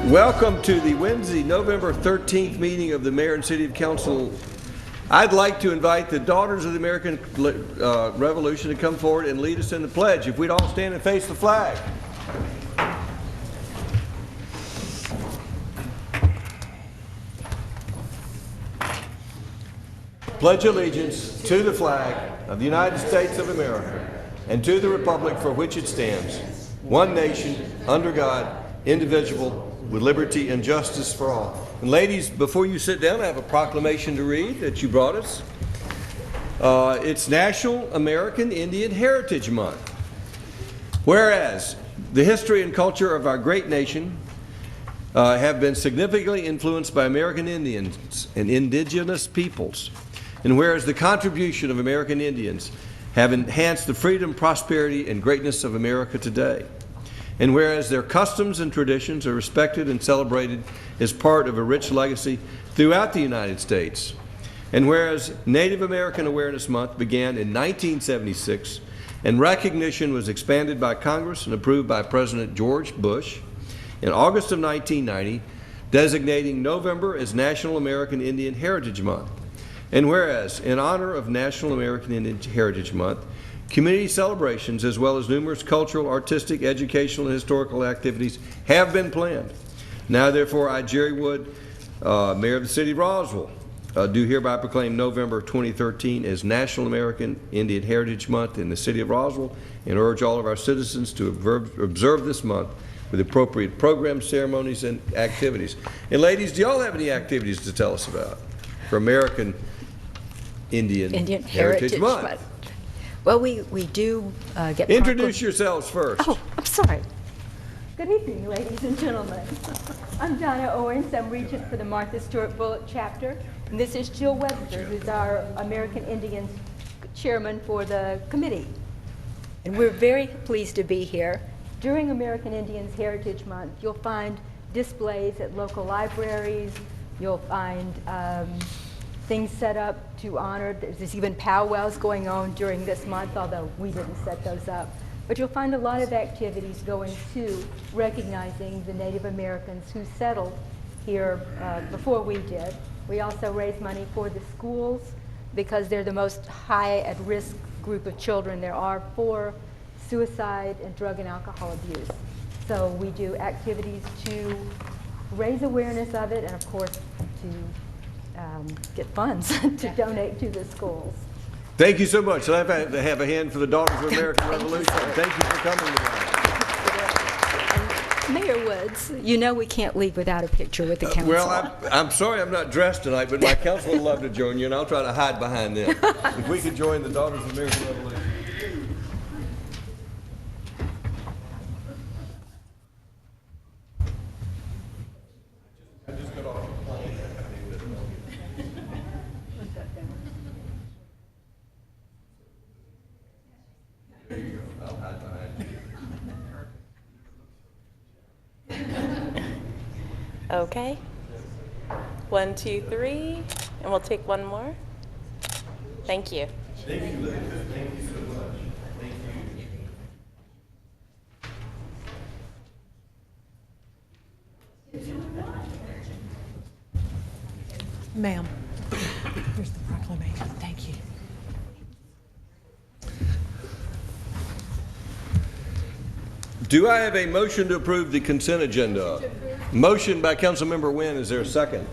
Welcome to the Wednesday, November 13th meeting of the Mayor and City Council. I'd like to invite the Daughters of the American Revolution to come forward and lead us in the pledge. If we'd all stand and face the flag. Pledge allegiance to the flag of the United States of America and to the republic for which it stands, one nation, under God, indivisible, with liberty and justice for all. And ladies, before you sit down, I have a proclamation to read that you brought us. It's National American Indian Heritage Month. Whereas the history and culture of our great nation have been significantly influenced by American Indians and indigenous peoples, and whereas the contribution of American Indians have enhanced the freedom, prosperity, and greatness of America today, and whereas their customs and traditions are respected and celebrated as part of a rich legacy throughout the United States, and whereas Native American Awareness Month began in 1976 and recognition was expanded by Congress and approved by President George Bush in August of 1990, designating November as National American Indian Heritage Month, and whereas in honor of National American Indian Heritage Month, community celebrations as well as numerous cultural, artistic, educational, and historical activities have been planned. Now therefore I, Jerry Wood, Mayor of the City of Roswell, do hereby proclaim November 2013 as National American Indian Heritage Month in the City of Roswell and urge all of our citizens to observe this month with appropriate programs, ceremonies, and activities. And ladies, do y'all have any activities to tell us about for American Indian Heritage Month? Well, we do get... Introduce yourselves first. Oh, I'm sorry. Good evening, ladies and gentlemen. I'm Donna Owens. I'm Regent for the Martha Stewart Bullock Chapter. And this is Jill Webster, who's our American Indians Chairman for the committee. And we're very pleased to be here. During American Indians Heritage Month, you'll find displays at local libraries. You'll find things set up to honor. There's even powwows going on during this month, although we didn't set those up. But you'll find a lot of activities going to recognizing the Native Americans who settled here before we did. We also raise money for the schools because they're the most high at risk group of children there are for suicide and drug and alcohol abuse. So we do activities to raise awareness of it and of course to get funds to donate to the schools. Thank you so much. I'd like to have a hand for the Daughters of the American Revolution. Thank you for coming tonight. Mayor Woods, you know we can't leave without a picture with the council. Well, I'm sorry I'm not dressed tonight, but my council would love to join you, and I'll try to hide behind them. If we could join the Daughters of the American Revolution. Okay. 1, 2, 3, and we'll take one more. Thank you. Thank you, ladies. Thank you so much. Thank you. Ma'am, here's the proclamation. Thank you. Do I have a motion to approve the consent agenda? Motion by Councilmember Wynn. Is there a second?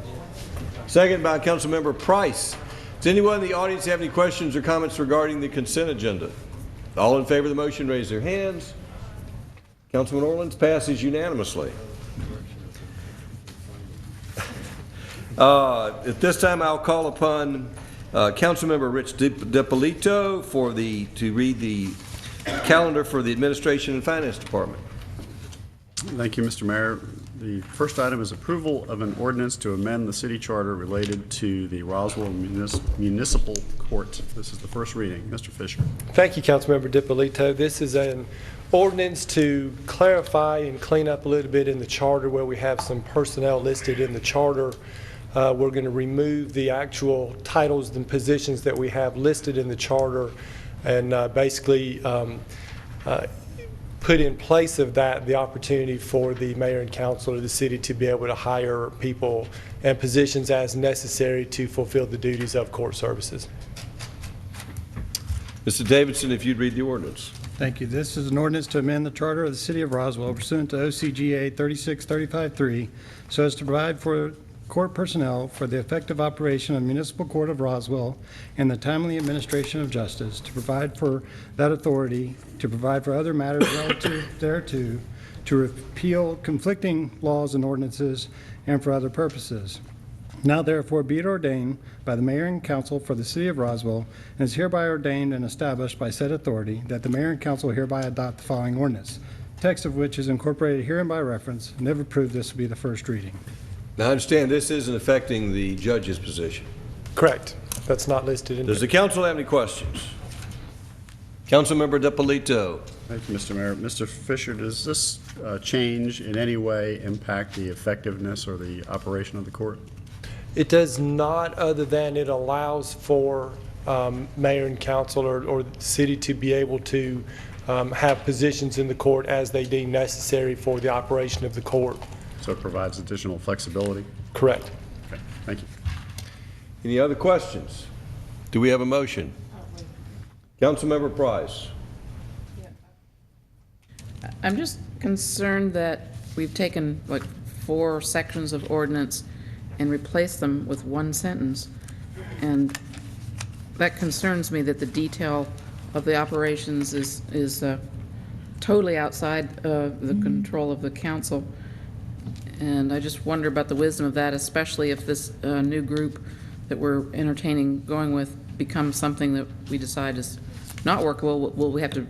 Second by Councilmember Price. Does anyone in the audience have any questions or comments regarding the consent agenda? All in favor of the motion, raise their hands. Councilman Orleans, passes unanimously. At this time, I'll call upon Councilmember Rich DiPolito to read the calendar for the Administration and Finance Department. Thank you, Mr. Mayor. The first item is approval of an ordinance to amend the city charter related to the Roswell Municipal Court. This is the first reading. Mr. Fisher. Thank you, Councilmember DiPolito. This is an ordinance to clarify and clean up a little bit in the charter where we have some personnel listed in the charter. We're going to remove the actual titles and positions that we have listed in the charter and basically put in place of that the opportunity for the mayor and council of the city to be able to hire people and positions as necessary to fulfill the duties of court services. Mr. Davidson, if you'd read the ordinance. Thank you. This is an ordinance to amend the charter of the City of Roswell pursuant to OCGA 3635-3 so as to provide for court personnel for the effective operation of Municipal Court of Roswell and the timely administration of justice, to provide for that authority, to provide for other matters relative thereto, to repeal conflicting laws and ordinances, and for other purposes. Now therefore be it ordained by the mayor and council for the city of Roswell, and is hereby ordained and established by said authority, that the mayor and council hereby adopt the following ordinance, text of which is incorporated herein by reference, and if approved, this will be the first reading. Now, I understand this isn't affecting the judge's position. Correct. That's not listed in Does here. the council have any questions? Councilmember DiPolito. Thank you, Mr. Mayor. Mr. Fisher, does this change in any way impact the effectiveness or the operation of the court? It does not, other than it allows for mayor and council or the city to be able to have positions in the court as they deem necessary for the operation of the court. So it provides additional flexibility? Correct. Okay, thank you. Any other questions? Do we have a motion? Councilmember Price. I'm just concerned that we've taken like 4 sections of ordinance and replaced them with one sentence. And that concerns me, that the detail of the operations is totally outside the control of the council. And I just wonder about the wisdom of that, especially if this new group that we're entertaining going with becomes something that we decide is not workable. Will we have to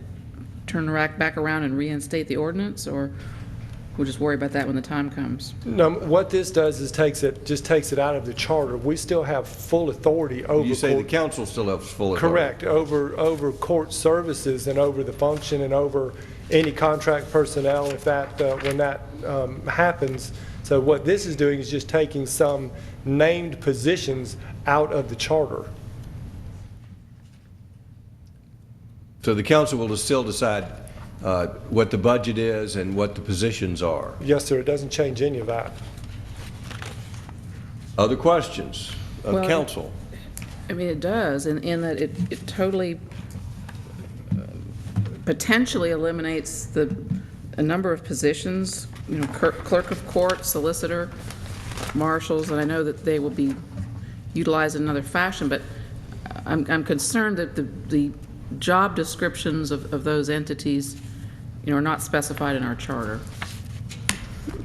turn the rack back around and reinstate the ordinance, or we'll just worry about that when the time comes? No, what this does is just takes it out of the charter. We still have full authority over. You say court. the council still has full authority? Correct, over court services and over the function and over any contract personnel if that when that happens. So what this is doing is just taking some named positions out of the charter. So the council will still decide what the budget is and what the positions are? Yes, sir. It doesn't change any of that. Other questions of Well, council? I mean, it does, in that it totally potentially eliminates a number of positions, you know, clerk of court, solicitor, marshals, and I know that they will be utilized in another fashion, but I'm concerned that the job descriptions of those entities, you know, are not specified in our charter.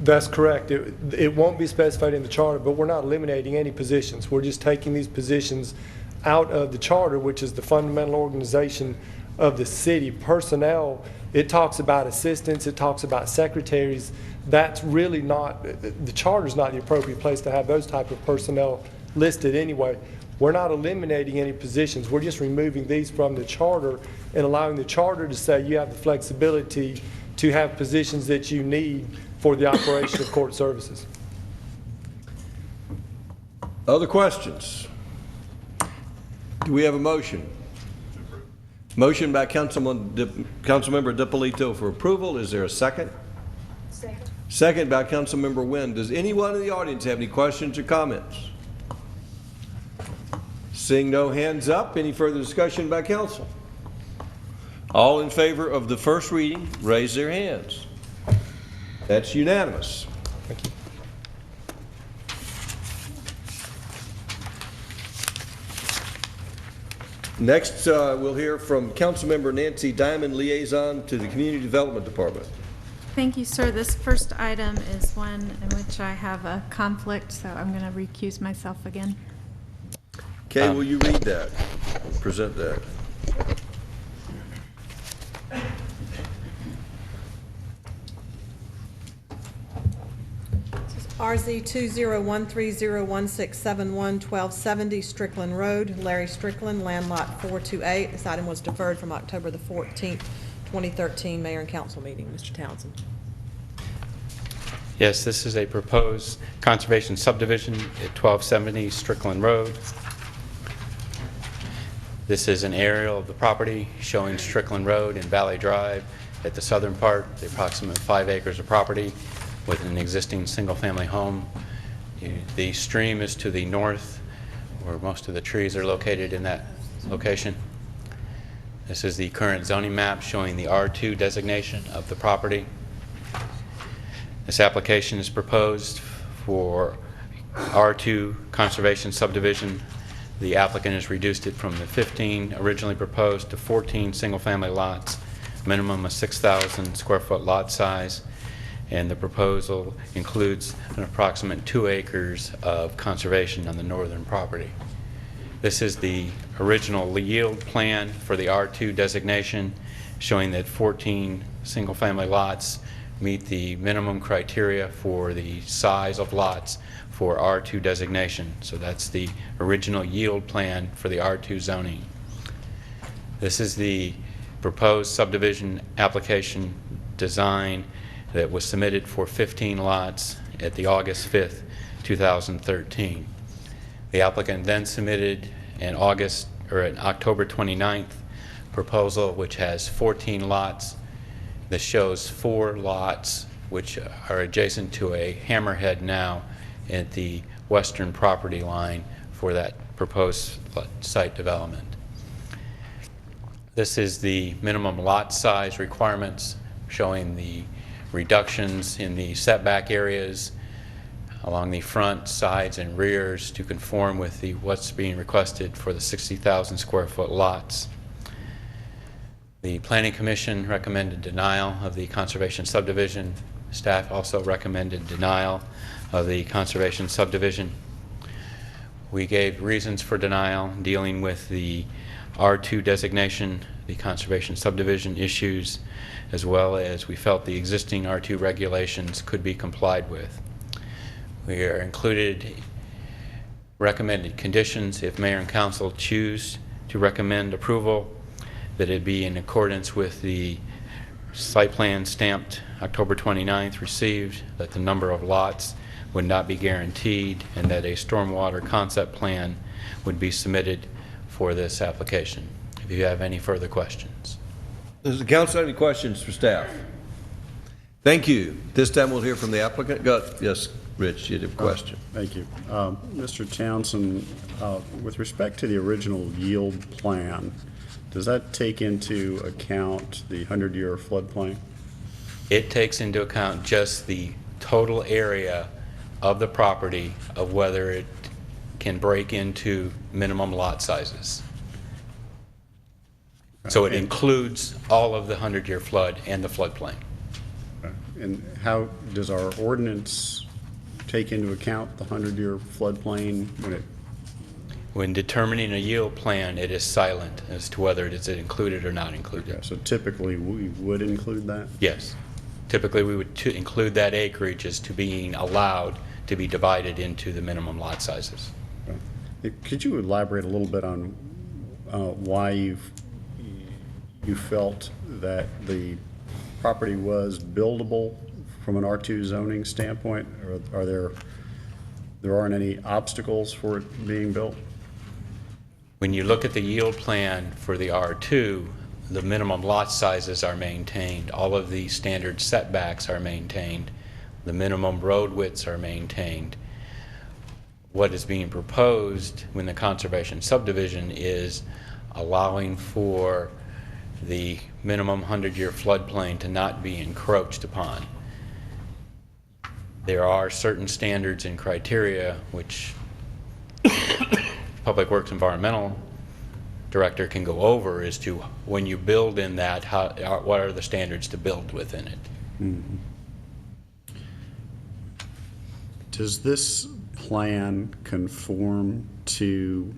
That's correct. It won't be specified in the charter, but we're not eliminating any positions. We're just taking these positions out of the charter, which is the fundamental organization of the city. Personnel, it talks about assistants, it talks about secretaries. That's really not, the charter's not the appropriate place to have those type of personnel listed anyway. We're not eliminating any positions. We're just removing these from the charter and allowing the charter to say you have the flexibility to have positions that you need for the operation of court services. Other questions? Do we have a motion? Motion by Councilmember DiPolito for approval. Is there a second? Second. Second by Councilmember Wynn. Does anyone in the audience have any questions or comments? Seeing no hands up, any further discussion by council? All in favor of the first reading, raise their hands. That's unanimous. Thank you. Next, we'll hear from Councilmember Nancy Diamond, Liaison to the Community Development Department. Thank you, sir. This first item is one in which I have a conflict, so I'm going to recuse myself again. Kay, will you read that? Present that. RZ 201301671 1270 Strickland Road, Larry Strickland, land lot 428. This item was deferred from October the 14th, 2013 Mayor and Council meeting. Mr. Townsend. Yes, this is a proposed conservation subdivision at 1270 Strickland Road. This is an aerial of the property showing Strickland Road and Valley Drive at the southern part, the approximate 5 acres of property with an existing single-family home. The stream is to the north, where most of the trees are located in that location. This is the current zoning map showing the R2 designation of the property. This application is proposed for R2 conservation subdivision. The applicant has reduced it from the 15 originally proposed to 14 single-family lots, minimum of 6,000 square foot lot size, and the proposal includes an approximate 2 acres of conservation on the northern property. This is the original yield plan for the R2 designation, showing that 14 single-family lots meet the minimum criteria for the size of lots for R2 designation. So that's the original yield plan for the R2 zoning. This is the proposed subdivision application design that was submitted for 15 lots at the August 5th, 2013. The applicant then submitted an October 29th proposal, which has 14 lots. This shows 4 lots which are adjacent to a hammerhead now at the western property line for that proposed site development. This is the minimum lot size requirements, showing the reductions in the setback areas along the front, sides, and rears to conform with what's being requested for the 60,000 square foot lots. The Planning Commission recommended denial of the conservation subdivision. Staff also recommended denial of the conservation subdivision. We gave reasons for denial dealing with the R2 designation, the conservation subdivision issues, as well as we felt the existing R2 regulations could be complied with. We are included recommended conditions if Mayor and Council choose to recommend approval, that it be in accordance with the site plan stamped October 29th received, that the number of lots would not be guaranteed, and that a stormwater concept plan would be submitted for this application. If you have any further questions. Does the council have any questions for staff? Thank you. This time we'll hear from the applicant. Yes, Rich, you had a question. Thank you. Mr. Townsend, with respect to the original yield plan, does that take into account the 100-year floodplain? It takes into account just the total area of the property of whether it can break into minimum lot sizes. So it includes all of the 100-year flood and the floodplain. And how does our ordinance take into account the 100-year floodplain when determining a yield plan, it is silent as to whether it is included or not included. Okay, so typically we would include that? Yes. Typically we would include that acreage as to being allowed to be divided into the minimum lot sizes. Okay. Could you elaborate a little bit on why you felt that the property was buildable from an R2 zoning standpoint, or there aren't any obstacles for it being built? When you look at the yield plan for the R2, the minimum lot sizes are maintained. All of the standard setbacks are maintained. The minimum road widths are maintained. What is being proposed when the conservation subdivision is allowing for the minimum 100-year floodplain to not be encroached upon. There are certain standards and criteria which Public Works Environmental Director can go over as to when you build in that, what are the standards to build within it. Mm-hmm. Does this plan conform to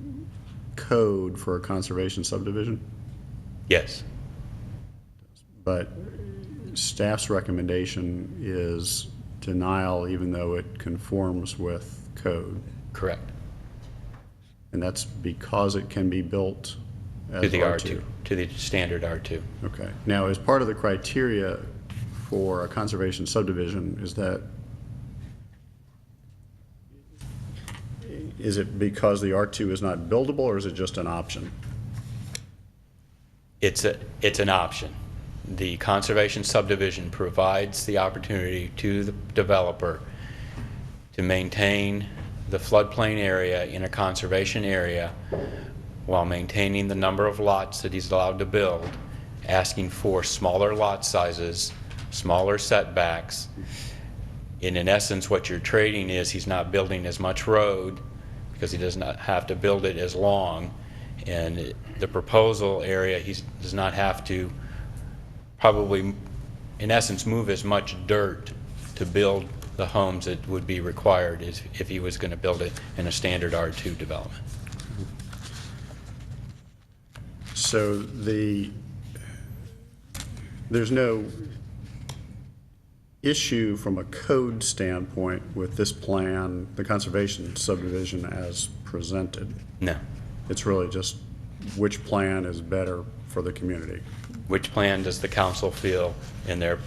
code for a conservation subdivision? Yes. But staff's recommendation is denial even though it conforms with code. Correct. And that's because it can be built as to the R2? To the standard R2. Okay. Now, as part of the criteria for a conservation subdivision, is it because the R2 is not buildable, or is it just an option? It's an option. The conservation subdivision provides the opportunity to the developer to maintain the floodplain area in a conservation area while maintaining the number of lots that he's allowed to build, asking for smaller lot sizes, smaller setbacks. And in essence, what you're trading is he's not building as much road because he does not have to build it as long. And the proposal area, he does not have to probably, in essence, move as much dirt to build the homes that would be required if he was going to build it in a standard R2 development. So there's no issue from a code standpoint with this plan, the conservation subdivision as presented? No. It's really just which plan is better for the community? Which plan does the council feel in their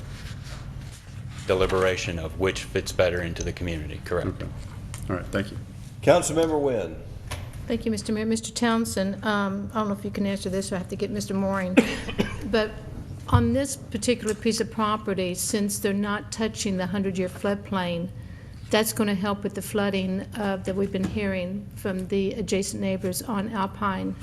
deliberation of which fits better into the community? Correct. Okay. All right, thank you. Councilmember Wynn. Thank you, Mr. Mayor. Mr. Townsend, I don't know if you can answer this, or I have to get Mr. Mooring. But on this particular piece of property, since they're not touching the 100-year floodplain, that's going to help with the flooding that we've been hearing from the adjacent neighbors on Alpine.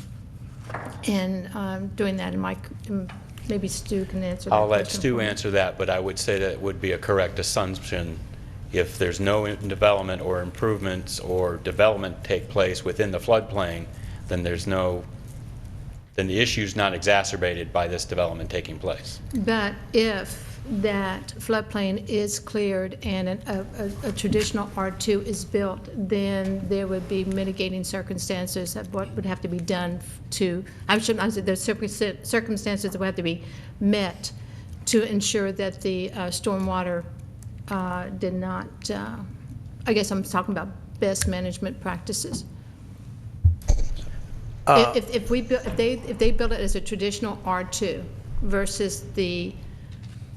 And doing that, and maybe Stu can answer that. I'll let question Stu for me. answer that, but I would say that it would be a correct assumption if there's no development or improvements or development take place within the floodplain, then then the issue's not exacerbated by this development taking place. But if that floodplain is cleared and a traditional R2 is built, then there would be mitigating circumstances of what would have to be done to, I said there's circumstances that would have to be met to ensure that the stormwater did not, I guess I'm talking about best management practices. If they build it as a traditional R2 versus the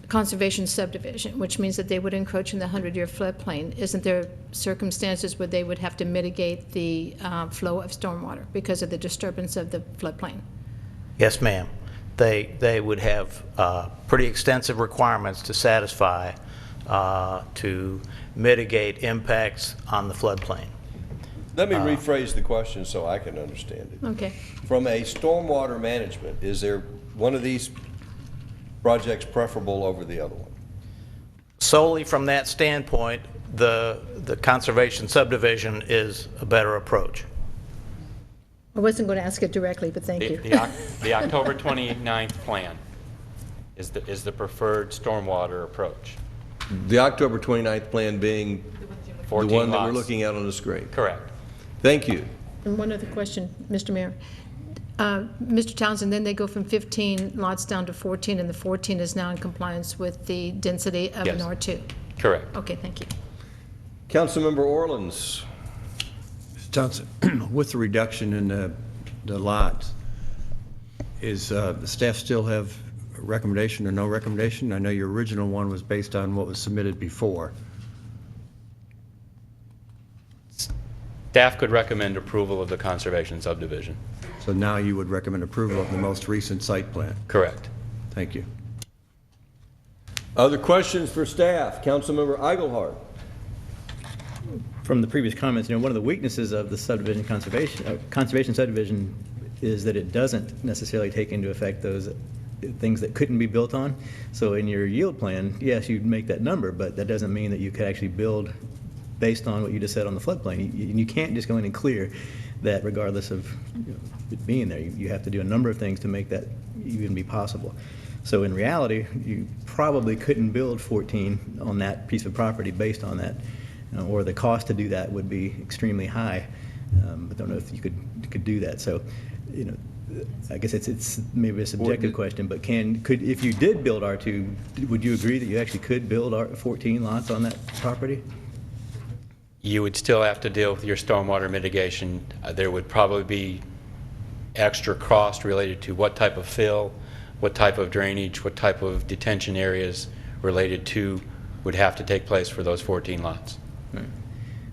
conservation subdivision, which means that they would encroach in the 100-year floodplain, isn't there circumstances where they would have to mitigate the flow of stormwater because of the disturbance of the floodplain? Yes, ma'am. They would have pretty extensive requirements to satisfy to mitigate impacts on the floodplain. Let me rephrase the question so I can understand it. Okay. From a stormwater management, is there one of these projects preferable over the other one? Solely from that standpoint, the conservation subdivision is a better approach. I wasn't going to ask it directly, but thank you. The October 29th plan is the preferred stormwater approach. The October 29th plan being the 14 one that we're lots. looking at on the screen. Correct. Thank you. And one other question, Mr. Mayor. Mr. Townsend, then they go from 15 lots down to 14, and the 14 is now in compliance with the density of an Yes. R2? Correct. Okay, thank you. Councilmember Orleans. Mr. Townsend, with the reduction in the lots, is the staff still have a recommendation or no recommendation? I know your original one was based on what was submitted before. Staff could recommend approval of the conservation subdivision. So now you would recommend approval of the most recent site plan? Correct. Thank you. Other questions for staff? Councilmember Eichelhardt. From the previous comments, one of the weaknesses of the subdivision conservation subdivision is that it doesn't necessarily take into effect those things that couldn't be built on. So in your yield plan, yes, you'd make that number, but that doesn't mean that you could actually build based on what you just said on the floodplain. You can't just go in and clear that regardless of it being there. You have to do a number of things to make that even be possible. So in reality, you probably couldn't build 14 on that piece of property based on that, or the cost to do that would be extremely high. I don't know if you could do that. So, I guess it's maybe a subjective question, but if you did build R2, would you agree that you actually could build 14 lots on that property? You would still have to deal with your stormwater mitigation. There would probably be extra cost related to what type of fill, what type of drainage, what type of detention areas related to would have to take place for those 14 lots.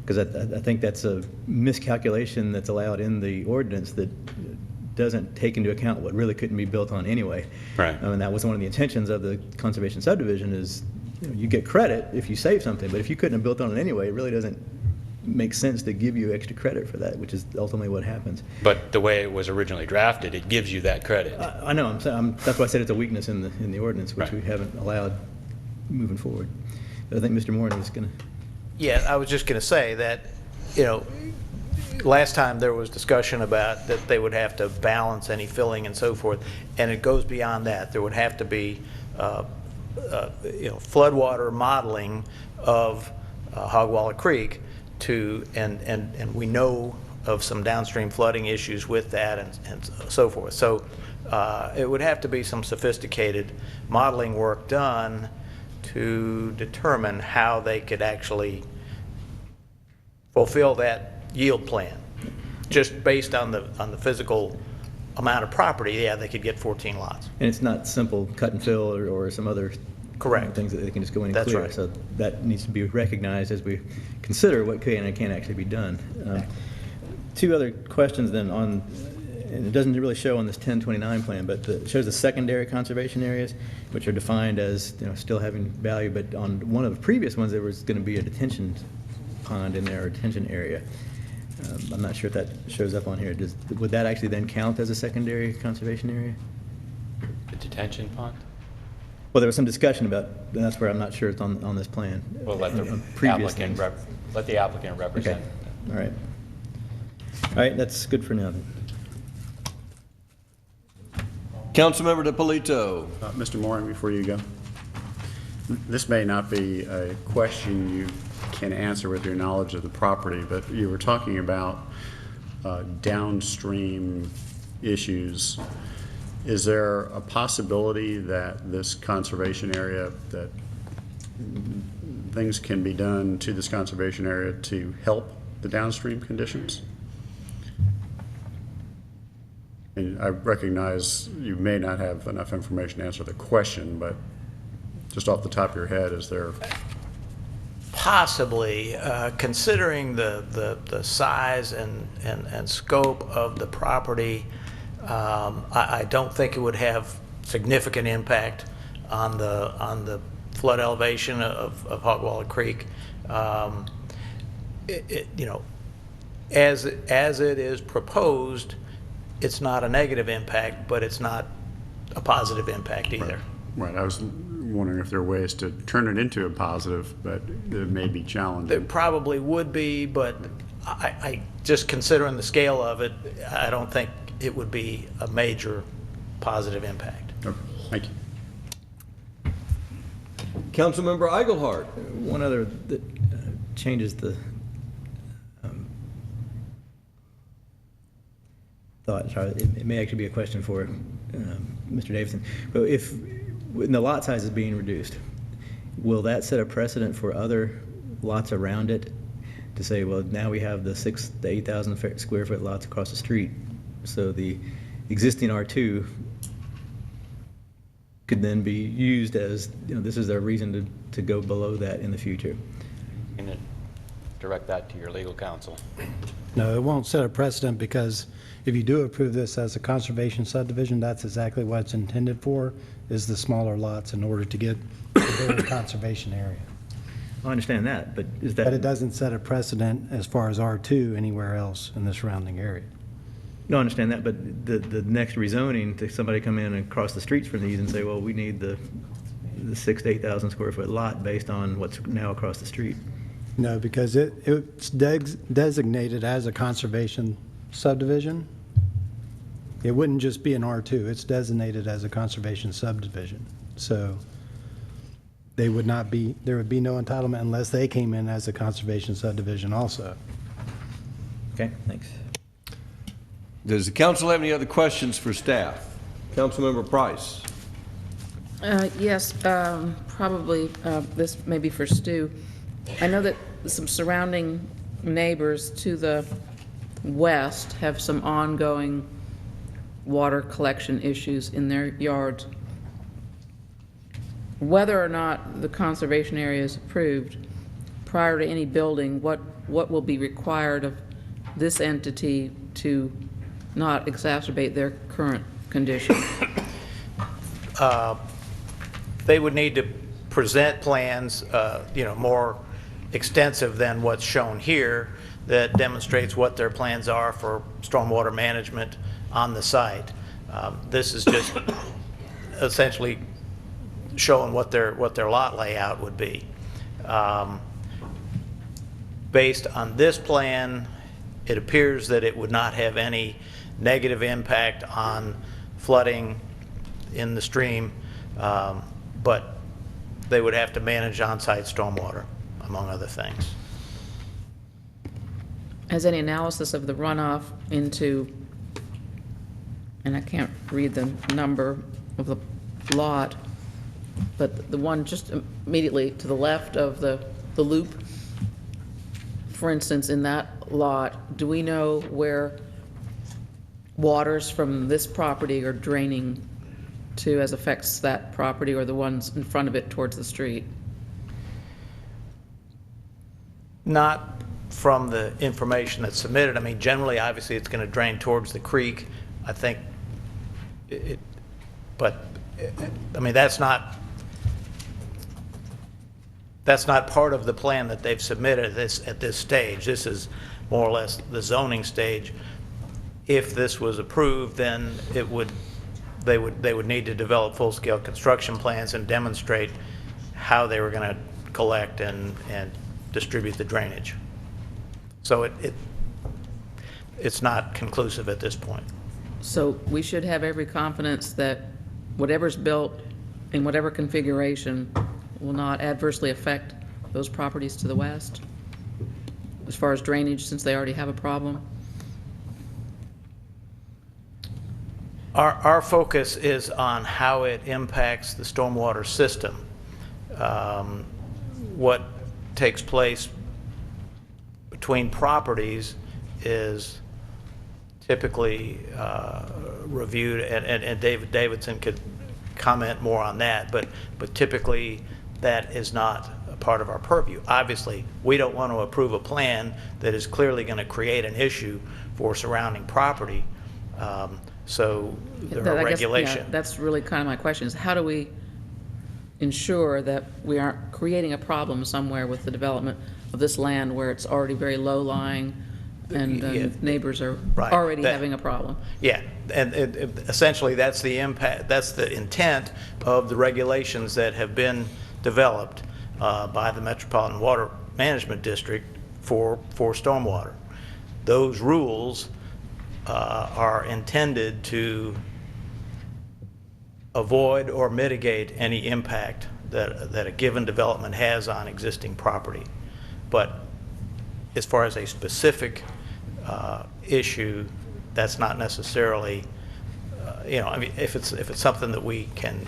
Because I think that's a miscalculation that's allowed in the ordinance, that doesn't take into account what really couldn't be built on anyway. Right. And that was one of the intentions of the conservation subdivision is, you get credit if you save something, but if you couldn't have built on it anyway, it really doesn't make sense to give you extra credit for that, which is ultimately what happens. But the way it was originally drafted, it gives you that credit. I know, that's why I said it's a weakness in the ordinance, which we haven't allowed moving forward. But I think Mr. Moore was going to... Yeah, I was just going to say that, last time there was discussion about that they would have to balance any filling and so forth, and it goes beyond that. There would have to be, floodwater modeling of Hogwalla Creek and we know of some downstream flooding issues with that and so forth. So it would have to be some sophisticated modeling work done to determine how they could actually fulfill that yield plan. Just based on the physical amount of property, yeah, they could get 14 lots. And it's not simple cut and fill or some other correct things that they can just go in and That's clear. right. So that needs to be recognized as we consider what can and can't actually be done. Two other questions then on, and it doesn't really show on this 1029 plan, but it shows the secondary conservation areas, which are defined as still having value, but on one of the previous ones there was going to be a detention pond in there, or detention area. I'm not sure if that shows up on here. Would that actually then count as a secondary conservation area? The detention pond? Well, there was some discussion about, and that's where I'm not sure it's on this plan. We'll let the Previous applicant things. represent. Okay. All right, that's good for now then. Councilmember DiPolito. Mr. Moore, before you go, this may not be a question you can answer with your knowledge of the property, but you were talking about downstream issues. Is there a possibility that this conservation area, that things can be done to this conservation area to help the downstream conditions? And I recognize you may not have enough information to answer the question, but just off the top of your head, is there? Possibly, considering the size and scope of the property, I don't think it would have significant impact on the flood elevation of Hogwalla Creek. As it is proposed, it's not a negative impact, but it's not a positive impact either. Right. I was wondering if there are ways to turn it into a positive, but it may be challenging. There probably would be, but I just considering the scale of it, I don't think it would be a major positive impact. Okay. Thank you. Councilmember Eichelhardt. One other that changes the thought. It may actually be a question for Mr. Davidson. But if when the lot size is being reduced, will that set a precedent for other lots around it to say, well, now we have the 6,000 to 8,000 square foot lots across the street, so the existing R2 could then be used as, this is their reason to go below that in the future? You can direct that to your legal counsel. No, it won't set a precedent, because if you do approve this as a conservation subdivision, that's exactly what it's intended for, is the smaller lots in order to get the bigger conservation area. I understand that, but is that... But it doesn't set a precedent as far as R2 anywhere else in the surrounding area. No, I understand that, but the next rezoning, to somebody come in and cross the streets from these and say, well, we need the 6,000 to 8,000 square foot lot based on what's now across the street. No, because it's designated as a conservation subdivision. It wouldn't just be an R2, it's designated as a conservation subdivision. So there would be no entitlement unless they came in as a conservation subdivision also. Okay, thanks. Does the council have any other questions for staff? Councilmember Price. Yes, probably this may be for Stu. I know that some surrounding neighbors to the west have some ongoing water collection issues in their yards. Whether or not the conservation area is approved, prior to any building, what will be required of this entity to not exacerbate their current condition? They would need to present plans, more extensive than what's shown here, that demonstrates what their plans are for stormwater management on the site. This is just essentially showing what their lot layout would be. Based on this plan, it appears that it would not have any negative impact on flooding in the stream, but they would have to manage on-site stormwater, among other things. Has any analysis of the runoff into, and I can't read the number of the lot, but the one just immediately to the left of the loop, for instance, in that lot, do we know where waters from this property are draining to as affects that property, or the ones in front of it towards the street? Not from the information that's submitted. I mean, generally, obviously, it's going to drain towards the creek. I think but I mean, that's not part of the plan that they've submitted at this stage. This is more or less the zoning stage. If this was approved, then they would need to develop full-scale construction plans and demonstrate how they were going to collect and distribute the drainage. So it's not conclusive at this point. So we should have every confidence that whatever's built in whatever configuration will not adversely affect those properties to the west as far as drainage, since they already have a problem? Our focus is on how it impacts the stormwater system. What takes place between properties is typically reviewed, and David Davidson could comment more on that, but typically that is not a part of our purview. Obviously, we don't want to approve a plan that is clearly going to create an issue for surrounding property. So there are regulations. Yeah, that's really kind of my question, is how do we ensure that we aren't creating a problem somewhere with the development of this land where it's already very low-lying and neighbors are already having a problem? Yeah, and essentially that's the impact, that's the intent of the regulations that have been developed by the Metropolitan Water Management District for stormwater. Those rules are intended to avoid or mitigate any impact that a given development has on existing property. But as far as a specific issue, that's not necessarily, I mean, if it's something that we can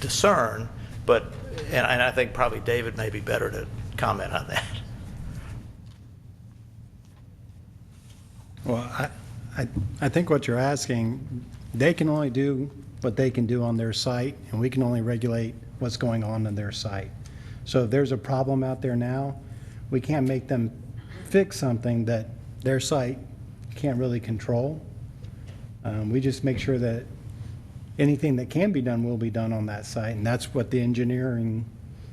discern, but, and I think probably David may be better to comment on that. Well, I think what you're asking, they can only do what they can do on their site, and we can only regulate what's going on their site. So if there's a problem out there now, we can't make them fix something that their site can't really control. We just make sure that anything that can be done will be done on that site, and that's what the engineering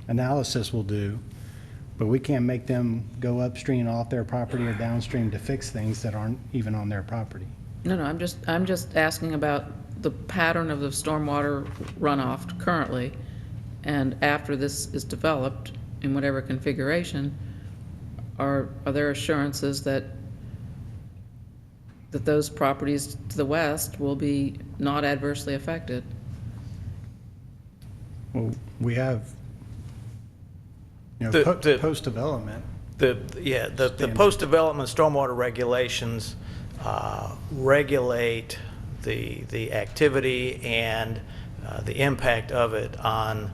analysis will do. But we can't make them go upstream off their property or downstream to fix things that aren't even on their property. No, I'm just asking about the pattern of the stormwater runoff currently, and after this is developed in whatever configuration, are there assurances that those properties to the west will be not adversely affected? Well, we have, post-development. The post-development stormwater regulations regulate the activity and the impact of it on,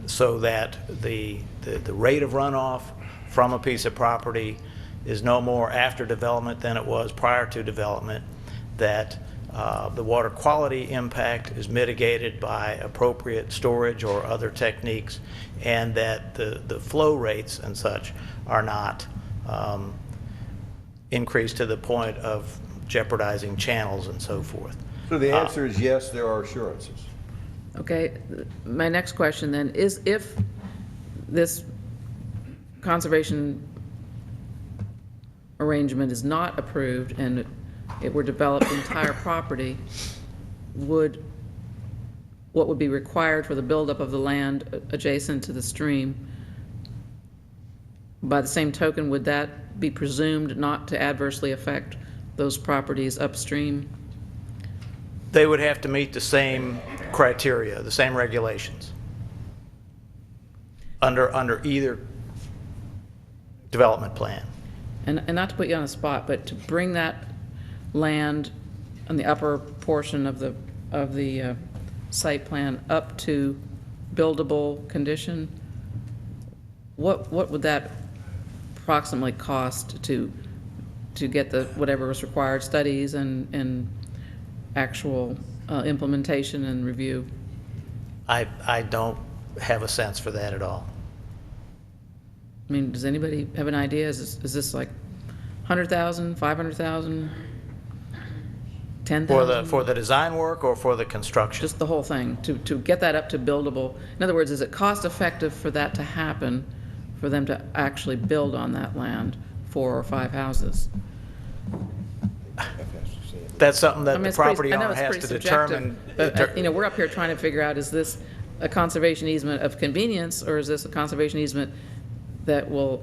so that the rate of runoff from a piece of property is no more after development than it was prior to development, that the water quality impact is mitigated by appropriate storage or other techniques, and that the flow rates and such are not increased to the point of jeopardizing channels and so forth. So the answer is yes, there are assurances. Okay, my next question then is, if this conservation arrangement is not approved and it were developed the entire property, what would be required for the buildup of the land adjacent to the stream? By the same token, would that be presumed not to adversely affect those properties upstream? They would have to meet the same criteria, the same regulations under either development plan. And not to put you on the spot, but to bring that land on the upper portion of the site plan up to buildable condition, what would that approximately cost to get the whatever was required, studies and actual implementation and review? I don't have a sense for that at all. I mean, does anybody have an idea? Is this like 100,000, 500,000, 10,000? For the design work or for the construction? Just the whole thing, to get that up to buildable. In other words, is it cost effective for that to happen, for them to actually build on that land 4 or 5 houses? That's something that I mean, the it's pretty- property I know owner it's has pretty to subjective, determine. But, we're up here trying to figure out, is this a conservation easement of convenience, or is this a conservation easement that will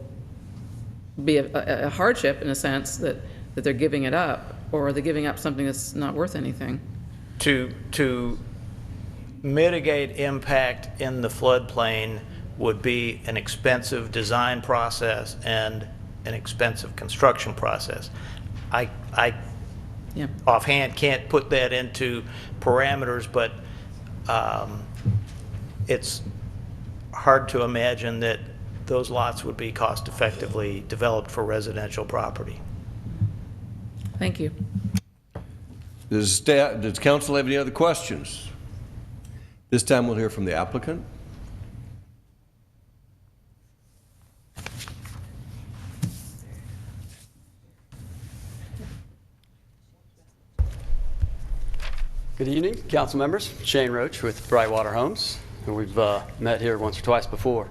be a hardship in a sense that they're giving it up, or are they giving up something that's not worth anything? To mitigate impact in the floodplain would be an expensive design process and an expensive construction process. I offhand can't put that into parameters, but it's hard to imagine that those lots would be cost effectively developed for residential property. Thank you. Does council have any other questions? This time we'll hear from the applicant. Good evening, council members. Shane Roach with Brightwater Homes, who we've met here once or twice before.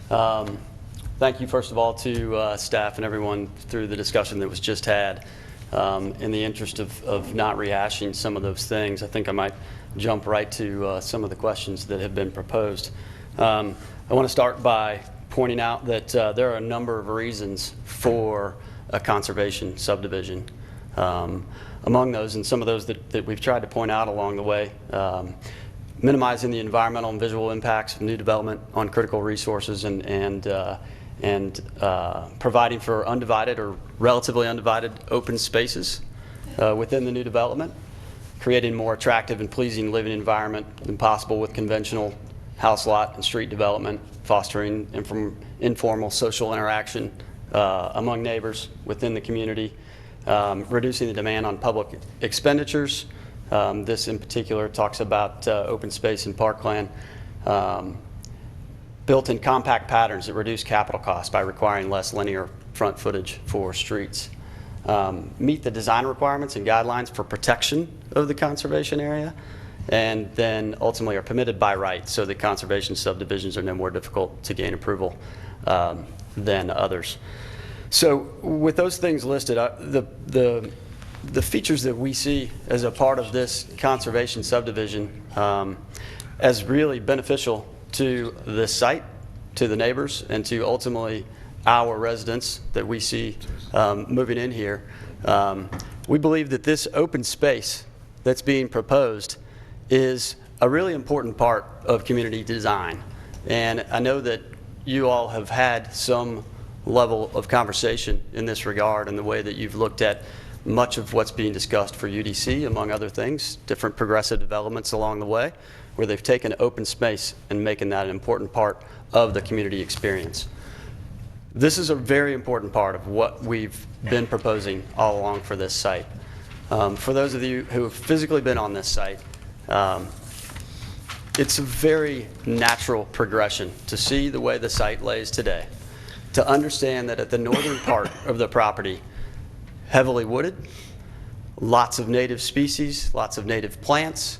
Thank you, first of all, to staff and everyone through the discussion that was just had. In the interest of not rehashing some of those things, I think I might jump right to some of the questions that have been proposed. I want to start by pointing out that there are a number of reasons for a conservation subdivision. Among those, and some of those that we've tried to point out along the way, minimizing the environmental and visual impacts of new development on critical resources and providing for undivided or relatively undivided open spaces within the new development, creating more attractive and pleasing living environment than possible with conventional house lot and street development, fostering informal social interaction among neighbors within the community, reducing the demand on public expenditures. This in particular talks about open space and parkland. Built-in compact patterns that reduce capital costs by requiring less linear front footage for streets. Meet the design requirements and guidelines for protection of the conservation area, and then ultimately are permitted by right, so the conservation subdivisions are no more difficult to gain approval than others. So with those things listed, the features that we see as a part of this conservation subdivision as really beneficial to this site, to the neighbors, and to ultimately our residents that we see moving in here. We believe that this open space that's being proposed is a really important part of community design. And I know that you all have had some level of conversation in this regard, and the way that you've looked at much of what's being discussed for UDC, among other things, different progressive developments along the way, where they've taken open space and making that an important part of the community experience. This is a very important part of what we've been proposing all along for this site. For those of you who have physically been on this site, it's a very natural progression to see the way the site lays today, to understand that at the northern part of the property, heavily wooded, lots of native species, lots of native plants.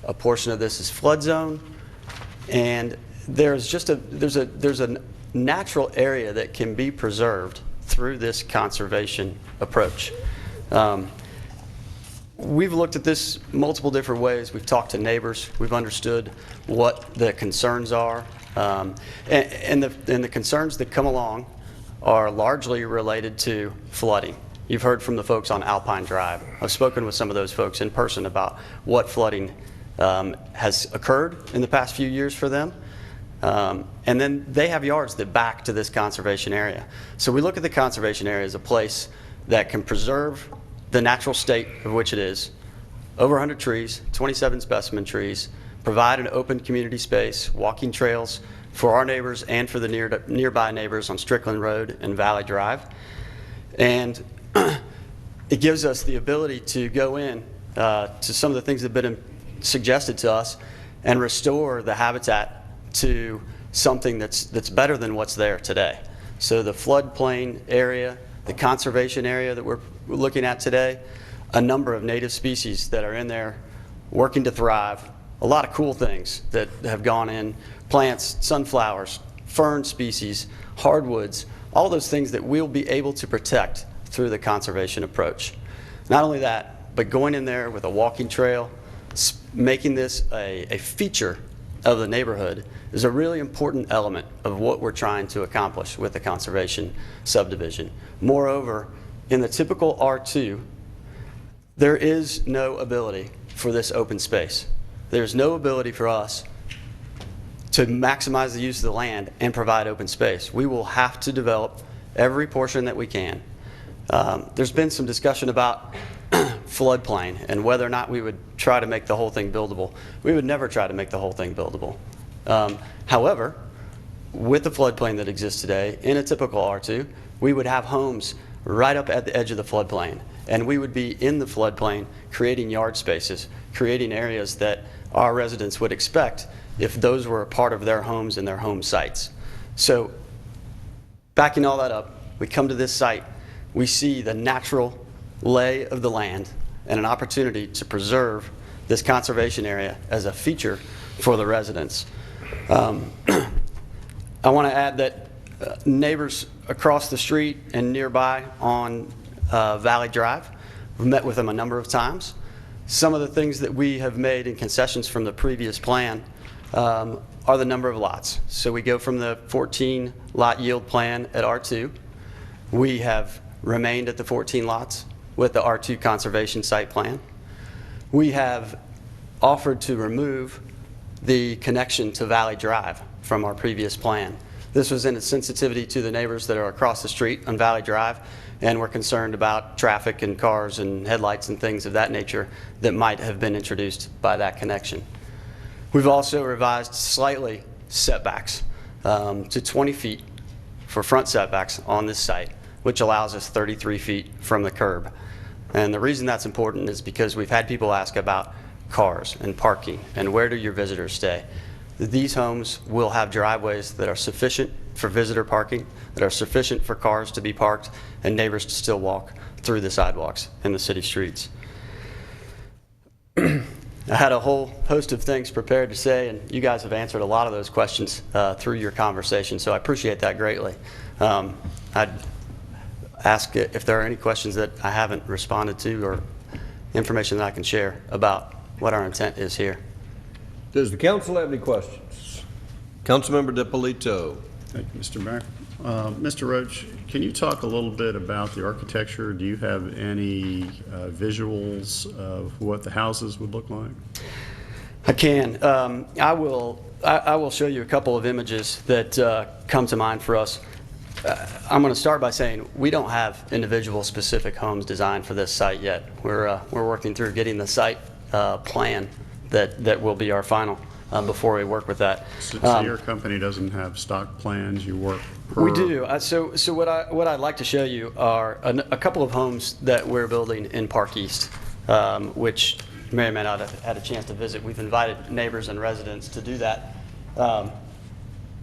A portion of this is flood zone. And there's a natural area that can be preserved through this conservation approach. We've looked at this multiple different ways. We've talked to neighbors. We've understood what the concerns are. And the concerns that come along are largely related to flooding. You've heard from the folks on Alpine Drive. I've spoken with some of those folks in person about what flooding has occurred in the past few years for them. And then they have yards that back to this conservation area. So we look at the conservation area as a place that can preserve the natural state of which it is, over 100 trees, 27 specimen trees, provide an open community space, walking trails for our neighbors and for the nearby neighbors on Strickland Road and Valley Drive. And it gives us the ability to go in to some of the things that have been suggested to us and restore the habitat to something that's better than what's there today. So the floodplain area, the conservation area that we're looking at today, a number of native species that are in there working to thrive, a lot of cool things that have gone in, plants, sunflowers, fern species, hardwoods, all those things that we'll be able to protect through the conservation approach. Not only that, but going in there with a walking trail, making this a feature of the neighborhood is a really important element of what we're trying to accomplish with the conservation subdivision. Moreover, in the typical R2, there is no ability for this open space. There's no ability for us to maximize the use of the land and provide open space. We will have to develop every portion that we can. There's been some discussion about floodplain and whether or not we would try to make the whole thing buildable. We would never try to make the whole thing buildable. However, with the floodplain that exists today, in a typical R2, we would have homes right up at the edge of the floodplain, and we would be in the floodplain creating yard spaces, creating areas that our residents would expect if those were a part of their homes and their home sites. So backing all that up, we come to this site, we see the natural lay of the land and an opportunity to preserve this conservation area as a feature for the residents. I want to add that neighbors across the street and nearby on Valley Drive, we've met with them a number of times. Some of the things that we have made in concessions from the previous plan are the number of lots. So we go from the 14 lot yield plan at R2. We have remained at the 14 lots with the R2 conservation site plan. We have offered to remove the connection to Valley Drive from our previous plan. This was in a sensitivity to the neighbors that are across the street on Valley Drive, and we're concerned about traffic and cars and headlights and things of that nature that might have been introduced by that connection. We've also revised slightly setbacks to 20 feet for front setbacks on this site, which allows us 33 feet from the curb. And the reason that's important is because we've had people ask about cars and parking and where do your visitors stay. These homes will have driveways that are sufficient for visitor parking, that are sufficient for cars to be parked and neighbors to still walk through the sidewalks in the city streets. I had a whole host of things prepared to say, and you guys have answered a lot of those questions through your conversation, so I appreciate that greatly. I'd ask if there are any questions that I haven't responded to or information that I can share about what our intent is here. Does the council have any questions? Councilmember DiPolito. Thank you, Mr. Mayor. Mr. Roach, can you talk a little bit about the architecture? Do you have any visuals of what the houses would look like? I can. I will show you a couple of images that come to mind for us. I'm going to start by saying we don't have individual specific homes designed for this site yet. We're working through getting the site plan that will be our final before we work with that. So your company doesn't have stock plans, you work per... We do. So what I'd like to show you are a couple of homes that we're building in Park East, which you may or may not have had a chance to visit. We've invited neighbors and residents to do that.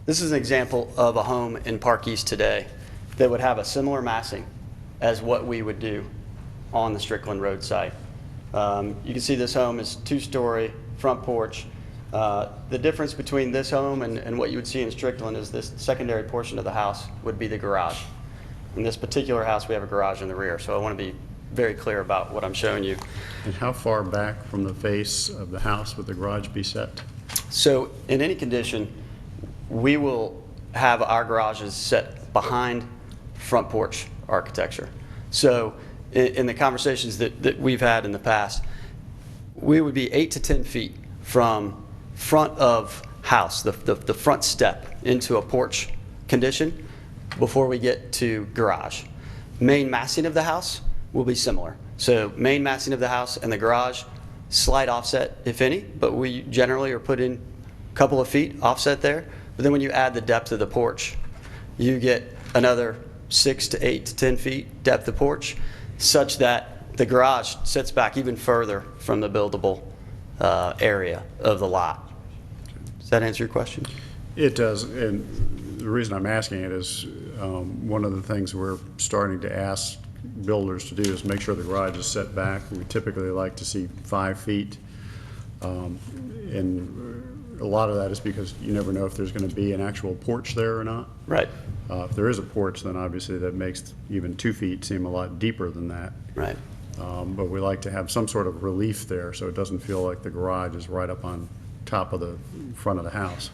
This is an example of a home in Park East today that would have a similar massing as what we would do on the Strickland Road site. You can see this home is 2-story, front porch. The difference between this home and what you would see in Strickland is this secondary portion of the house would be the garage. In this particular house, we have a garage in the rear, so I want to be very clear about what I'm showing you. And how far back from the face of the house would the garage be set? So in any condition, we will have our garages set behind front porch architecture. So in the conversations that we've had in the past, we would be 8 to 10 feet from front of house, the front step into a porch condition before we get to garage. Main massing of the house will be similar. So main massing of the house and the garage, slight offset, if any, but we generally are put in a couple of feet offset there. But then when you add the depth of the porch, you get another 6 to 8 to 10 feet depth of porch, such that the garage sits back even further from the buildable area of the lot. Does that answer your question? It does, and the reason I'm asking it is one of the things we're starting to ask builders to do is make sure the garage is set back. We typically like to see 5 feet, and a lot of that is because you never know if there's going to be an actual porch there or not. Right. If there is a porch, then obviously that makes even 2 feet seem a lot deeper than that. Right. But we like to have some sort of relief there so it doesn't feel like the garage is right up on top of the front of the house.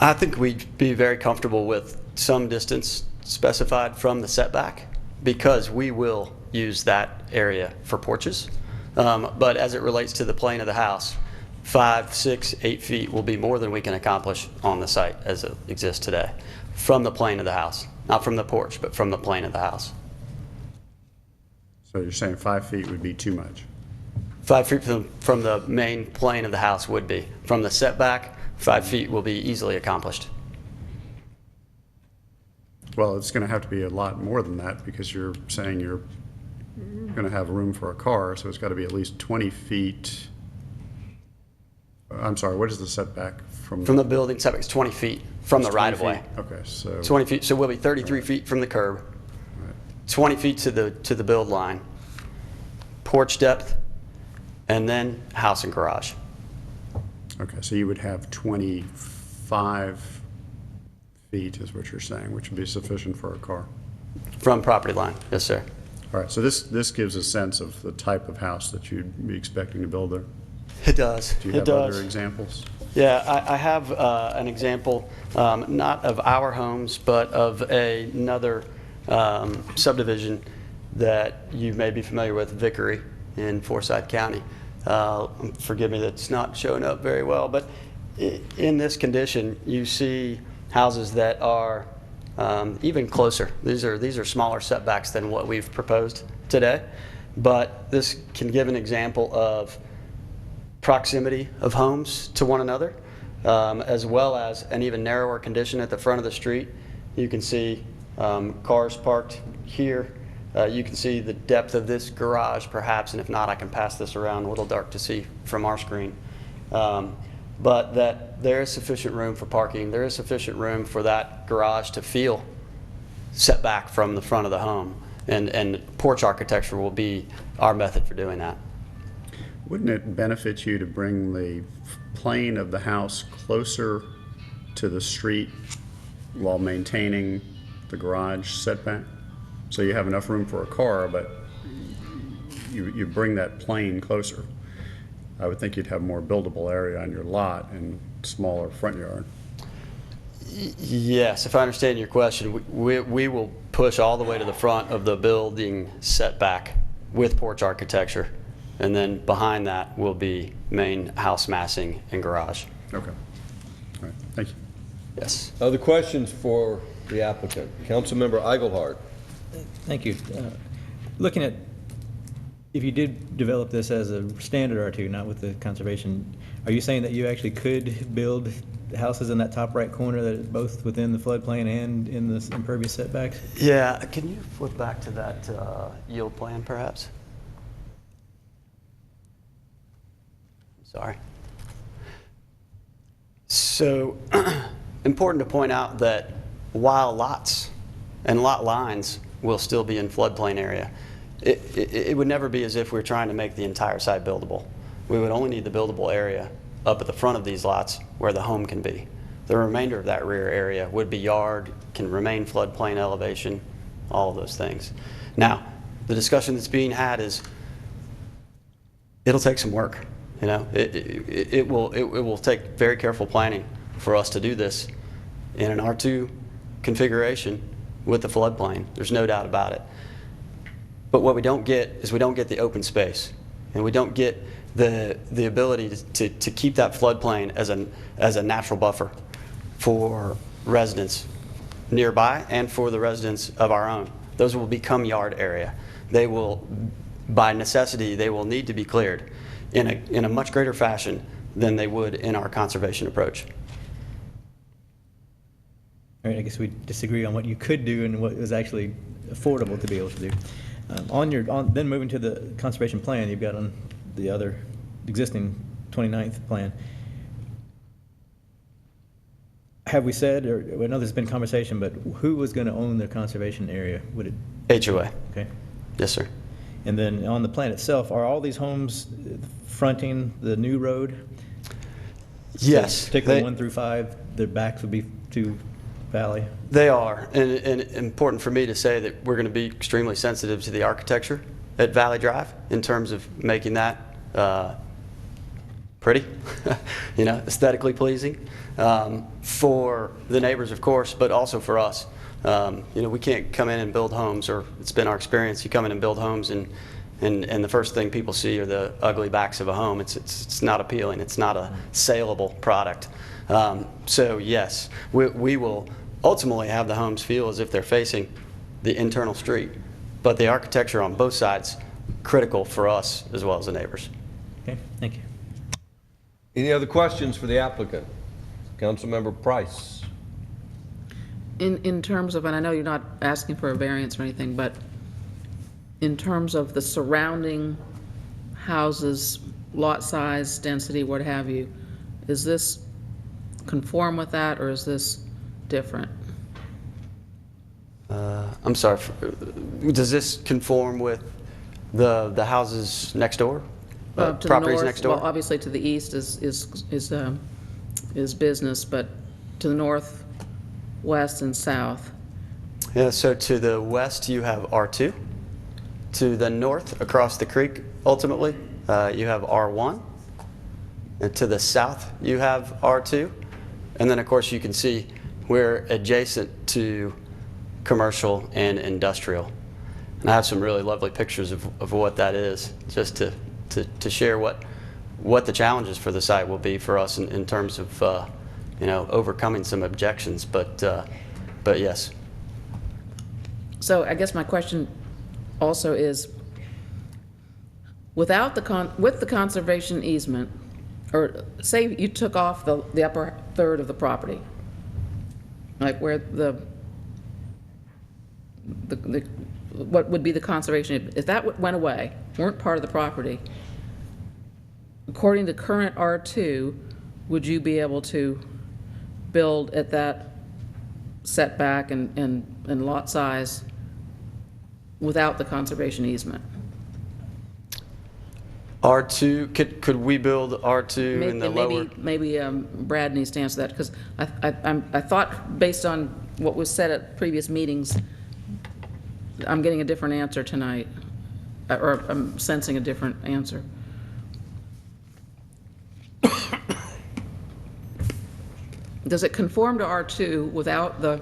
I think we'd be very comfortable with some distance specified from the setback because we will use that area for porches. But as it relates to the plane of the house, 5, 6, 8 feet will be more than we can accomplish on the site as it exists today from the plane of the house. Not from the porch, but from the plane of the house. So you're saying 5 feet would be too much? 5 feet from the main plane of the house would be. From the setback, 5 feet will be easily accomplished. Well, it's going to have to be a lot more than that because you're saying you're going to have room for a car, so it's got to be at least 20 feet. I'm sorry, what is the setback from? From the building setback, it's 20 feet from the right-of-way. Okay, so. 20 feet, so we'll be 33 feet from the curb, 20 feet to the build line, porch depth, and then house and garage. Okay, so you would have 25 feet is what you're saying, which would be sufficient for a car? From property line, yes, sir. All right, so this gives a sense of the type of house that you'd be expecting to build there? It does. Do you have other examples? Yeah, I have an example, not of our homes, but of another subdivision that you may be familiar with, Vickery in Forsyth County. Forgive me, that's not showing up very well, but in this condition, you see houses that are even closer. These are smaller setbacks than what we've proposed today, but this can give an example of proximity of homes to one another, as well as an even narrower condition at the front of the street. You can see cars parked here. You can see the depth of this garage perhaps, and if not, I can pass this around, a little dark to see from our screen. But that there is sufficient room for parking. There is sufficient room for that garage to feel set back from the front of the home. And porch architecture will be our method for doing that. Wouldn't it benefit you to bring the plane of the house closer to the street while maintaining the garage setback? So you have enough room for a car, but you bring that plane closer. I would think you'd have more buildable area on your lot and smaller front yard. Yes, if I understand your question, we will push all the way to the front of the building setback with porch architecture. And then behind that will be main house massing and garage. Okay. All right. Thank you. Yes. Other questions for the applicant? Councilmember Eichelhardt. Thank you. Looking at, if you did develop this as a standard R2, not with the conservation, are you saying that you actually could build houses in that top right corner that is both within the floodplain and in the impervious setbacks? Yeah. Can you flip back to that yield plan, perhaps? Sorry. So important to point out that while lots and lot lines will still be in floodplain area, it would never be as if we're trying to make the entire site buildable. We would only need the buildable area up at the front of these lots where the home can be. The remainder of that rear area would be yard, can remain floodplain elevation, all of those things. Now, the discussion that's being had is, it'll take some work. You know, it will take very careful planning for us to do this in an R2 configuration with the floodplain. There's no doubt about it. But what we don't get is we don't get the open space, and we don't get the ability to keep that floodplain as a natural buffer for residents nearby and for the residents of our own. Those will become yard area. They will, by necessity, they will need to be cleared in a much greater fashion than they would in our conservation approach. All right, I guess we disagree on what you could do and what was actually affordable to be able to do. Then moving to the conservation plan, you've got on the other existing 29th plan. Have we said, or I know there's been conversation, but who was going to own the conservation area? Would it? HOA. Okay. Yes, sir. And then on the plan itself, are all these homes fronting the new road? Yes. So particularly 1 through 5, their backs would be to Valley? They are, and important for me to say that we're going to be extremely sensitive to the architecture at Valley Drive in terms of making that pretty, you know, aesthetically pleasing for the neighbors, of course, but also for us. You know, we can't come in and build homes, or it's been our experience, you come in and build homes and the first thing people see are the ugly backs of a home. It's not appealing. It's not a saleable product. So yes, we will ultimately have the homes feel as if they're facing the internal street, but the architecture on both sides critical for us as well as the neighbors. Okay, thank you. Any other questions for the applicant? Councilmember Price. In terms of, and I know you're not asking for a variance or anything, but in terms of the surrounding houses, lot size, density, what have you, is this conform with that, or is this different? I'm sorry, does this conform with the houses next door? To Properties the north, next door? well, obviously to the east is business, but to the north, west, and south. Yeah, so to the west you have R2. To the north, across the creek, ultimately, you have R1. And to the south, you have R2. And then, of course, you can see we're adjacent to commercial and industrial. And I have some really lovely pictures of what that is, just to share what the challenges for the site will be for us in terms of you know, overcoming some objections. But yes. So I guess my question also is, without with the conservation easement, or say you took off the upper third of the property, like where what would be the conservation, if that went away, weren't part of the property, according to current R2, would you be able to build at that setback and lot size without the conservation easement? R2, could we build R2 in the lower? Maybe Brad needs to answer that, because I thought, based on what was said at previous meetings, I'm getting a different answer tonight, or I'm sensing a different answer. Does it conform to R2 without the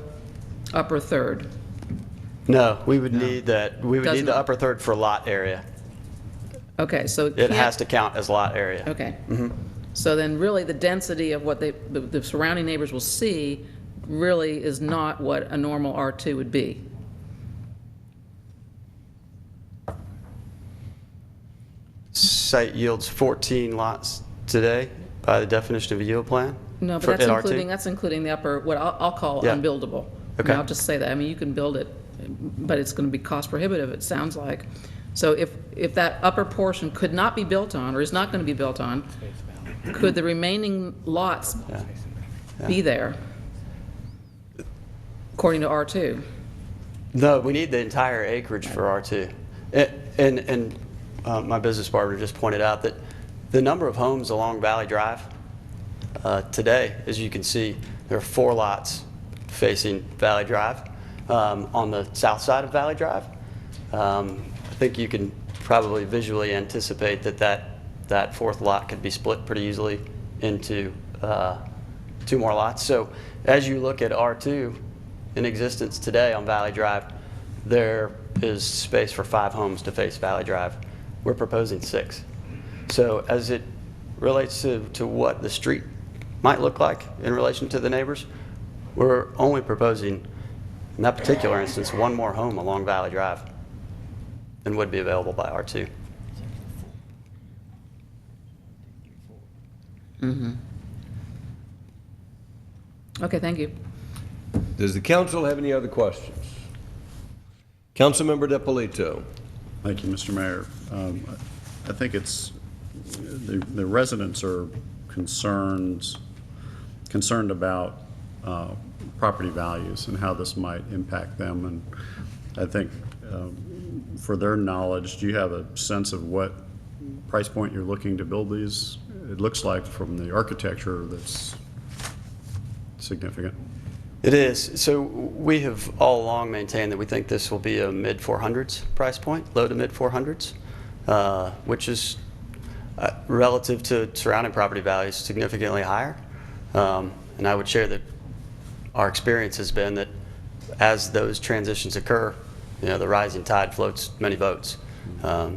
upper third? No, we would need that. We would Does need the not. upper third for lot area. Okay, so It has to count as lot area. Okay. Mhm. So then really the density of what the surrounding neighbors will see really is not what a normal R2 would be. Site yields 14 lots today by the definition of a yield plan. No, but for- that's at R2? including the upper, what I'll call Yeah. unbuildable. Okay. And I'll just say that. I mean, you can build it, but it's going to be cost prohibitive, it sounds like. So if that upper portion could not be built on, or is not going to be built on, could the remaining lots be there, according to R2? No, we need the entire acreage for R2. And my business partner just pointed out that the number of homes along Valley Drive today, as you can see, there are 4 lots facing Valley Drive. On the south side of Valley Drive, I think you can probably visually anticipate that 4th lot could be split pretty easily into 2 more lots. So as you look at R2 in existence today on Valley Drive, there is space for 5 homes to face Valley Drive. We're proposing 6. So as it relates to what the street might look like in relation to the neighbors, we're only proposing, in that particular instance, 1 more home along Valley Drive than would be available by R2. Mm-hmm. Okay, thank you. Does the council have any other questions? Councilmember DiPolito. Thank you, Mr. Mayor. I think it's, the residents are concerned about property values and how this might impact them. And I think for their knowledge, do you have a sense of what price point you're looking to build these? It looks like from the architecture that's significant. It is. So we have all along maintained that we think this will be a mid-400s price point, low to mid-400s, which is relative to surrounding property values significantly higher. And I would share that our experience has been that as those transitions occur, you know, the rising tide floats many boats.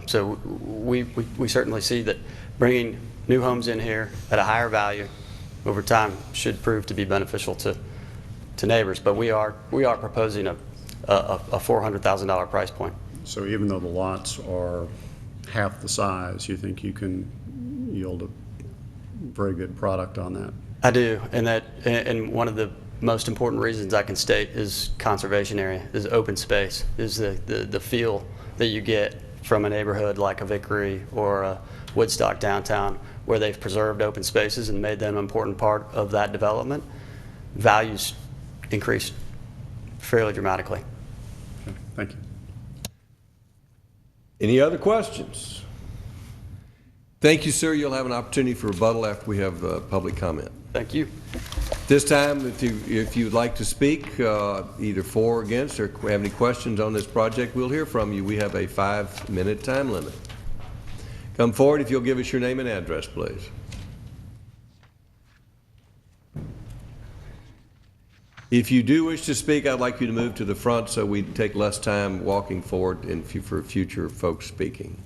So we certainly see that bringing new homes in here at a higher value over time should prove to be beneficial to neighbors. But we are proposing a $400,000 price point. So even though the lots are half the size, you think you can yield a very good product on that? I do, and one of the most important reasons I can state is conservation area, is open space, is the feel that you get from a neighborhood like a Vickery or a Woodstock downtown, where they've preserved open spaces and made them an important part of that development. Values increase fairly dramatically. Okay, thank you. Any other questions? Thank you, sir. You'll have an opportunity for rebuttal after we have public comment. Thank you. This time, if you'd like to speak either for or against, or have any questions on this project, we'll hear from you. We have a 5-minute time limit. Come forward if you'll give us your name and address, please. If you do wish to speak, I'd like you to move to the front so we take less time walking forward and for future folks speaking.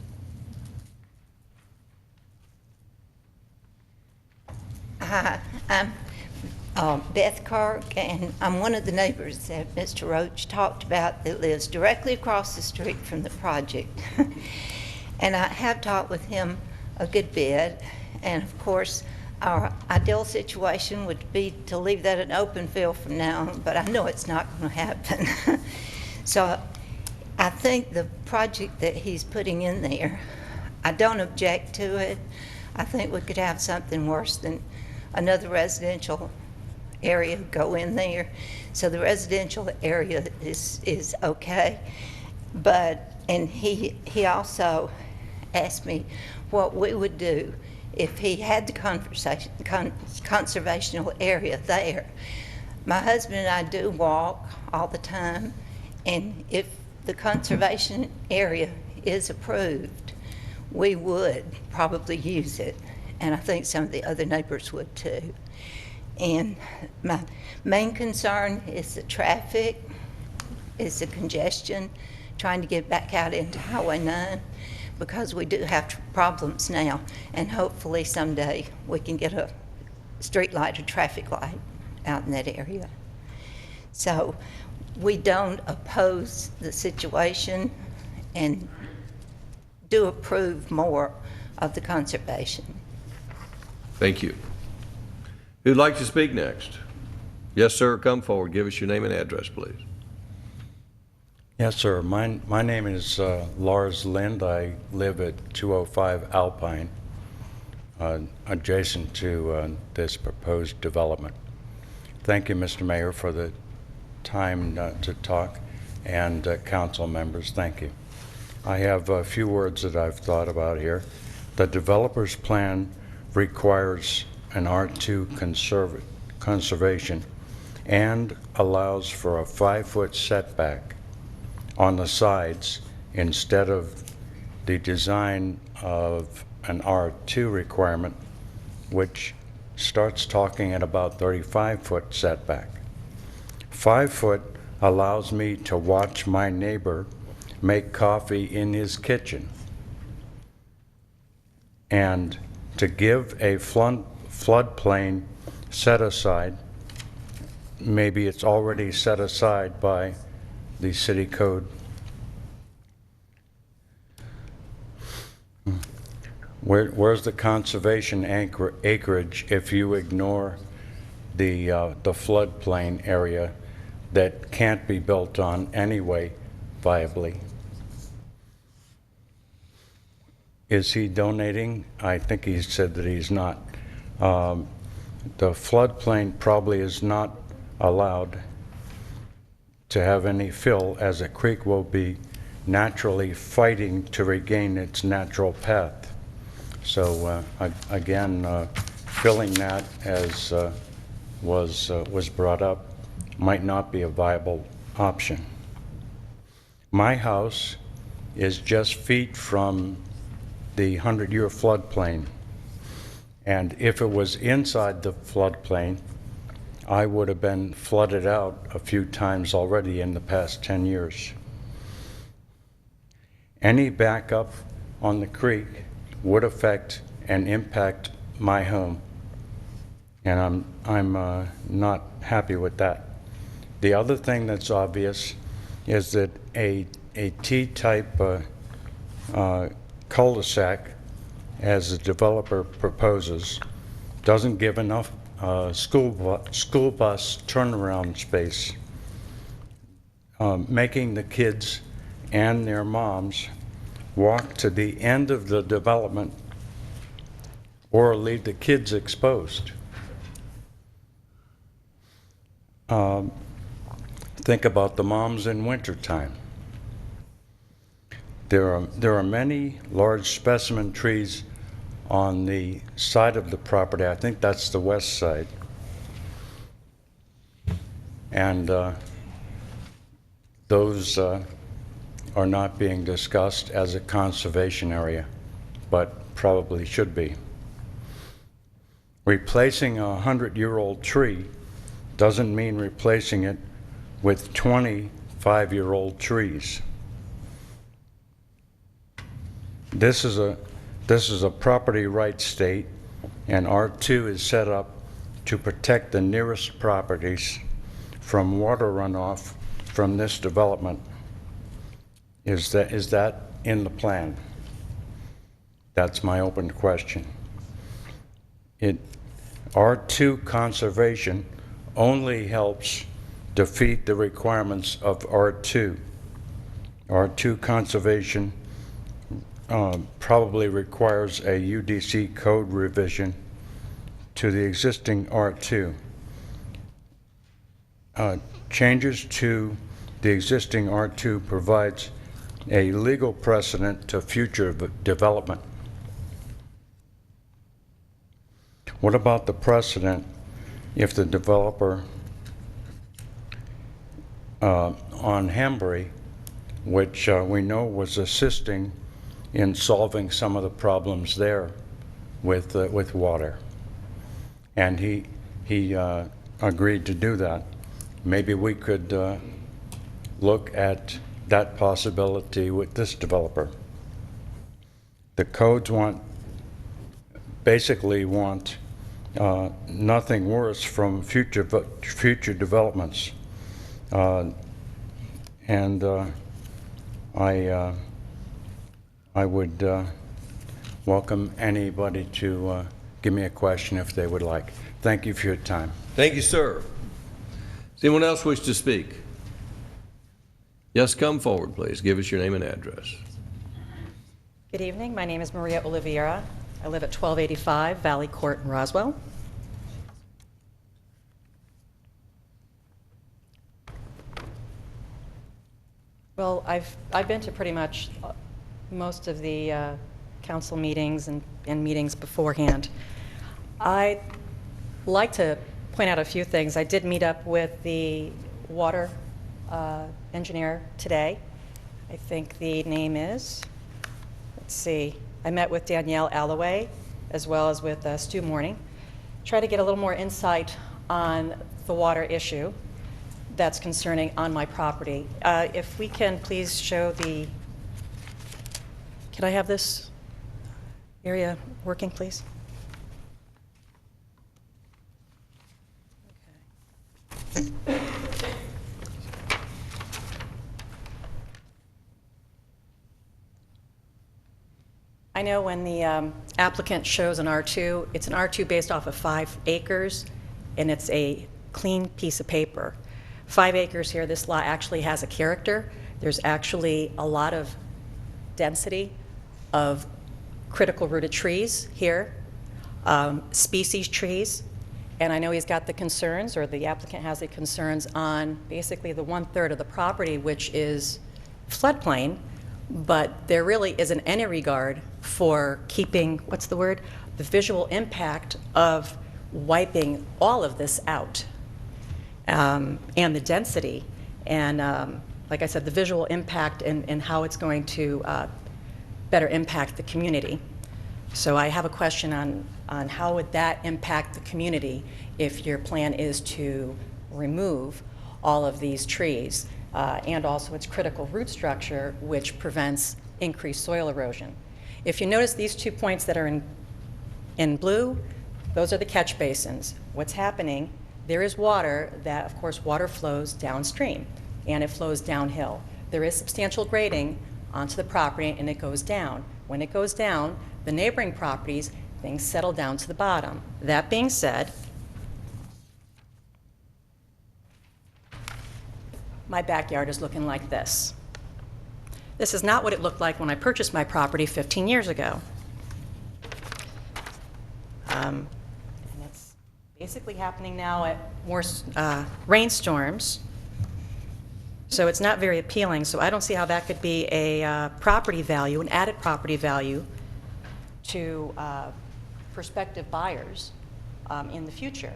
Hi, I'm Beth Kirk, and I'm one of the neighbors that Mr. Roach talked about that lives directly across the street from the project. And I have talked with him a good bit, and of course, our ideal situation would be to leave that an open field from now on, but I know it's not going to happen. So I think the project that he's putting in there, I don't object to it. I think we could have something worse than another residential area go in there. So the residential area is okay. But, and he also asked me what we would do if he had the conservational area there. My husband and I do walk all the time, and if the conservation area is approved, we would probably use it, and I think some of the other neighbors would too. And my main concern is the traffic, is the congestion, trying to get back out into Highway 9, because we do have problems now, and hopefully someday we can get a street light or traffic light out in that area. So we don't oppose the situation and do approve more of the conservation. Thank you. Who'd like to speak next? Yes, sir. Come forward. Give us your name and address, please. Yes, sir. My name is Lars Lind. I live at 205 Alpine, adjacent to this proposed development. Thank you, Mr. Mayor, for the time to talk, and council members, thank you. I have a few words that I've thought about here. The developer's plan requires an R2 conservation and allows for a 5-foot setback on the sides instead of the design of an R2 requirement, which starts talking at about 35-foot setback. 5 foot allows me to watch my neighbor make coffee in his kitchen. And to give a floodplain set aside, maybe it's already set aside by the city code. Where's the conservation acreage if you ignore the floodplain area that can't be built on anyway viably? Is he donating? I think he said that he's not. The floodplain probably is not allowed to have any fill, as a creek will be naturally fighting to regain its natural path. So again, filling that, as was brought up, might not be a viable option. My house is just feet from the 100-year floodplain, and if it was inside the floodplain, I would have been flooded out a few times already in the past 10 years. Any backup on the creek would affect and impact my home, and I'm not happy with that. The other thing that's obvious is that a T-type cul-de-sac, as the developer proposes, doesn't give enough school bus turnaround space, making the kids and their moms walk to the end of the development or leave the kids exposed. Think about the moms in wintertime. There are many large specimen trees on the side of the property. I think that's the west side. And those are not being discussed as a conservation area, but probably should be. Replacing a 100-year-old tree doesn't mean replacing it with 25-year-old trees. This is a property rights state, and R2 is set up to protect the nearest properties from water runoff from this development. Is that in the plan? That's my open question. R2 conservation only helps defeat the requirements of R2. R2 conservation probably requires a UDC code revision to the existing R2. Changes to the existing R2 provides a legal precedent to future development. What about the precedent if the developer on Hembury, which we know was assisting in solving some of the problems there with water, and he agreed to do that. Maybe we could look at that possibility with this developer. The codes basically want nothing worse from future developments, and I would welcome anybody to give me a question if they would like. Thank you for your time. Thank you, sir. Does anyone else wish to speak? Yes, come forward, please. Give us your name and address. Good evening. My name is Maria Oliveira. I live at 1285 Valley Court in Roswell. Well, I've been to pretty much most of the council meetings and meetings beforehand. I'd like to point out a few things. I did meet up with the water engineer today. I think the name is, let's see, I met with Danielle Alloway as well as with Stu Morning. Try to get a little more insight on the water issue that's concerning on my property. If we can please show the, can I have this area working, please? Okay. I know when the applicant shows an R2, it's an R2 based off of 5 acres, and it's a clean piece of paper. 5 acres here, this lot actually has a character. There's actually a lot of density of critical rooted trees here, species trees, and I know he's got the concerns, or the applicant has the concerns on basically the 1/3 of the property, which is floodplain, but there really isn't any regard for keeping, what's the word, the visual impact of wiping all of this out, and the density, and like I said, the visual impact and how it's going to better impact the community. So I have a question on how would that impact the community if your plan is to remove all of these trees, and also its critical root structure, which prevents increased soil erosion. If you notice these 2 points that are in blue, those are the catch basins. What's happening, there is water that, of course, water flows downstream, and it flows downhill. There is substantial grading onto the property, and it goes down. When it goes down, the neighboring properties, things settle down to the bottom. That being said, my backyard is looking like this. This is not what it looked like when I purchased my property 15 years ago. And it's basically happening now at more rainstorms. So it's not very appealing. So I don't see how that could be a property value, an added property value to prospective buyers in the future.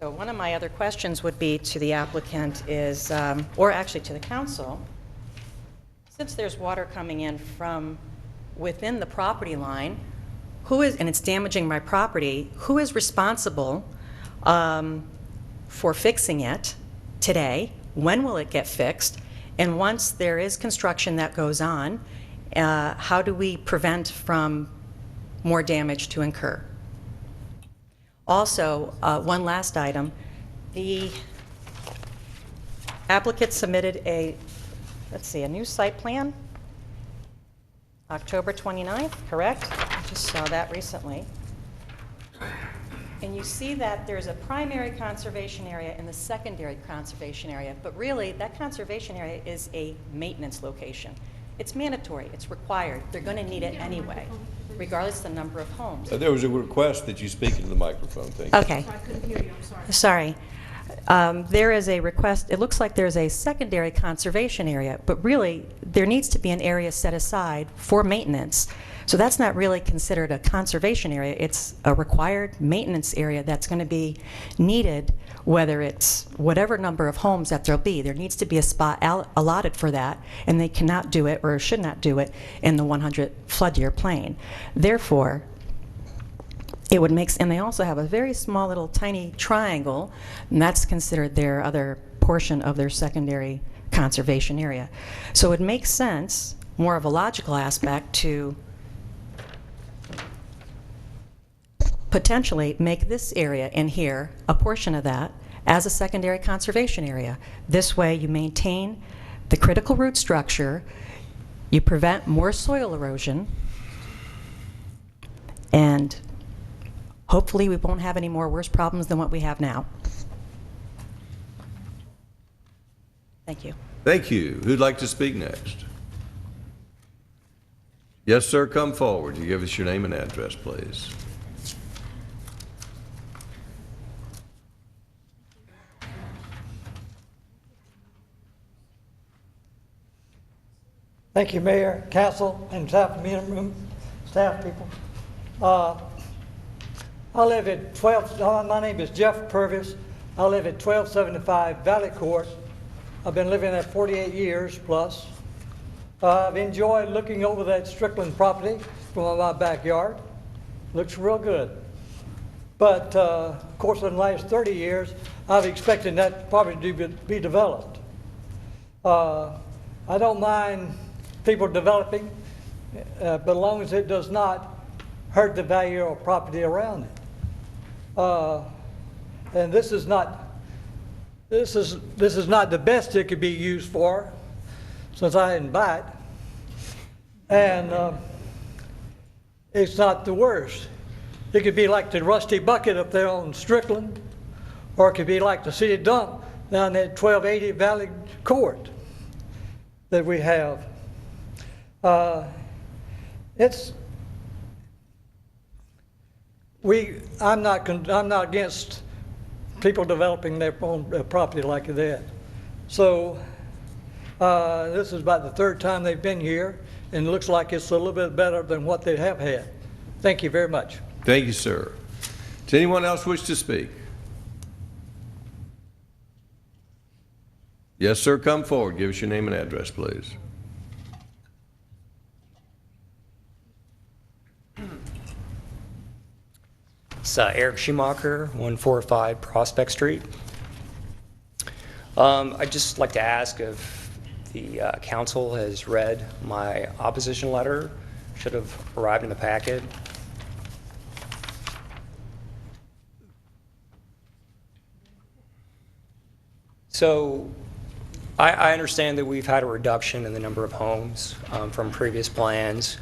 So one of my other questions would be to the applicant is, or actually to the council, since there's water coming in from within the property line, who is, and it's damaging my property, who is responsible for fixing it today? When will it get fixed? And once there is construction that goes on, how do we prevent from more damage to incur? Also, one last item, the applicant submitted a, let's see, a new site plan, October 29th, correct? I just saw that recently. And you see that there's a primary conservation area and the secondary conservation area, but really that conservation area is a maintenance location. It's mandatory, it's required, they're going to need it anyway, regardless of the number of homes. There was a request that you speak into the microphone, thank you. Okay. I couldn't hear you, I'm sorry. Sorry. There is a request, it looks like there's a secondary conservation area, but really there needs to be an area set aside for maintenance. So that's not really considered a conservation area, it's a required maintenance area that's going to be needed, whether it's whatever number of homes that there'll be. There needs to be a spot allotted for that, and they cannot do it or should not do it in the 100 flood year plain. Therefore, it would make, and they also have a very small little tiny triangle, and that's considered their other portion of their secondary conservation area. So it makes sense, more of a logical aspect, to potentially make this area in here, a portion of that, as a secondary conservation area. This way you maintain the critical root structure, you prevent more soil erosion, and hopefully we won't have any more worse problems than what we have now. Thank you. Thank you. Who'd like to speak next? Yes, sir, come forward. You give us your name and address, please. Thank you, Mayor, Council, and staff people. I live at my name is Jeff Purvis. I live at 1275 Valley Court. I've been living there 48 years plus. I've enjoyed looking over that Strickland property from my backyard. Looks real good. But of course, in the last 30 years, I've expected that property to be developed. I don't mind people developing, but as long as it does not hurt the value of property around it. And this is not the best it could be used for, since I didn't buy it. And it's not the worst. It could be like the Rusty Bucket up there on Strickland, or it could be like the city dump down at 1280 Valley Court that we have. I'm not against people developing their own property like that. So this is about the third time they've been here, and it looks like it's a little bit better than what they have had. Thank you very much. Thank you, sir. Does anyone else wish to speak? Yes, sir, come forward. Give us your name and address, please. It's Eric Schumacher, 145 Prospect Street. I'd just like to ask if the council has read my opposition letter. Should have arrived in the packet. So I understand that we've had a reduction in the number of homes from previous plans.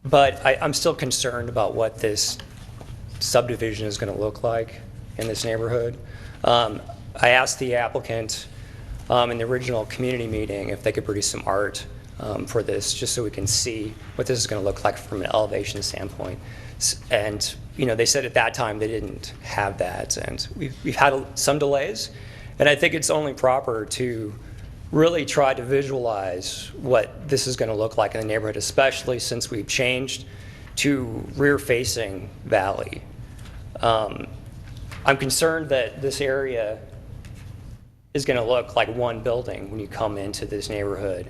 But I'm still concerned about what this subdivision is going to look like in this neighborhood. I asked the applicant in the original community meeting if they could produce some art for this, just so we can see what this is going to look like from an elevation standpoint. And they said at that time they didn't have that, and we've had some delays. And I think it's only proper to really try to visualize what this is going to look like in the neighborhood, especially since we've changed to rear-facing valley. I'm concerned that this area is going to look like one building when you come into this neighborhood.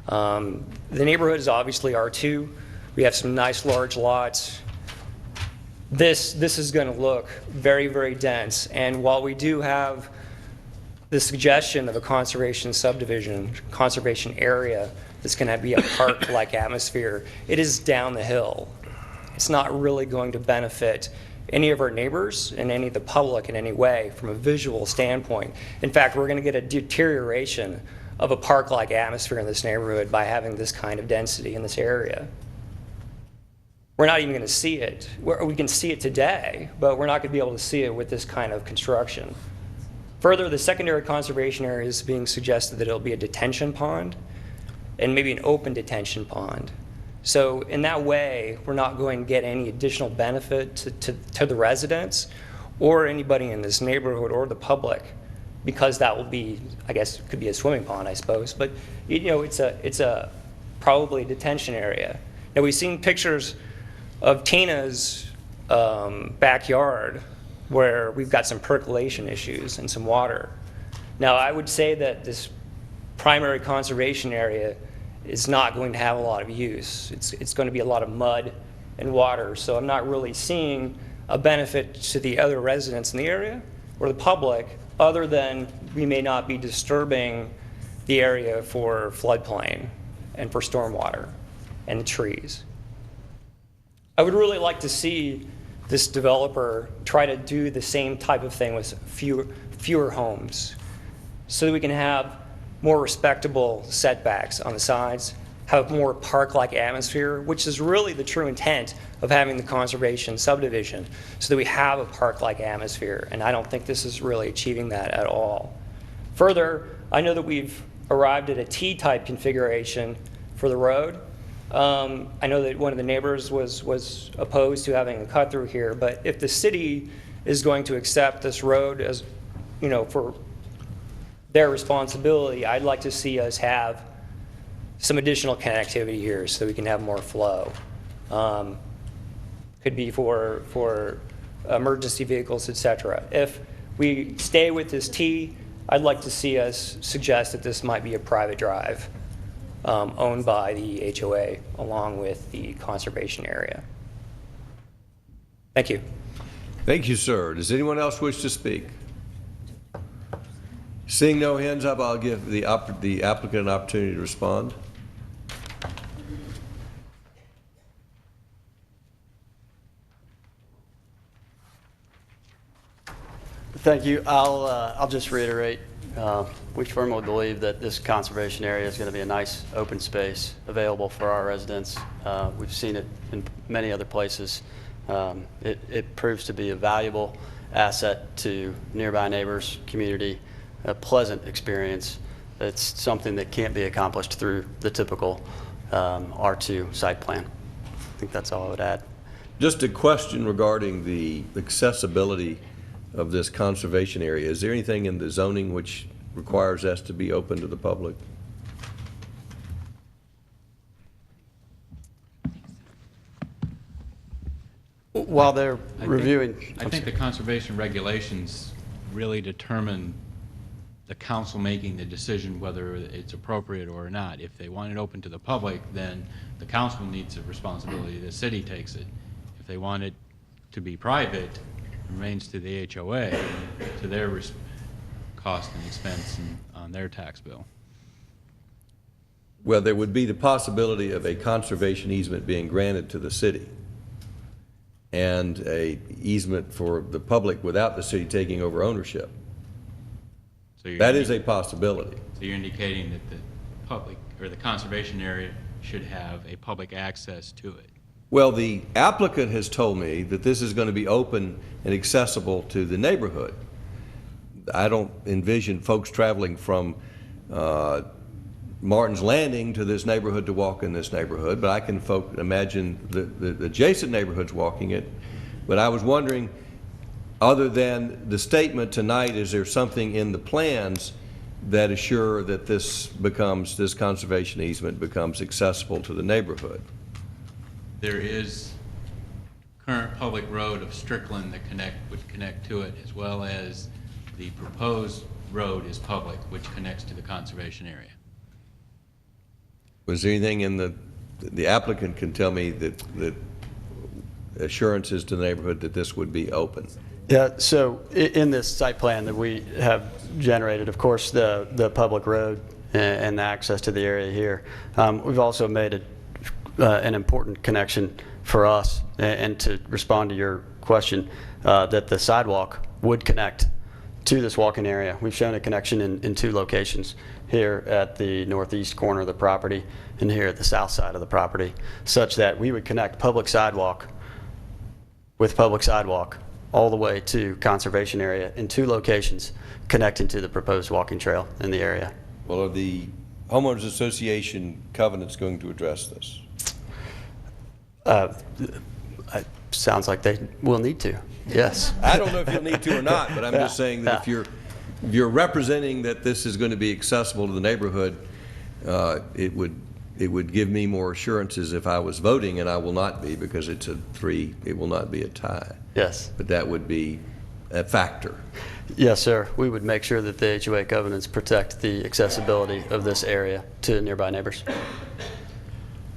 The neighborhood is obviously R2. We have some nice large lots. This is going to look very, very dense. And while we do have the suggestion of a conservation subdivision, conservation area that's going to be a park-like atmosphere, it is down the hill. It's not really going to benefit any of our neighbors and any of the public in any way from a visual standpoint. In fact, we're going to get a deterioration of a park-like atmosphere in this neighborhood by having this kind of density in this area. We're not even going to see it. We can see it today, but we're not going to be able to see it with this kind of construction. Further, the secondary conservation area is being suggested that it'll be a detention pond and maybe an open detention pond. So in that way, we're not going to get any additional benefit to the residents or anybody in this neighborhood or the public, because that will be, I guess, it could be a swimming pond, I suppose, but it's a probably a detention area. Now, we've seen pictures of Tina's backyard where we've got some percolation issues and some water. Now, I would say that this primary conservation area is not going to have a lot of use. It's going to be a lot of mud and water, so I'm not really seeing a benefit to the other residents in the area or the public, other than we may not be disturbing the area for floodplain and for stormwater and the trees. I would really like to see this developer try to do the same type of thing with fewer homes, so that we can have more respectable setbacks on the sides, have more park-like atmosphere, which is really the true intent of having the conservation subdivision, so that we have a park-like atmosphere, and I don't think this is really achieving that at all. Further, I know that we've arrived at a T-type configuration for the road. I know that one of the neighbors was opposed to having a cut through here, but if the city is going to accept this road as, for their responsibility, I'd like to see us have some additional connectivity here so we can have more flow. Could be for emergency vehicles, etc. If we stay with this T, I'd like to see us suggest that this might be a private drive owned by the HOA along with the conservation area. Thank you. Thank you, sir. Does anyone else wish to speak? Seeing no hands up, I'll give the applicant an opportunity to respond. Thank you. I'll just reiterate, we firmly believe that this conservation area is going to be a nice open space available for our residents. We've seen it in many other places. It proves to be a valuable asset to nearby neighbors, community, a pleasant experience. It's something that can't be accomplished through the typical R2 site plan. I think that's all I would add. Just a question regarding the accessibility of this conservation area. Is there anything in the zoning which requires us to be open to the public? While they're reviewing, I think the conservation regulations really determine the council making the decision whether it's appropriate or not. If they want it open to the public, then the council needs a responsibility. The city takes it. If they want it to be private, it remains to the HOA, to their cost and expense on their tax bill. Well, there would be the possibility of a conservation easement being granted to the city and a easement for the public without the city taking over ownership. So that is a possibility. So you're indicating that the public or the conservation area should have a public access to it. Well, the applicant has told me that this is going to be open and accessible to the neighborhood. I don't envision folks traveling from Martin's Landing to this neighborhood to walk in this neighborhood, but I can imagine the adjacent neighborhoods walking it. But I was wondering, other than the statement tonight, is there something in the plans that assure that this conservation easement becomes accessible to the neighborhood? There is current public road of Strickland that would connect to it, as well as the proposed road is public, which connects to the conservation area. Was there anything in the applicant can tell me that assurances to the neighborhood that this would be open? Yeah, so in this site plan that we have generated, of course, the public road and the access to the area here. We've also made an important connection for us, and to respond to your question, that the sidewalk would connect to this walking area. We've shown a connection in two locations, here at the northeast corner of the property and here at the south side of the property, such that we would connect public sidewalk with public sidewalk all the way to conservation area in two locations connecting to the proposed walking trail in the area. Well, are the homeowners association covenants going to address this? It sounds like they will need to, yes. I don't know if you'll need to or not, but I'm just saying that if you're representing that this is going to be accessible to the neighborhood, it would give me more assurances if I was voting, and I will not be, because it's it will not be a tie. Yes. But that would be a factor. Yes, sir. We would make sure that the HOA covenants protect the accessibility of this area to nearby neighbors.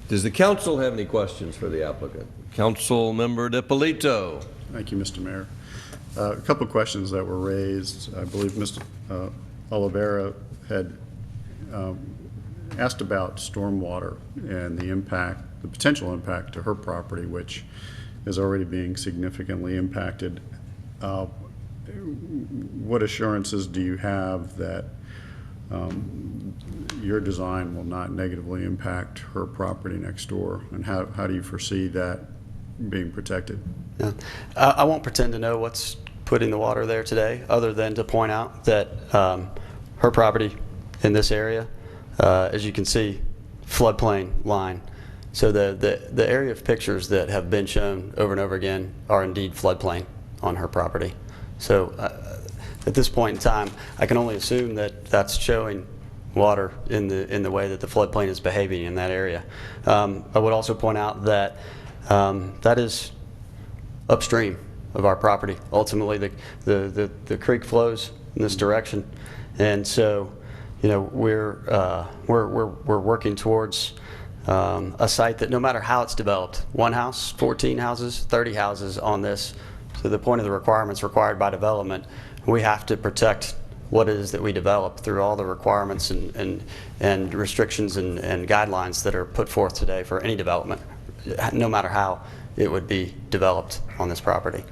Does the council have any questions for the applicant? Council Member DiPolito. Thank you, Mr. Mayor. A couple of questions that were raised. I believe Mr. Oliveira had asked about stormwater and the potential impact to her property, which is already being significantly impacted. What assurances do you have that your design will not negatively impact her property next door, and how do you foresee that being protected? Yeah. I won't pretend to know what's putting the water there today, other than to point out that her property in this area, as you can see, floodplain line. So the area of pictures that have been shown over and over again are indeed floodplain on her property. So at this point in time, I can only assume that that's showing water in the way that the floodplain is behaving in that area. I would also point out that that is upstream of our property. Ultimately, the creek flows in this direction, and so we're working towards a site that no matter how it's developed, 1 house, 14 houses, 30 houses on this, to the point of the requirements required by development, we have to protect what it is that we develop through all the requirements and restrictions and guidelines that are put forth today for any development, no matter how it would be developed on this property.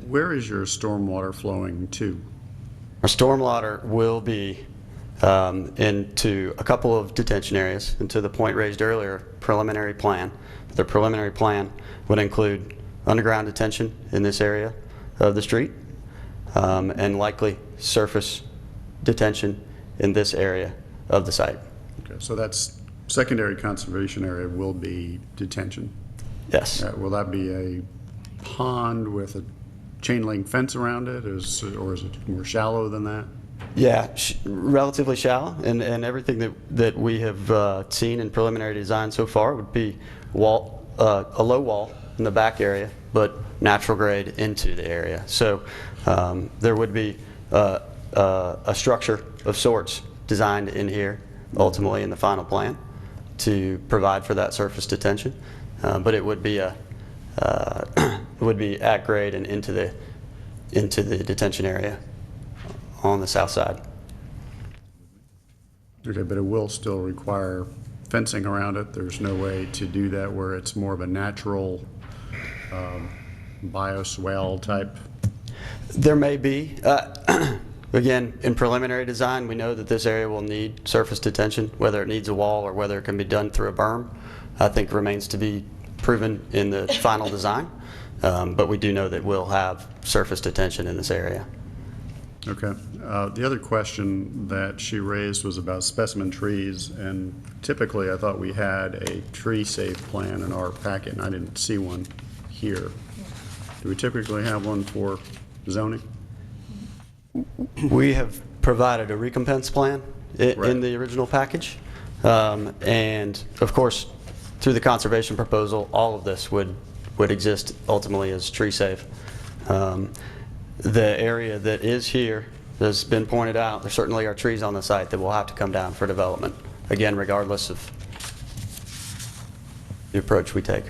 Where is your stormwater flowing to? Our stormwater will be into a couple of detention areas, and to the point raised earlier, preliminary plan. The preliminary plan would include underground detention in this area of the street, and likely surface detention in this area of the site. Okay, so that's secondary conservation area will be detention? Yes. Will that be a pond with a chain link fence around it, or is it more shallow than that? Yeah, relatively shallow, and everything that we have seen in preliminary design so far would be a low wall in the back area, but natural grade into the area. So there would be a structure of sorts designed in here, ultimately in the final plan, to provide for that surface detention. But it would be would be at grade and into the detention area on the south side. Okay, but it will still require fencing around it. There's no way to do that where it's more of a natural bioswale type? There may be. Again, in preliminary design, we know that this area will need surface detention. Whether it needs a wall or whether it can be done through a berm, I think remains to be proven in the final design. But we do know that we'll have surface detention in this area. Okay. The other question that she raised was about specimen trees, and typically I thought we had a tree safe plan in our packet, and I didn't see one here. Do we typically have one for zoning? We have provided a recompense plan in the original package. And of course, through the conservation proposal, all of this would exist ultimately as tree safe. The area that is here has been pointed out. There certainly are trees on the site that will have to come down for development, again, regardless of the approach we take.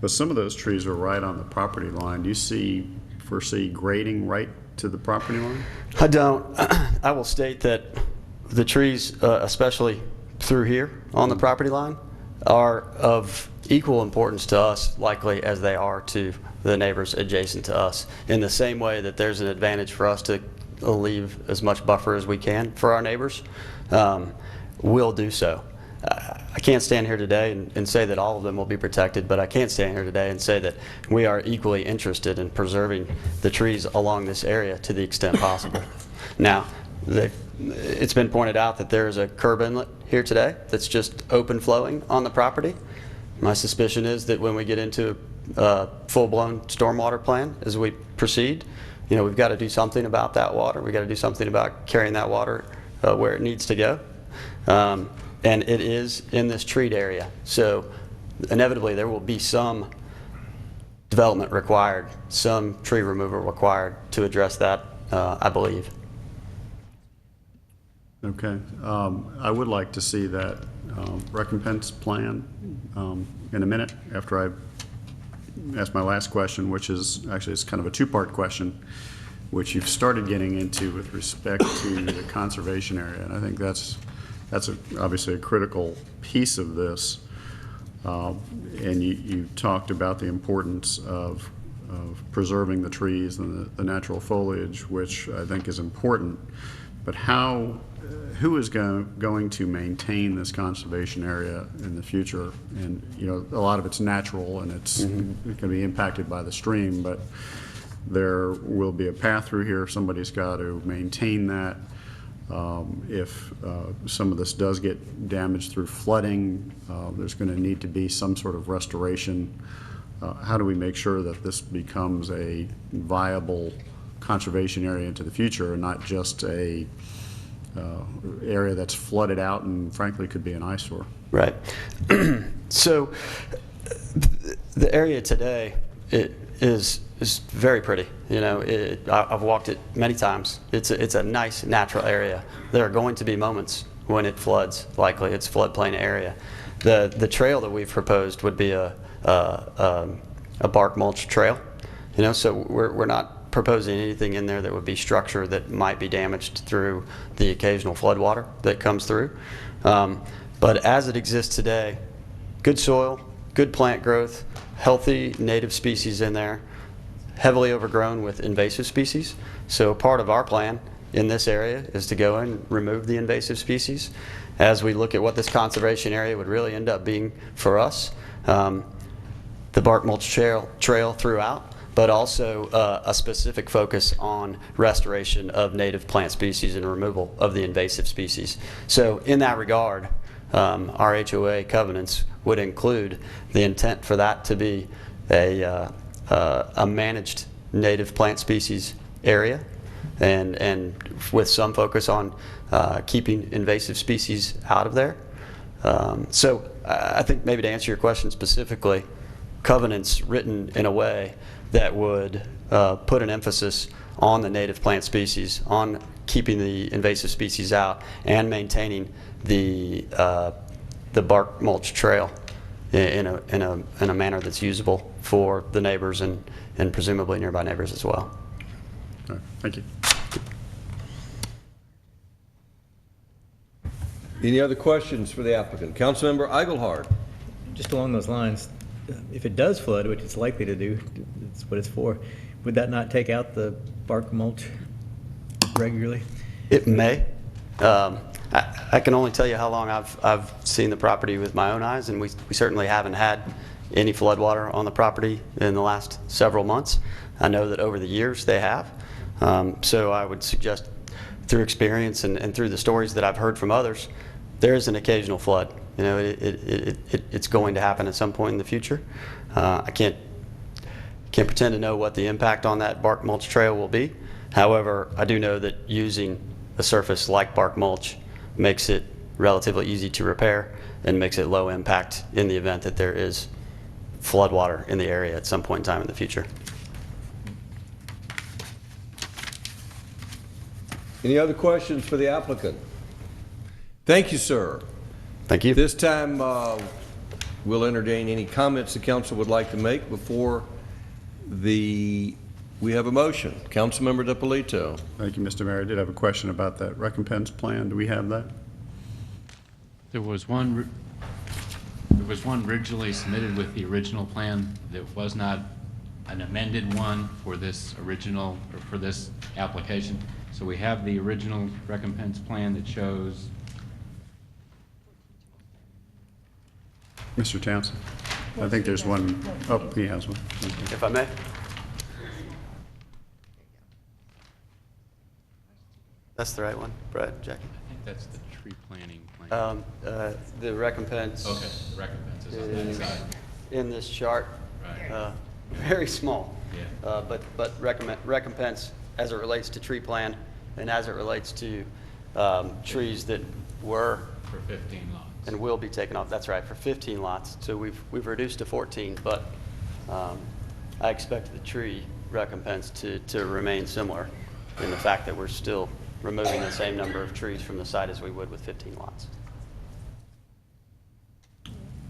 But some of those trees are right on the property line. Do you foresee grading right to the property line? I don't. I will state that the trees, especially through here on the property line, are of equal importance to us, likely, as they are to the neighbors adjacent to us. In the same way that there's an advantage for us to leave as much buffer as we can for our neighbors, we'll do so. I can't stand here today and say that all of them will be protected, but I can stand here today and say that we are equally interested in preserving the trees along this area to the extent possible. Now, it's been pointed out that there is a curb inlet here today that's just open flowing on the property. My suspicion is that when we get into a full-blown stormwater plan as we proceed, we've got to do something about that water. We've got to do something about carrying that water where it needs to go. And it is in this treat area. So inevitably there will be some development required, some tree removal required to address that, I believe. Okay. I would like to see that recompense plan in a minute after I ask my last question, which is actually it's kind of a two-part question, which you've started getting into with respect to the conservation area. And I think that's obviously a critical piece of this. And you talked about the importance of preserving the trees and the natural foliage, which I think is important. But who is going to maintain this conservation area in the future? And a lot of it's natural and it's going to be impacted by the stream, but there will be a path through here. Somebody's got to maintain that. If some of this does get damaged through flooding, there's going to need to be some sort of restoration. How do we make sure that this becomes a viable conservation area into the future and not just a area that's flooded out and frankly could be an eyesore. Right. So the area today is very pretty. You know, I've walked it many times. It's a nice natural area. There are going to be moments when it floods. Likely, it's floodplain area. The trail that we've proposed would be a bark mulch trail. You know, so we're not proposing anything in there that would be structure that might be damaged through the occasional floodwater that comes through. But as it exists today, good soil, good plant growth, healthy native species in there, heavily overgrown with invasive species. So part of our plan in this area is to go and remove the invasive species. As we look at what this conservation area would really end up being for us, the bark mulch trail throughout, but also a specific focus on restoration of native plant species and removal of the invasive species. So in that regard, our HOA covenants would include the intent for that to be a managed native plant species area, and with some focus on keeping invasive species out of there. So I think maybe to answer your question specifically, covenants written in a way that would put an emphasis on the native plant species, on keeping the invasive species out, and maintaining the bark mulch trail in a manner that's usable for the neighbors and presumably nearby neighbors as well. All right, thank you. Any other questions for the applicant? Councilmember Eichelhard. Just along those lines, if it does flood, which it's likely to do, it's what it's for, would that not take out the bark mulch regularly? It may. I can only tell you how long I've seen the property with my own eyes, and we certainly haven't had any floodwater on the property in the last several months. I know that over the years they have. So I would suggest, through experience and through the stories that I've heard from others, there is an occasional flood. You know, it's going to happen at some point in the future. I can't pretend to know what the impact on that bark mulch trail will be. However, I do know that using a surface like bark mulch makes it relatively easy to repair and makes it low impact in the event that there is floodwater in the area at some point in time in the future. Any other questions for the applicant? Thank you, sir. Thank you. This time, we'll entertain any comments the council would like to make before we have a motion. Councilmember DiPolito. Thank you, Mr. Mayor. I did have a question about that recompense plan. Do we have that? There was one originally submitted with the original plan. That was not an amended one for this original, or for this application. So we have the original recompense plan that shows. Mr. Townsend? I think there's one. Oh, he has one. If I may. That's the right one, Brad, Jackie? I think that's the tree planting plan. The recompense. Okay, the recompense is on that side. In this chart. Right. Very small. Yeah. But recompense as it relates to tree plan and as it relates to trees that were For 15 lots. and will be taken off. That's right, for 15 lots. So we've reduced to 14, but I expect the tree recompense to remain similar in the fact that we're still removing the same number of trees from the site as we would with 15 lots.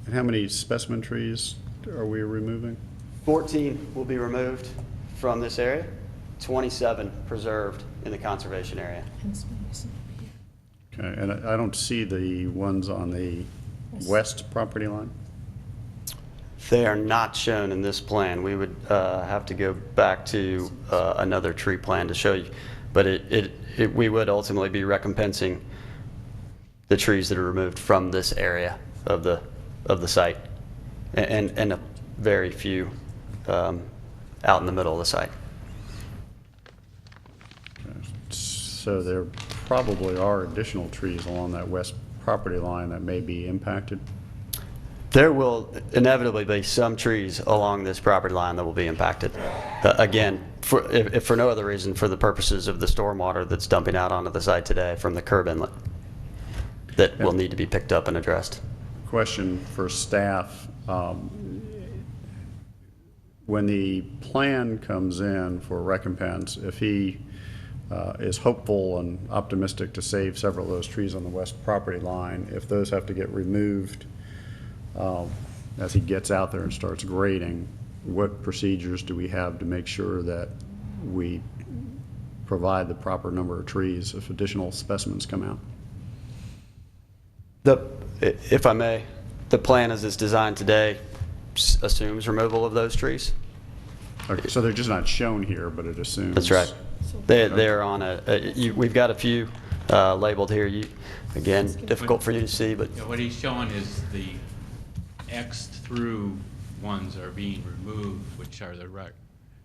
And how many specimen trees are we removing? 14 will be removed from this area, 27 preserved in the conservation area. Okay, and I don't see the ones on the west property line? They are not shown in this plan. We would have to go back to another tree plan to show you. But we would ultimately be recompensing the trees that are removed from this area of the site, and a very few out in the middle of the site. So there probably are additional trees along that west property line that may be impacted? There will inevitably be some trees along this property line that will be impacted. Again, if for no other reason, for the purposes of the stormwater that's dumping out onto the site today from the curb inlet that will need to be picked up and addressed. Question for staff. When the plan comes in for recompense, if he is hopeful and optimistic to save several of those trees on the west property line, if those have to get removed as he gets out there and starts grading, what procedures do we have to make sure that we provide the proper number of trees if additional specimens come out? If I may, the plan as it's designed today assumes removal of those trees. Okay, so they're just not shown here, but it assumes. That's right. They're on we've got a few labeled here. Again, difficult for you to see, but. Yeah, what he's showing is the X through ones are being removed, which are the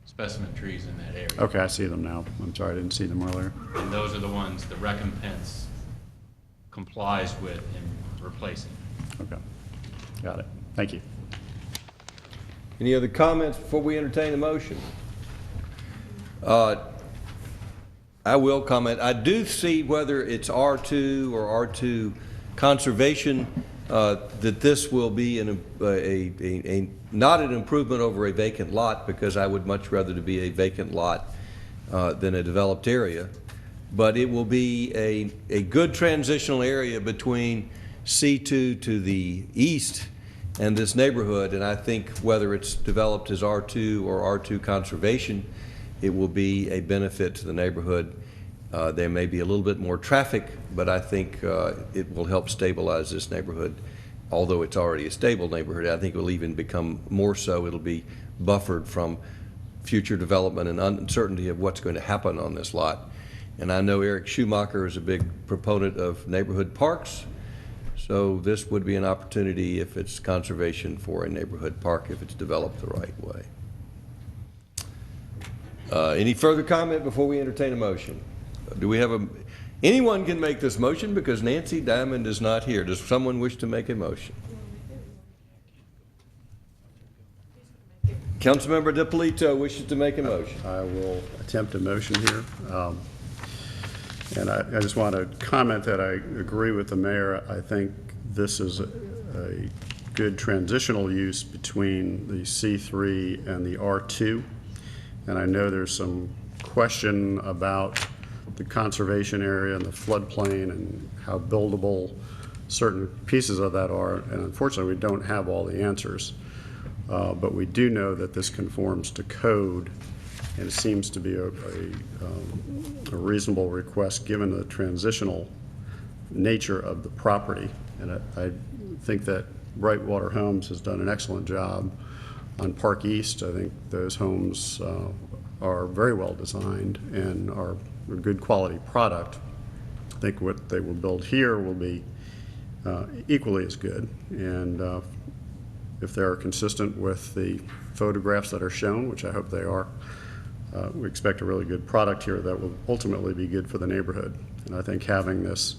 specimen trees in that area. Okay, I see them now. I'm sorry, I didn't see them earlier. And those are the ones the recompense complies with in replacing. Okay, got it. Thank you. Any other comments before we entertain a motion? I will comment. I do see, whether it's R2 or R2 conservation, that this will be not an improvement over a vacant lot, because I would much rather to be a vacant lot than a developed area. But it will be a good transitional area between C2 to the east and this neighborhood, and I think whether it's developed as R2 or R2 conservation, it will be a benefit to the neighborhood. There may be a little bit more traffic, but I think it will help stabilize this neighborhood. Although it's already a stable neighborhood, I think it will even become more so. It'll be buffered from future development and uncertainty of what's going to happen on this lot. And I know Eric Schumacher is a big proponent of neighborhood parks, so this would be an opportunity, if it's conservation, for a neighborhood park if it's developed the right way. Any further comment before we entertain a motion? Do we have anyone can make this motion, because Nancy Diamond is not here. Does someone wish to make a motion? Councilmember DiPolito wishes to make a motion. I will attempt a motion here. And I just want to comment that I agree with the mayor. I think this is a good transitional use between the C3 and the R2. And I know there's some question about the conservation area and the floodplain and how buildable certain pieces of that are. And unfortunately, we don't have all the answers. But we do know that this conforms to code, and it seems to be a reasonable request given the transitional nature of the property. And I think that Brightwater Homes has done an excellent job on Park East. I think those homes are very well designed and are a good quality product. I think what they will build here will be equally as good. And if they're consistent with the photographs that are shown, which I hope they are, we expect a really good product here that will ultimately be good for the neighborhood. And I think having this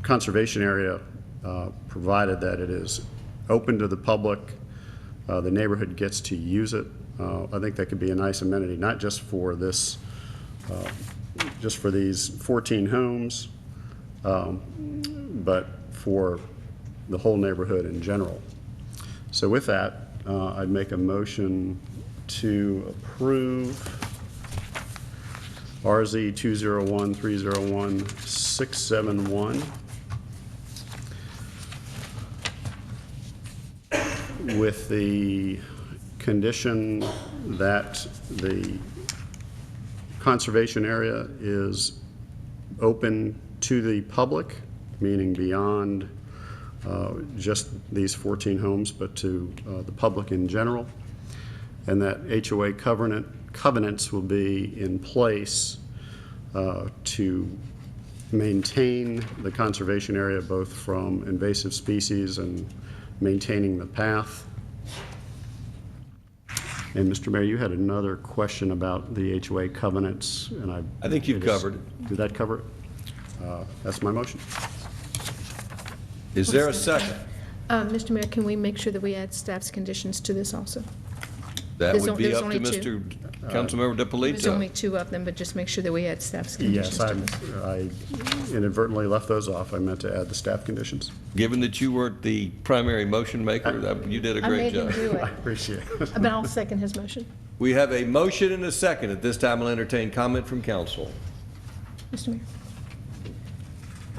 conservation area, provided that it is open to the public, the neighborhood gets to use it, I think that could be a nice amenity, not just for this, just for these 14 homes, but for the whole neighborhood in general. So with that, I'd make a motion to approve RZ 201-301-671 with the condition that the conservation area is open to the public, meaning beyond just these 14 homes, but to the public in general, and that HOA covenants will be in place to maintain the conservation area, both from invasive species and maintaining the path. And Mr. Mayor, you had another question about the HOA covenants, and I think you've covered it. Did that cover it? That's my motion. Is there a second? Mr. Mayor, can we make sure that we add staff's conditions to this also? That There's would be there's up to only Mr. two. Councilmember There's only DiPolito. 2 of them, but just make sure that we add staff's Yes, conditions to this. I inadvertently left those off. I meant to add the staff conditions. Given that you weren't the primary motion maker, you did a I great made him job. do it. I appreciate it. But I'll second his motion. We have a motion and a second. At this time, I'll entertain comment from council. Mr. Mayor.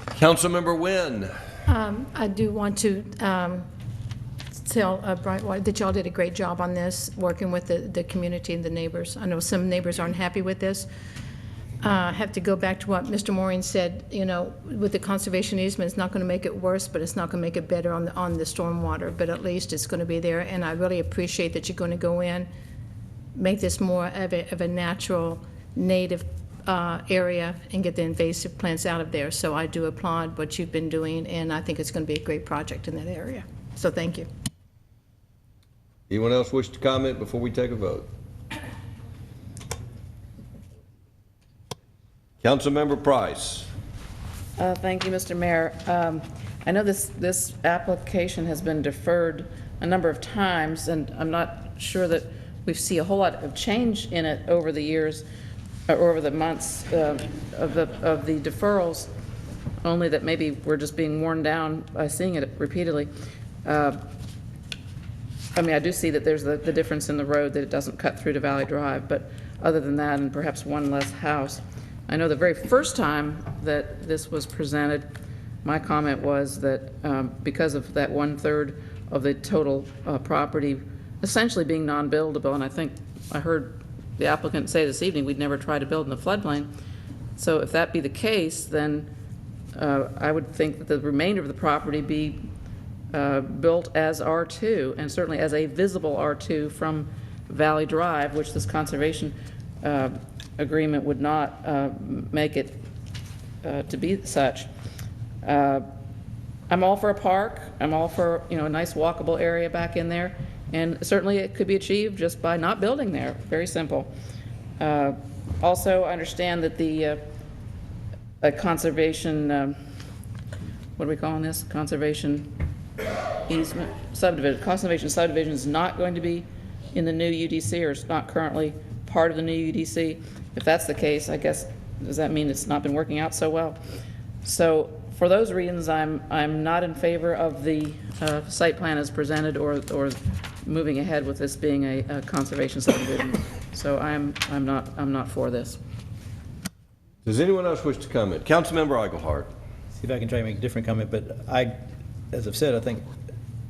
Councilmember Wynn. I do want to tell Brightwater that y'all did a great job on this, working with the community and the neighbors. I know some neighbors aren't happy with this. I have to go back to what Mr. Maureen said, you know, with the conservation easement, it's not going to make it worse, but it's not going to make it better on the stormwater, but at least it's going to be there. And I really appreciate that you're going to go in, make this more of a natural, native area and get the invasive plants out of there. So I do applaud what you've been doing, and I think it's going to be a great project in that area. So thank you. Anyone else wish to comment before we take a vote? Councilmember Price. Thank you, Mr. Mayor. I know this application has been deferred a number of times, and I'm not sure that we see a whole lot of change in it over the years, or over the months of the deferrals, only that maybe we're just being worn down by seeing it repeatedly. I mean, I do see that there's the difference in the road, that it doesn't cut through to Valley Drive, but other than that, and perhaps one less house. I know the very first time that this was presented, my comment was that because of that 1/3 of the total property essentially being non-buildable, and I think I heard the applicant say this evening we'd never try to build in the floodplain. So if that be the case, then I would think that the remainder of the property be built as R2, and certainly as a visible R2 from Valley Drive, which this conservation agreement would not make it to be such. I'm all for a park. I'm all for, you know, a nice walkable area back in there, and certainly it could be achieved just by not building there. Very simple. Also, I understand that the conservation, what are we calling this? Conservation easement subdivision. Conservation subdivision is not going to be in the new UDC, or it's not currently part of the new UDC. If that's the case, I guess, does that mean it's not been working out so well? So for those reasons, I'm not in favor of the site plan as presented, or moving ahead with this being a conservation subdivision. So I'm not for this. Does anyone else wish to comment? Councilmember Eichelhardt. See if I can try to make a different comment, but as I've said, I think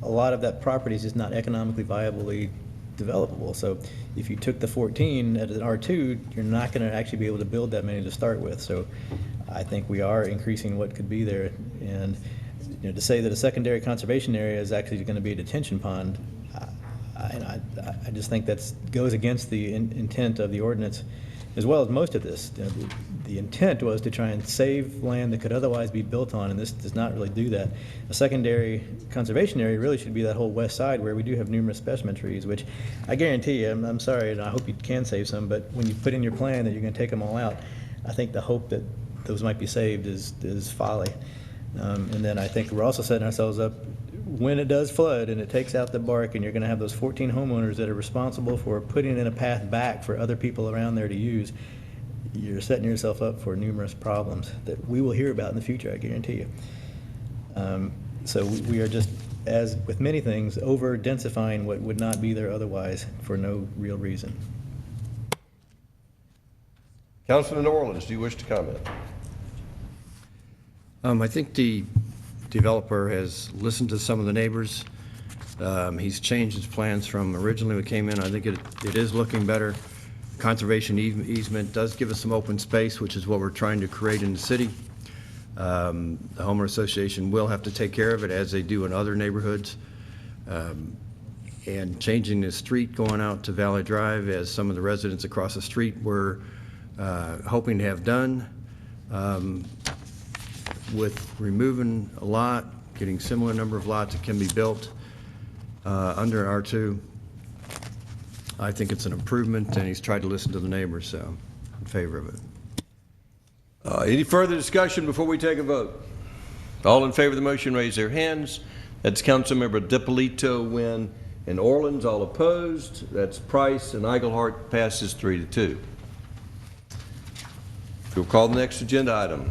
a lot of that property is just not economically viably developable. So if you took the 14 at an R2, you're not going to actually be able to build that many to start with. So I think we are increasing what could be there. And you know, to say that a secondary conservation area is actually going to be a detention pond, I just think that goes against the intent of the ordinance, as well as most of this. You know, the intent was to try and save land that could otherwise be built on, and this does not really do that. A secondary conservation area really should be that whole west side where we do have numerous specimen trees, which I guarantee you, I'm sorry, and I hope you can save some, but when you put in your plan that you're going to take them all out, I think the hope that those might be saved is folly. And then I think we're also setting ourselves up when it does flood and it takes out the bark, and you're going to have those 14 homeowners that are responsible for putting in a path back for other people around there to use. You're setting yourself up for numerous problems that we will hear about in the future, I guarantee you. So we are just, as with many things, over-densifying what would not be there otherwise for no real reason. Councilman Orleans, do you wish to comment? I think the developer has listened to some of the neighbors. He's changed his plans from originally we came in. I think it is looking better. Conservation easement does give us some open space, which is what we're trying to create in the city. The homeowner association will have to take care of it, as they do in other neighborhoods. And changing the street going out to Valley Drive, as some of the residents across the street were hoping to have done, with removing a lot, getting similar number of lots that can be built under R2. I think it's an improvement, and he's tried to listen to the neighbors, so I'm in favor of it. Any further discussion before we take a vote? All in favor of the motion, raise their hands. That's Councilmember DiPolito, Wynn, and Orleans. All opposed. That's Price, and Eaglehart passes 3-2. We'll call the next agenda item,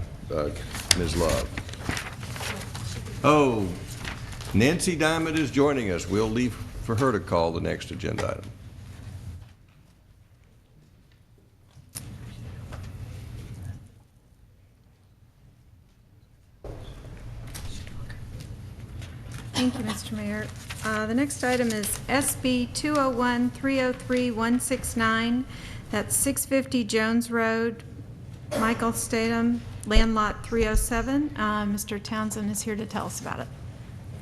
Ms. Love. Oh, Nancy Diamond is joining us. We'll leave for her to call the next agenda item. Thank you, Mr. Mayor. The next item is SB 201-303-169. That's 650 Jones Road, Michael Statham, Land Lot 307. Mr. Townsend is here to tell us about it.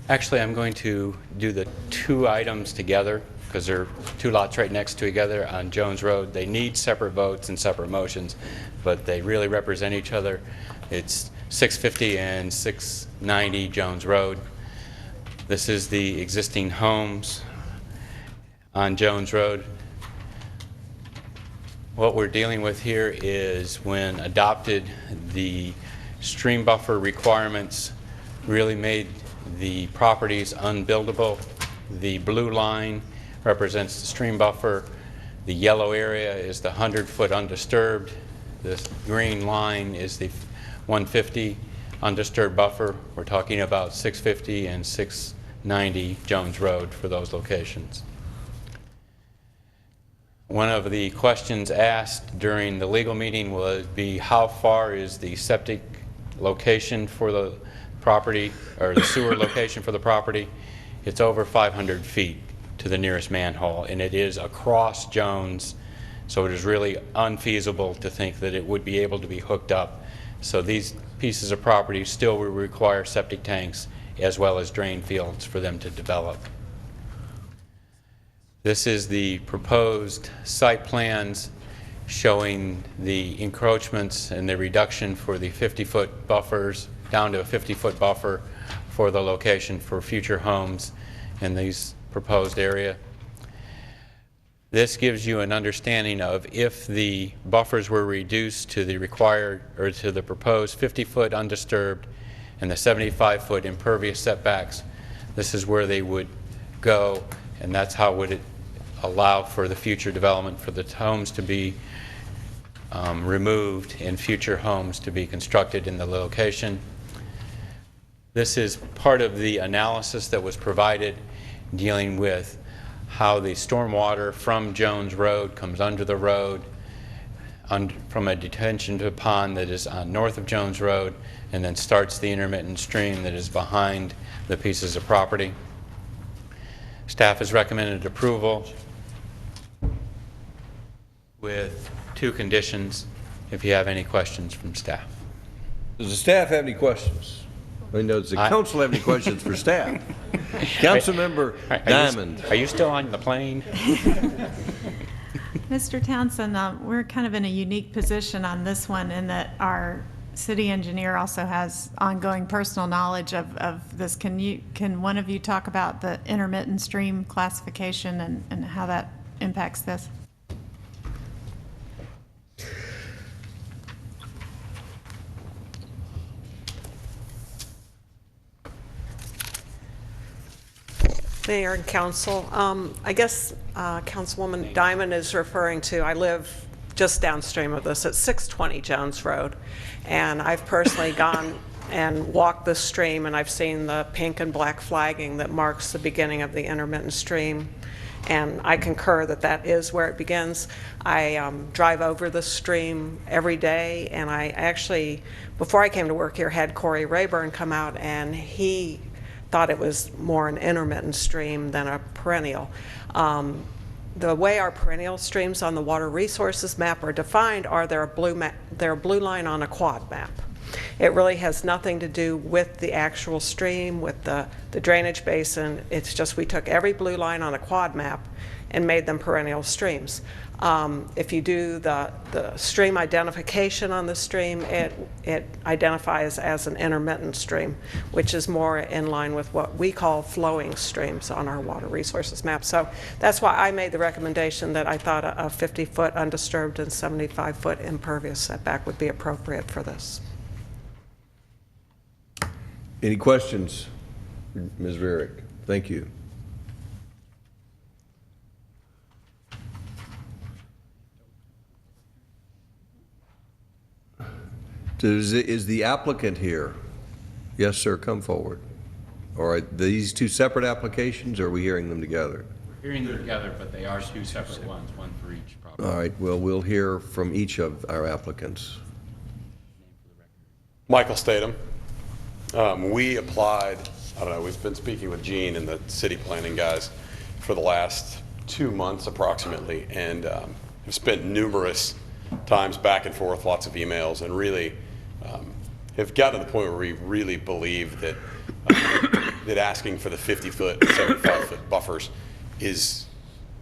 Actually, I'm going to do the two items together because they're two lots right next to each other on Jones Road. They need separate votes and separate motions, but they really represent each other. It's 650 and 690 Jones Road. This is the existing homes on Jones Road. What we're dealing with here is when adopted, the stream buffer requirements really made the properties unbuildable. The blue line represents the stream buffer. The yellow area is the 100-foot undisturbed. The green line is the 150 undisturbed buffer. We're talking about 650 and 690 Jones Road for those locations. One of the questions asked during the legal meeting would be how far is the septic location for the property, or the sewer location for the property. It's over 500 feet to the nearest manhole, and it is across Jones, so it is really unfeasible to think that it would be able to be hooked up. So these pieces of property still will require septic tanks as well as drain fields for them to develop. This is the proposed site plans showing the encroachments and the reduction for the 50-foot buffers down to a 50-foot buffer for the location for future homes in these proposed area. This gives you an understanding of if the buffers were reduced to the required or to the proposed 50-foot undisturbed and the 75-foot impervious setbacks, this is where they would go, and that's how would it allow for the future development for the homes to be removed and future homes to be constructed in the location. This is part of the analysis that was provided dealing with how the stormwater from Jones Road comes under the road from a detention pond that is north of Jones Road and then starts the intermittent stream that is behind the pieces of property. Staff has recommended approval with two conditions. If you have any questions from staff. Does the staff have any questions? I know, does the council have any questions for staff? Councilmember Diamond. Are you still on the plane? Mr. Townsend, we're kind of in a unique position on this one in that our city engineer also has ongoing personal knowledge of this. Can one of you talk about the intermittent stream classification and how that impacts this? Mayor and Council, I guess Councilwoman Diamond is referring to, I live just downstream of this at 620 Jones Road, and I've personally gone and walked the stream, and I've seen the pink and black flagging that marks the beginning of the intermittent stream, and I concur that that is where it begins. I drive over the stream every day, and I actually, before I came to work here, had Corey Rayburn come out, and he thought it was more an intermittent stream than a perennial. The way our perennial streams on the water resources map are defined are they're a blue line on a quad map. It really has nothing to do with the actual stream, with the drainage basin. It's just we took every blue line on a quad map and made them perennial streams. If you do the stream identification on the stream, it identifies as an intermittent stream, which is more in line with what we call flowing streams on our water resources map. So that's why I made the recommendation that I thought a 50-foot undisturbed and 75-foot impervious setback would be appropriate for this. Any questions, Ms. Varick? Thank you. Is the applicant here? Yes, sir, come forward. Or are these two separate applications, or are we hearing them together? We're hearing them together, but they are two separate ones, one for each property. All right, well, we'll hear from each of our applicants. Michael Statham. We applied, I don't know, we've been speaking with Gene and the city planning guys for the last 2 months approximately, and have spent numerous times back and forth, lots of emails, and really have gotten to the point where we really believe that that asking for the 50-foot, 75-foot buffers is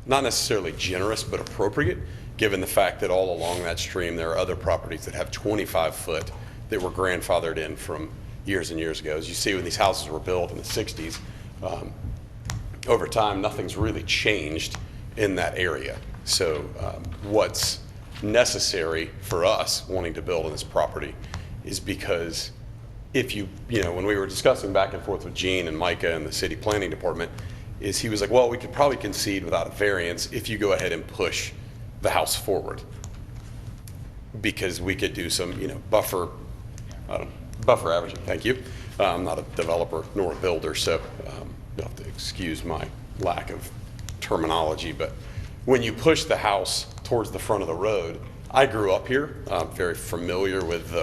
not necessarily generous, but appropriate, given the fact that all along that stream there are other properties that have 25-foot that were grandfathered in from years and years ago. As you see, when these houses were built in the 60s, over time, nothing's really changed in that area. So what's necessary for us wanting to build on this property is because if you know, when we were discussing back and forth with Gene and Micah and the city planning department, is he was like, well, we could probably concede without a variance if you go ahead and push the house forward, because we could do some, you know, buffer averaging. Thank you. I'm not a developer nor a builder, so you'll have to excuse my lack of terminology. But when you push the house towards the front of the road, I grew up here. I'm very familiar with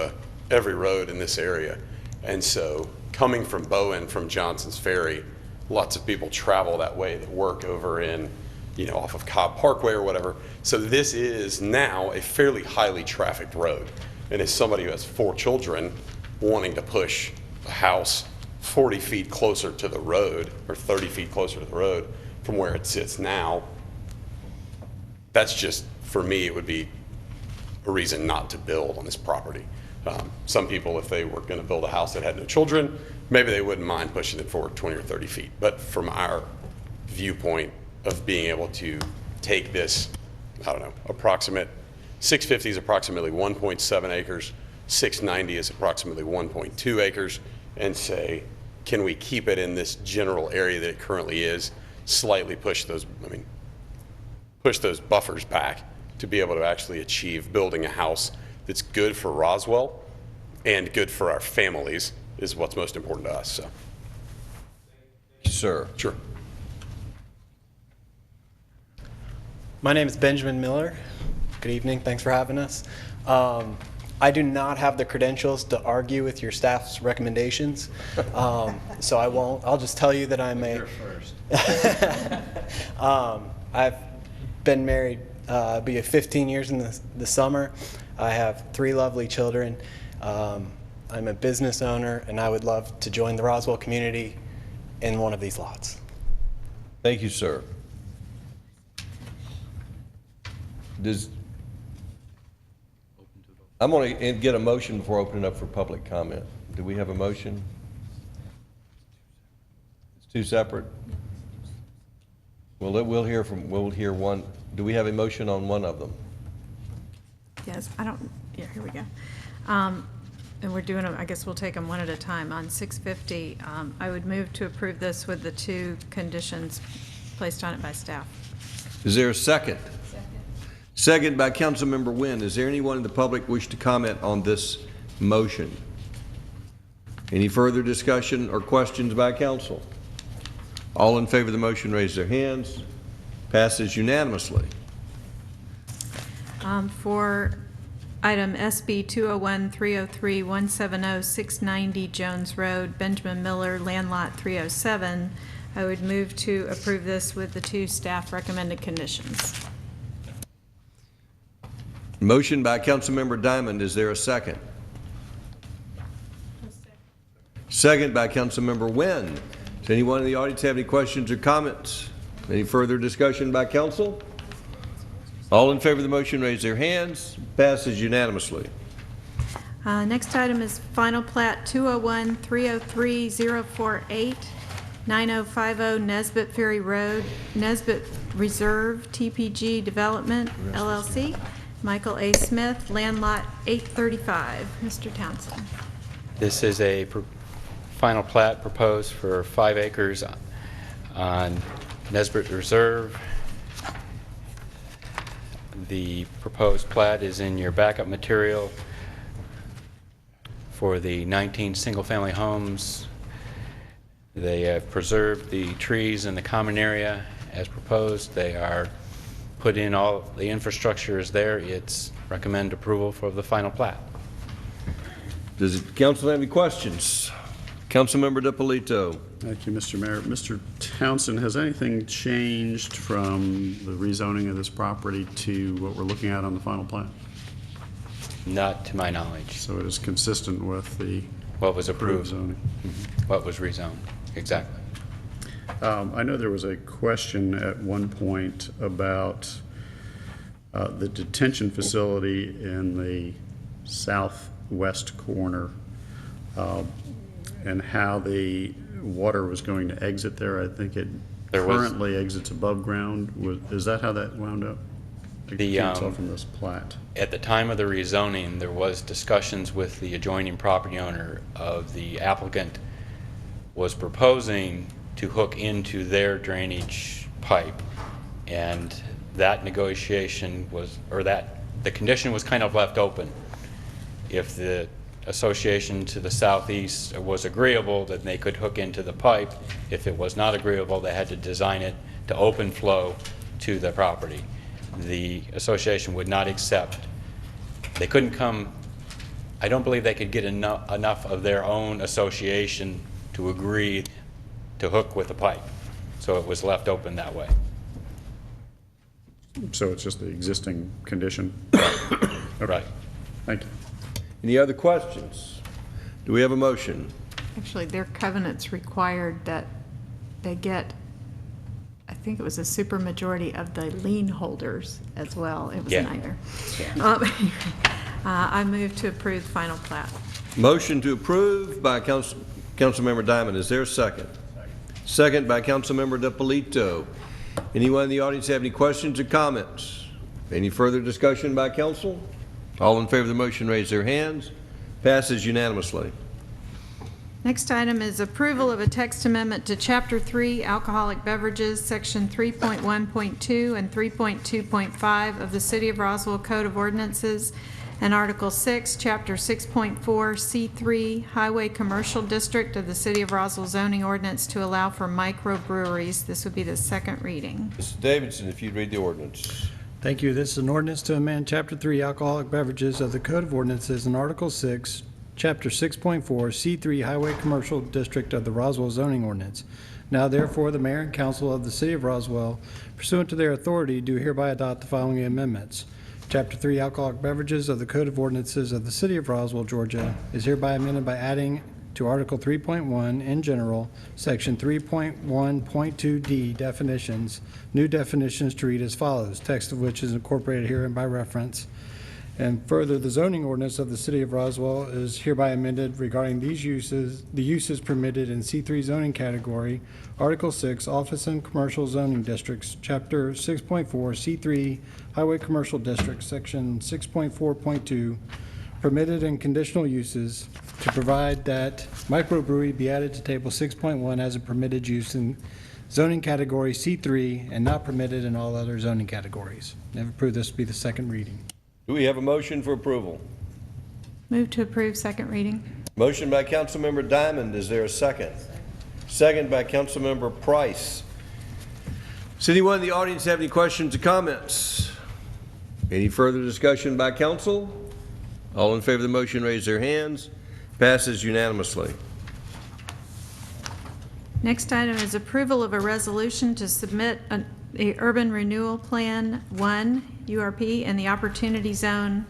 every road in this area. And so coming from Bowen, from Johnson's Ferry, lots of people travel that way that work over in, you know, off of Cobb Parkway or whatever. So this is now a fairly highly trafficked road. And as somebody who has 4 children wanting to push a house 40 feet closer to the road or 30 feet closer to the road from where it sits now, that's just, for me, it would be a reason not to build on this property. Some people, if they were going to build a house that had no children, maybe they wouldn't mind pushing it forward 20 or 30 feet. But from our viewpoint of being able to take this, I don't know, approximate 650 is approximately 1.7 acres, 690 is approximately 1.2 acres, and say, can we keep it in this general area that it currently is, slightly push those, push those buffers back to be able to actually achieve building a house that's good for Roswell and good for our families is what's most important to us. So, sir. Sure. My name is Benjamin Miller. Good evening. Thanks for having us. I do not have the credentials to argue with your staff's recommendations, so I won't. I'll just tell you that I'm I've been married, be 15 years in the summer. I have 3 lovely children. I'm a business owner, and I would love to join the Roswell community in one of these lots. Thank you, sir. I'm going to get a motion before opening up for public comment. Do we have a motion? It's 2 separate. Well, we'll hear one. Do we have a motion on one of them? Yes, yeah, here we go. And we're doing them, I guess we'll take them one at a time. On 650, I would move to approve this with the 2 conditions placed on it by staff. Is there a second? Second by Councilmember Wynn. Is there anyone in the public wish to comment on this motion? Any further discussion or questions by council? All in favor of the motion raise their hands. Passes unanimously. For item SB 201-303-170-690 Jones Road, Benjamin Miller, Land Lot 307, I would move to approve this with the 2 staff recommended conditions. Motion by Councilmember Diamond. Is there a second? Second by Councilmember Wynn. Does anyone in the audience have any questions or comments? Any further discussion by council? All in favor of the motion raise their hands. Passes unanimously. Next item is final plat 201-303-048, 9050 Nesbit Ferry Road, Nesbit Reserve TPG Development, LLC. Michael A. Smith, Land Lot 835. Mr. Townsend. This is a final plat proposed for 5 acres on Nesbit Reserve. The proposed plat is in your backup material. for the 19 single-family homes. They have preserved the trees in the common area as proposed. They are put in, all the infrastructure is there. It's recommend approval for the final plat. Does the council have any questions? Councilmember DiPolito. Thank you, Mr. Mayor. Mr. Townsend, has anything changed from the rezoning of this property to what we're looking at on the final plan? Not to my knowledge. So it is consistent with the What was approved. zoning? What was rezoned, exactly. I know there was a question at one point about the detention facility in the southwest corner and how the water was going to exit there. I think it currently exits above ground. Is that how that wound up? I can't tell from this plat. At the time of the rezoning, there was discussions with the adjoining property owner of the applicant was proposing to hook into their drainage pipe, and that negotiation was, or that the condition was kind of left open. If the association to the southeast was agreeable, then they could hook into the pipe. If it was not agreeable, they had to design it to open flow to the property. The association would not accept. They couldn't come, I don't believe they could get enough of their own association to agree to hook with the pipe. So it was left open that way. So it's just the existing condition? Right. Thank you. Any other questions? Do we have a motion? Actually, their covenants required that they get, I think it was a supermajority of the lien holders as well. It was Yeah. neither. I move to approve the final plat. Motion to approve by Councilmember Diamond. Is there a second? Second by Councilmember DiPolito. Anyone in the audience have any questions or comments? Any further discussion by council? All in favor of the motion raise their hands. Passes unanimously. Next item is approval of a text amendment to Chapter 3 Alcoholic Beverages, Section 3.1.2 and 3.2.5 of the City of Roswell Code of Ordinances, and Article 6, Chapter 6.4 C3 Highway Commercial District of the City of Roswell zoning ordinance to allow for microbreweries. This would be the second reading. Mr. Davidson, if you'd read the ordinance. Thank you. This is an ordinance to amend Chapter 3 Alcoholic Beverages of the Code of Ordinances and Article 6, Chapter 6.4 C3 Highway Commercial District of the Roswell zoning ordinance. Now therefore, the mayor and council of the City of Roswell, pursuant to their authority, do hereby adopt the following amendments. Chapter 3 Alcoholic Beverages of the Code of Ordinances of the City of Roswell, Georgia is hereby amended by adding to Article 3.1 in general, Section 3.1.2D definitions, new definitions to read as follows, text of which is incorporated herein by reference. And further, the zoning ordinance of the City of Roswell is hereby amended regarding these uses, the uses permitted in C3 zoning category, Article 6, Office and Commercial Zoning Districts, Chapter 6.4, C3, Highway Commercial District, Section 6.4.2, permitted and conditional uses, to provide that microbrewery be added to Table 6.1 as a permitted use in zoning category C3 and not permitted in all other zoning categories. Never approved, this will be the second reading. Do we have a motion for approval? Move to approve second reading. Motion by Councilmember Diamond. Is there a second? Second by Councilmember Price. Does anyone in the audience have any questions or comments? Any further discussion by council? All in favor of the motion raise their hands. Passes unanimously. Next item is approval of a resolution to submit the Urban Renewal Plan 1, URP, and the Opportunity Zone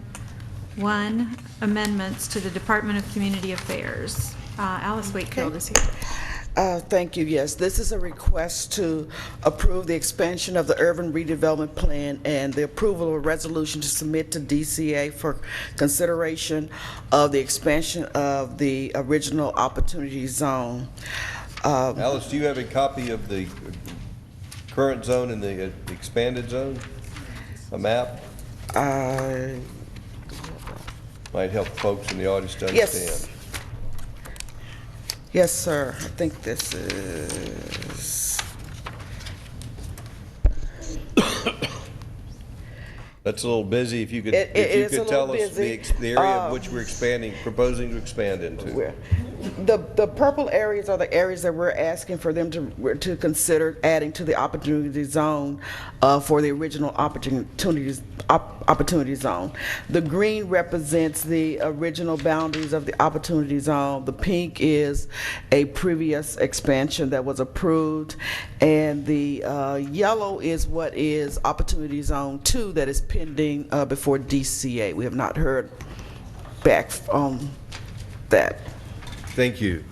1 amendments to the Department of Community Affairs. Alice Wakefield is here. Thank you. Yes, this is a request to approve the expansion of the urban redevelopment plan and the approval of a resolution to submit to DCA for consideration of the expansion of the original Opportunity Zone. Alice, do you have a copy of the current zone and the expanded zone? A map? Might help folks in the audience to understand. Yes. Yes, sir. I think this is... That's a little busy. If you could, It if you is a could tell little us busy. the area of which we're expanding, proposing to expand into. The purple areas are the areas that we're asking for them to consider adding to the opportunity zone for the original opportunity zone. The green represents the original boundaries of the opportunity zone. The pink is a previous expansion that was approved, and the yellow is what is opportunity zone 2 that is pending before DCA. We have not heard back on that. Thank you.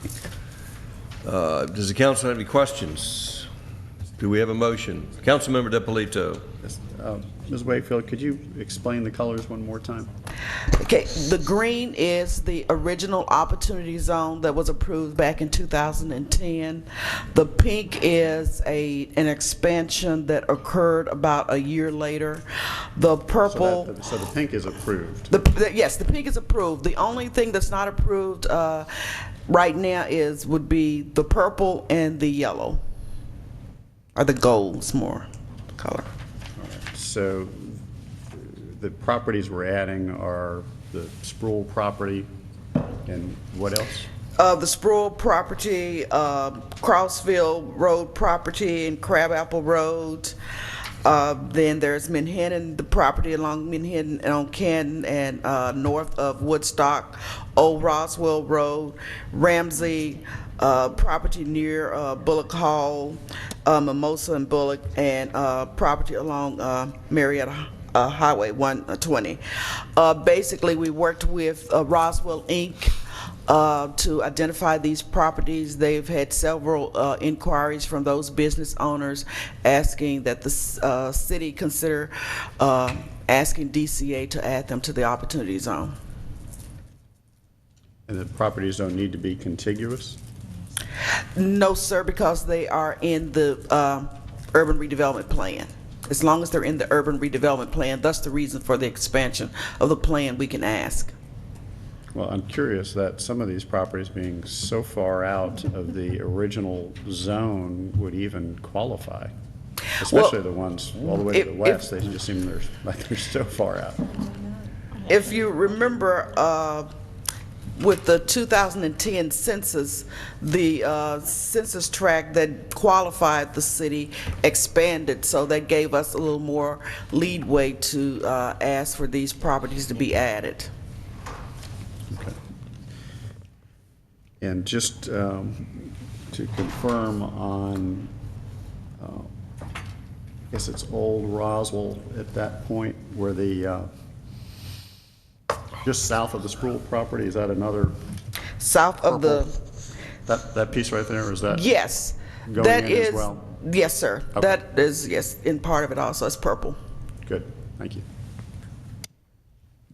Does the council have any questions? Do we have a motion? Councilmember DiPolito. Ms. Wakefield, could you explain the colors one more time? Okay, the green is the original opportunity zone that was approved back in 2010. The pink is an expansion that occurred about a year later. The purple. So the pink is approved. Yes, the pink is approved. The only thing that's not approved right now would be the purple and the yellow, or the gold's more color. So the properties we're adding are the Sproul property and what else? The Sproul property, Crossville Road property, and Crabapple Road. Then there's Manhattan, the property along Manhattan and on Canton and north of Woodstock, Old Roswell Road, Ramsey property near Bullock Hall, Mimosa and Bullock, and property along Marietta Highway 120. Basically, we worked with Roswell Inc. To identify these properties. They've had several inquiries from those business owners asking that the city consider asking DCA to add them to the opportunity zone. And the properties don't need to be contiguous? No, sir, because they are in the urban redevelopment plan. As long as they're in the urban redevelopment plan, that's the reason for the expansion of the plan, we can ask. Well, I'm curious that some of these properties being so far out of the original zone would even qualify, especially the ones all the way to the west. They just seem like they're so far out. If you remember, with the 2010 census, the census tract that qualified the city expanded, so that gave us a little more leeway to ask for these properties to be added. And just to confirm on, I guess it's Old Roswell at that point where the, just south of the Sproul property, is that another? South of the. That piece right there, or is that? Yes. Going that in is, as well? Yes, sir. Okay. That is, yes, in part of it also. It's purple. Good, thank you.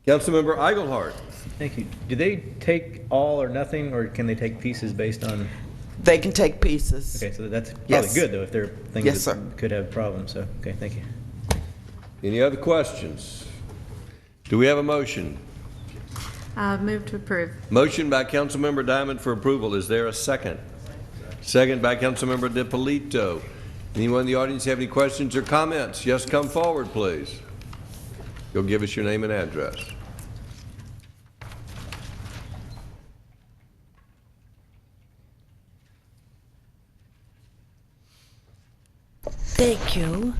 Councilmember Eichelhardt. Thank you. Do they take all or nothing, or can they take pieces based on? They can take pieces. Okay, so that's probably Yes. good, though, if there are things Yes, that sir. could have problems, so, okay, thank you. Any other questions? Do we have a motion? Move to approve. Motion by Councilmember Diamond for approval. Is there a second? Second by Councilmember DiPolito. Anyone in the audience have any questions or comments? Yes, come forward, please. You'll give us your name and address. Thank you.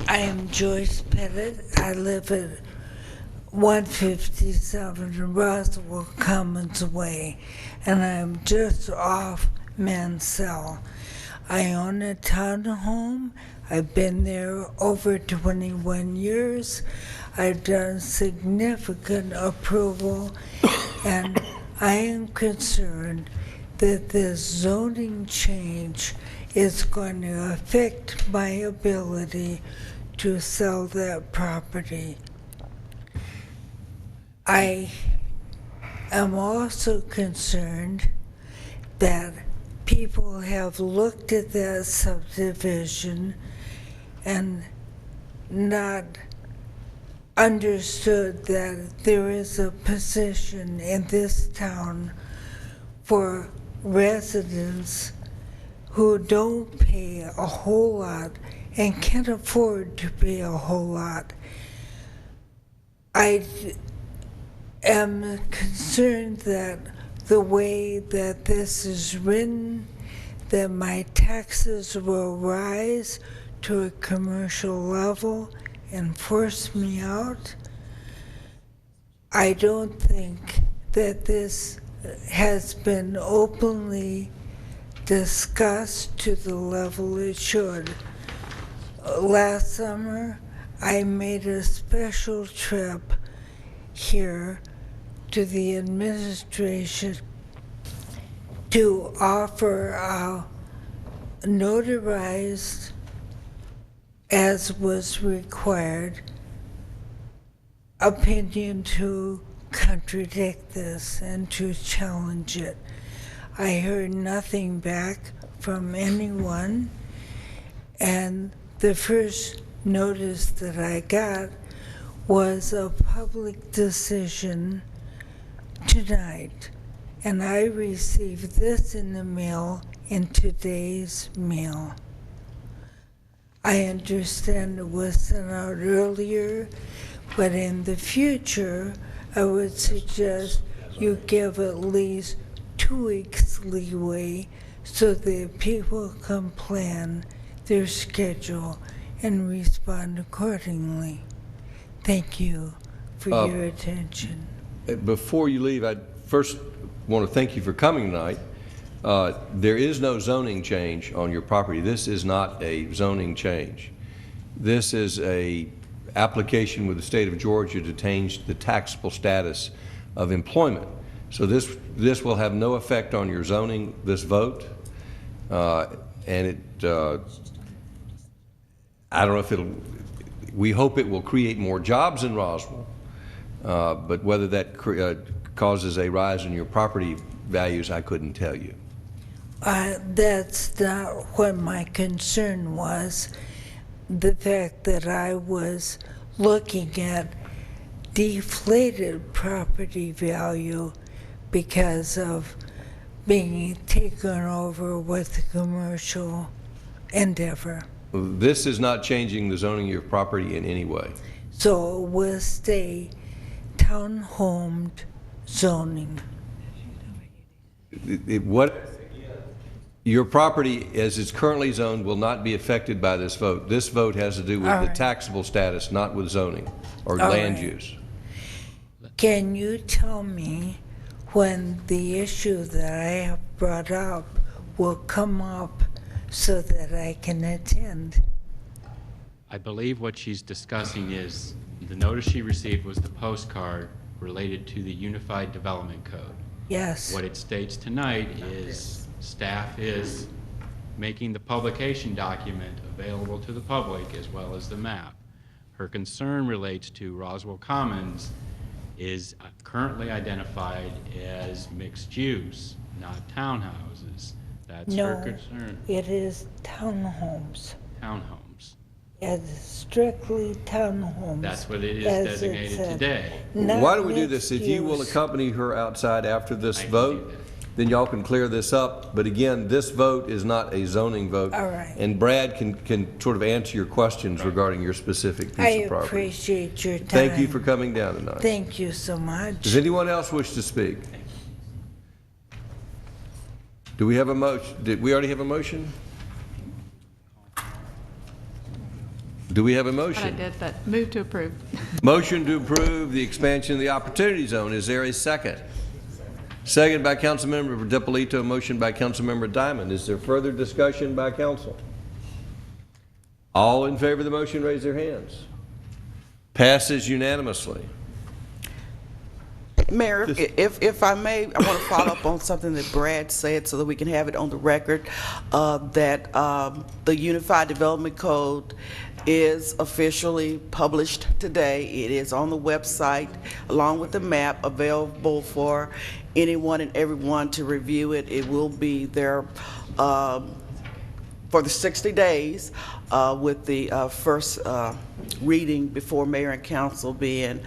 I am Joyce Pettit. I live at 157 Roswell Commons Way, and I'm just off Mansell. I own a townhome. I've been there over 21 years. I've done significant approval, and I am concerned that this zoning change is going to affect my ability to sell that property. I am also concerned that people have looked at that subdivision and not understood that there is a position in this town for residents who don't pay a whole lot and can't afford to pay a whole lot. I am concerned that the way that this is written, that my taxes will rise to a commercial level and force me out. I don't think that this has been openly discussed to the level it should. Last summer, I made a special trip here to the administration to offer a notarized, as was required, opinion to contradict this and to challenge it. I heard nothing back from anyone, and the first notice that I got was a public decision tonight, and I received this in the mail in today's mail. I understand it was sent out earlier, but in the future, I would suggest you give at least 2 weeks leeway so that people can plan their schedule and respond accordingly. Thank you for your attention. Before you leave, I first want to thank you for coming tonight. There is no zoning change on your property. This is not a zoning change. This is a application with the state of Georgia to change the taxable status of employment. So this will have no effect on your zoning, this vote, and I don't know if we hope it will create more jobs in Roswell, but whether that causes a rise in your property values, I couldn't tell you. That's not what my concern was. The fact that I was looking at deflated property value because of being taken over with a commercial endeavor. This is not changing the zoning of your property in any way. So it will stay townhome zoning. Your property, as it's currently zoned, will not be affected by this vote. This vote has to do with the taxable status, not with zoning or land use. Can you tell me when the issue that I have brought up will come up so that I can attend? I believe what she's discussing is the notice she received was the postcard related to the Unified Development Code. Yes. What it states tonight is staff is making the publication document available to the public as well as the map. Her concern relates to Roswell Commons is currently identified as mixed use, not townhouses. That's her concern. No, it is townhomes. Townhomes. It's strictly townhomes. That's what it is as designated said. today. Why don't we do this? If you will accompany her outside after this vote, then y'all can clear this up. But again, this vote is not a zoning vote. All right. And Brad can sort of answer your questions regarding your specific piece I of property. appreciate your time. Thank you for coming down tonight. Thank you so much. Does anyone else wish to speak? Do we have a motion? Did we already have a motion? Do we have a motion? I did, but move to approve. Motion to approve the expansion of the Opportunity Zone. Is there a second? Second by Councilmember DiPolito, motion by Councilmember Diamond. Is there further discussion by council? All in favor of the motion, raise their hands. Passes unanimously. Mayor, if I may, I want to follow up on something that Brad said so that we can have it on the record, that the Unified Development Code is officially published today. It is on the website along with the map available for anyone and everyone to review it. It will be there for the 60 days with the first reading before mayor and council being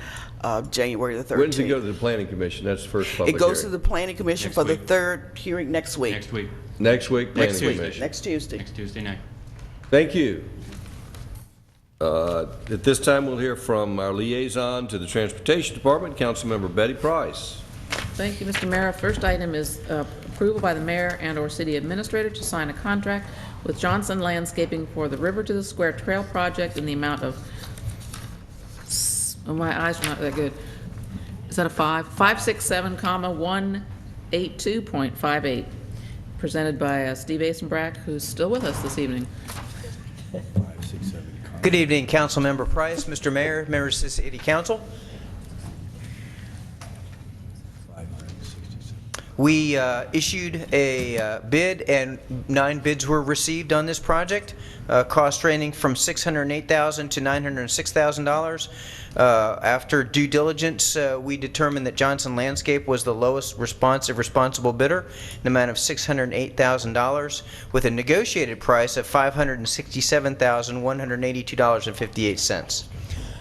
January the 13th. When does it go to the Planning Commission? That's the first public It goes to hearing. the Planning Commission for the third hearing next week. Next week. Next week, Planning Next week. Commission. Next Tuesday. Next Tuesday night. Thank you. At this time, we'll hear from our liaison to the Transportation Department, Councilmember Betty Price. Thank you, Mr. Mayor. First item is approval by the mayor and/or city administrator to sign a contract with Johnson Landscaping for the River to the Square Trail project in the amount of, oh, my eyes are not that good. Is that a 567,182.58, presented by Steve Asenbrack, who's still with us this evening. Good evening, Councilmember Price, Mr. Mayor, members of the City Council. We issued a bid, and 9 bids were received on this project, cost ranging from $608,000 to $906,000. After due diligence, we determined that Johnson Landscape was the lowest responsible bidder, in the amount of $608,000, with a negotiated price of $567,182.58.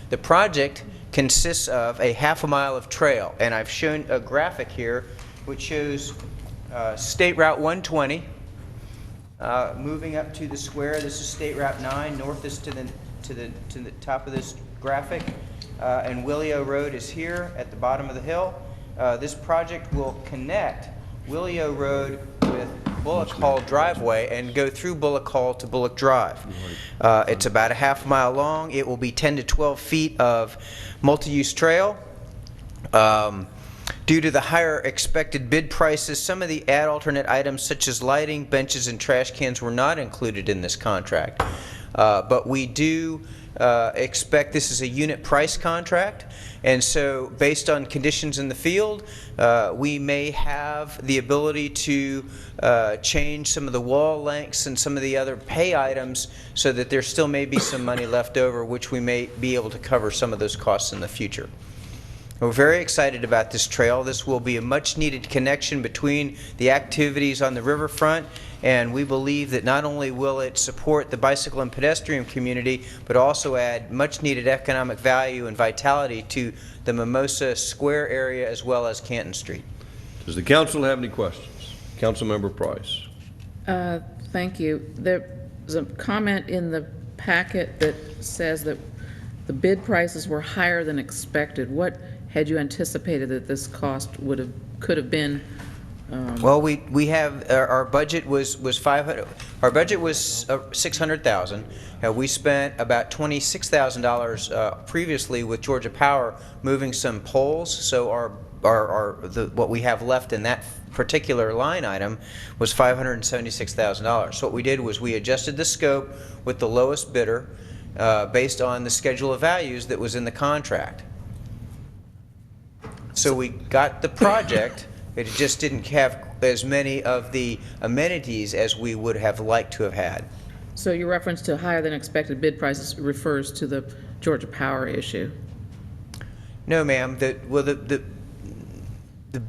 The project consists of a half a mile of trail, and I've shown a graphic here which shows State Route 120 moving up to the square. This is State Route 9. North is to the top of this graphic, and Willio Road is here at the bottom of the hill. This project will connect Willio Road with Bullock Hall Driveway and go through Bullock Hall to Bullock Drive. It's about a half mile long. It will be 10 to 12 feet of multi-use trail. Due to the higher expected bid prices, some of the alternate items such as lighting, benches, and trash cans were not included in this contract. But we do expect this is a unit price contract, and so based on conditions in the field, we may have the ability to change some of the wall lengths and some of the other pay items so that there still may be some money left over, which we may be able to cover some of those costs in the future. We're very excited about this trail. This will be a much-needed connection between the activities on the riverfront, and we believe that not only will it support the bicycle and pedestrian community, but also add much-needed economic value and vitality to the Mimosa Square area as well as Canton Street. Does the council have any questions? Councilmember Price. Thank you. There's a comment in the packet that says that the bid prices were higher than expected. What had you anticipated that this cost could have been? Well, we have our budget was 500. Our budget was 600,000. We spent about $26,000 previously with Georgia Power moving some poles. So what we have left in that particular line item was $576,000. So what we did was we adjusted the scope with the lowest bidder based on the schedule of values that was in the contract. So we got the project, it just didn't have as many of the amenities as we would have liked to have had. So your reference to higher than expected bid prices refers to the Georgia Power issue? No, ma'am. The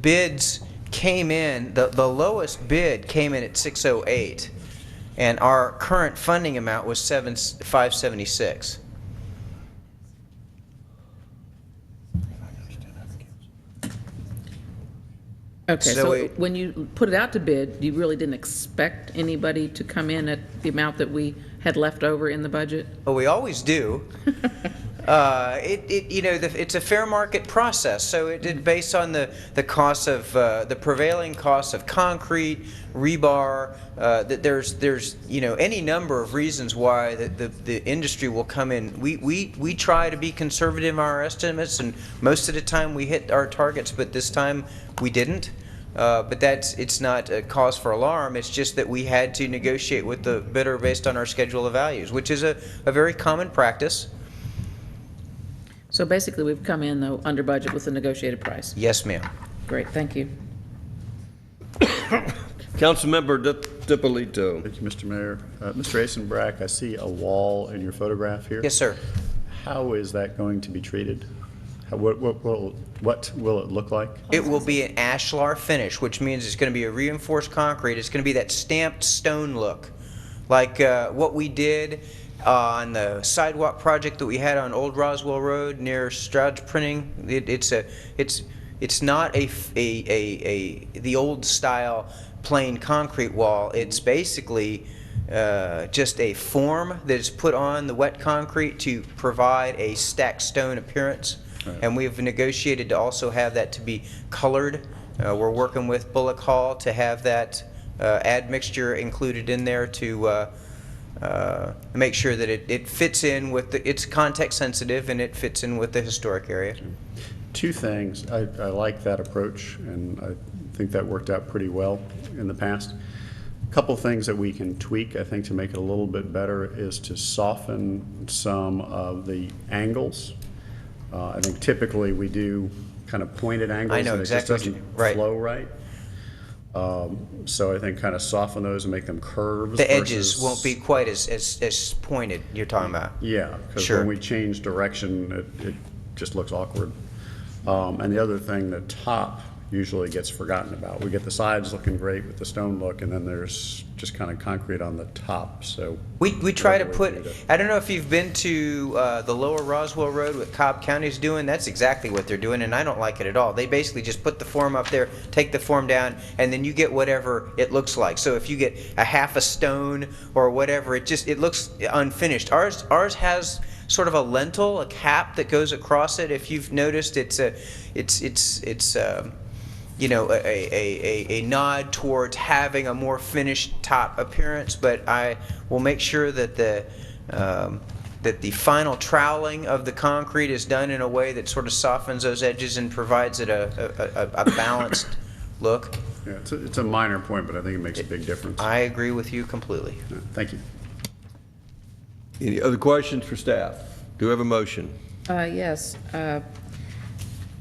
bids came in, the lowest bid came in at 608, and our current funding amount was 576. Okay, so when you put it out to bid, you really didn't expect anybody to come in at the amount that we had left over in the budget? Well, we always do. It's a fair market process, so it did based on the cost of the prevailing cost of concrete, rebar. That there's any number of reasons why the industry will come in. We try to be conservative in our estimates, and most of the time we hit our targets, but this time we didn't. But it's not a cause for alarm. It's just that we had to negotiate with the bidder based on our schedule of values, which is a very common practice. So basically, we've come in, though, under budget with the negotiated price? Yes, ma'am. Great, thank you. Councilmember DiPolito. Thank you, Mr. Mayor. Mr. Asenbrack, I see a wall in your photograph here. Yes, sir. How is that going to be treated? What will it look like? It will be an ashlar finish, which means it's going to be a reinforced concrete. It's going to be that stamped stone look, like what we did on the sidewalk project that we had on Old Roswell Road near Stroud's Printing. It's not the old style plain concrete wall. It's basically just a form that is put on the wet concrete to provide a stacked stone appearance. Right. And we've negotiated to also have that to be colored. We're working with Bullock Hall to have that admixture included in there to make sure that it fits in with it's context sensitive and it fits in with the historic area. Two things. I like that approach, and I think that worked out pretty well in the past. A couple things that we can tweak, I think, to make it a little bit better is to soften some of the angles. I think typically we do kind of pointed angles. I know and exactly it just doesn't flow right. So I think kind of soften those and make them curves. The edges versus- won't be quite as pointed you're talking about. Yeah, because Sure. when we change direction, it just looks awkward. And the other thing, the top usually gets forgotten about. We get the sides looking great with the stone look, and then there's just kind of concrete on the top, so. We try to whatever way put, do it. I don't know if you've been to the lower Roswell Road, what Cobb County's doing, that's exactly what they're doing, and I don't like it at all. They basically just put the form up there, take the form down, and then you get whatever it looks like. So if you get a half a stone or whatever, it looks unfinished. Ours has sort of a lintel, a cap that goes across it. If you've noticed, it's you know, a nod towards having a more finished top appearance, but I will make sure that the final troweling of the concrete is done in a way that sort of softens those edges and provides it a balanced look. Yeah, it's a minor point, but I think it makes a big difference. I agree with you completely. Thank you. Any other questions for staff? Do we have a motion? Yes.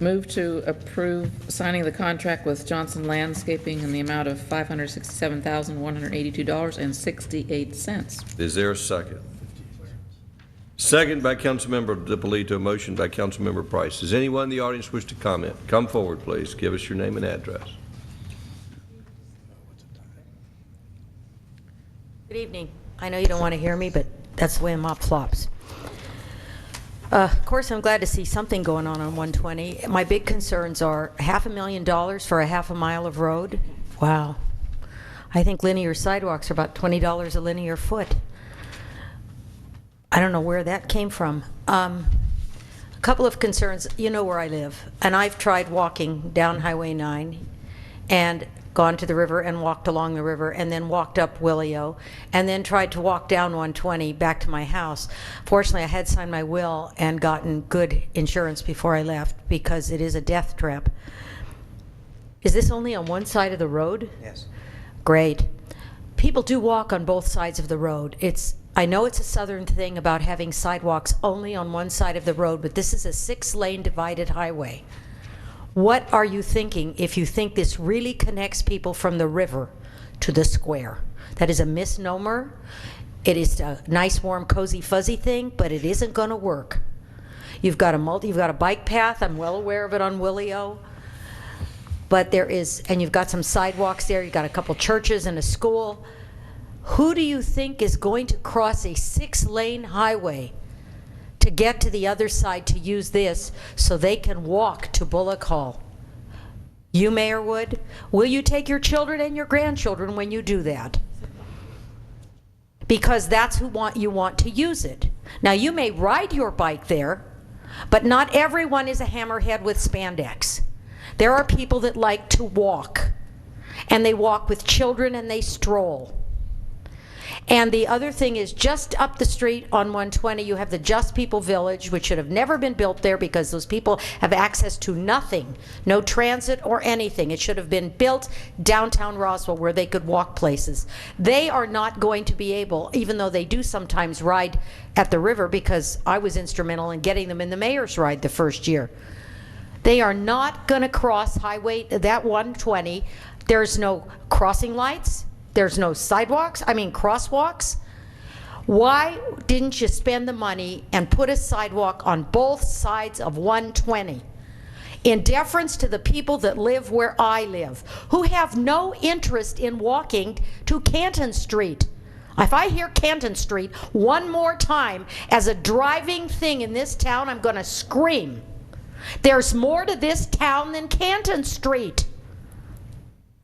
Move to approve signing the contract with Johnson Landscaping in the amount of $567,182.68. Is there a second? Second by Councilmember DiPolito, motion by Councilmember Price. Does anyone in the audience wish to comment? Come forward, please. Give us your name and address. Good evening. I know you don't want to hear me, but that's the way a mop flops. Of course, I'm glad to see something going on 120. My big concerns are $500,000 for a half a mile of road. Wow. I think linear sidewalks are about $20 a linear foot. I don't know where that came from. A couple of concerns. You know where I live, and I've tried walking down Highway 9 and gone to the river and walked along the river and then walked up Willio and then tried to walk down 120 back to my house. Fortunately, I had signed my will and gotten good insurance before I left because it is a death trap. Is this only on one side of the road? Yes. Great. People do walk on both sides of the road. I know it's a southern thing about having sidewalks only on one side of the road, but this is a 6-lane divided highway. What are you thinking if you think this really connects people from the river to the square? That is a misnomer. It is a nice, warm, cozy, fuzzy thing, but it isn't going to work. You've got a bike path. I'm well aware of it on Willio. But and you've got some sidewalks there. You've got a couple churches and a school. Who do you think is going to cross a 6-lane highway to get to the other side to use this so they can walk to Bullock Hall? You, Mayor Wood? Will you take your children and your grandchildren when you do that? Because that's who you want to use it. Now, you may ride your bike there, but not everyone is a hammerhead with spandex. There are people that like to walk, and they walk with children and they stroll. And the other thing is, just up the street on 120, you have the Just People Village, which should have never been built there because those people have access to nothing, no transit or anything. It should have been built downtown Roswell where they could walk places. They are not going to be able, even though they do sometimes ride at the river, because I was instrumental in getting them in the mayor's ride the first year. They are not going to cross that 120. There's no crossing lights. There's no crosswalks. Why didn't you spend the money and put a sidewalk on both sides of 120? In deference to the people that live where I live, who have no interest in walking to Canton Street. If I hear Canton Street one more time as a driving thing in this town, I'm going to scream. There's more to this town than Canton Street.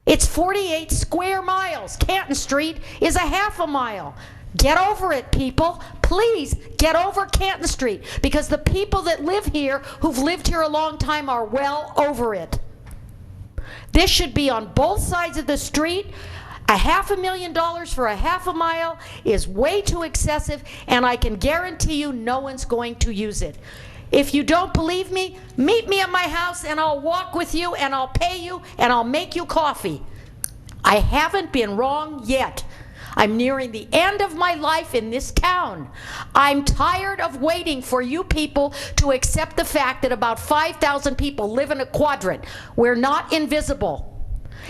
It's 48 square miles. Canton Street is a half a mile. Get over it, people. Please get over Canton Street, because the people that live here, who've lived here a long time, are well over it. This should be on both sides of the street. $500,000 for a half a mile is way too excessive, and I can guarantee you no one's going to use it. If you don't believe me, meet me at my house and I'll walk with you and I'll pay you and I'll make you coffee. I haven't been wrong yet. I'm nearing the end of my life in this town. I'm tired of waiting for you people to accept the fact that about 5,000 people live in a quadrant. We're not invisible.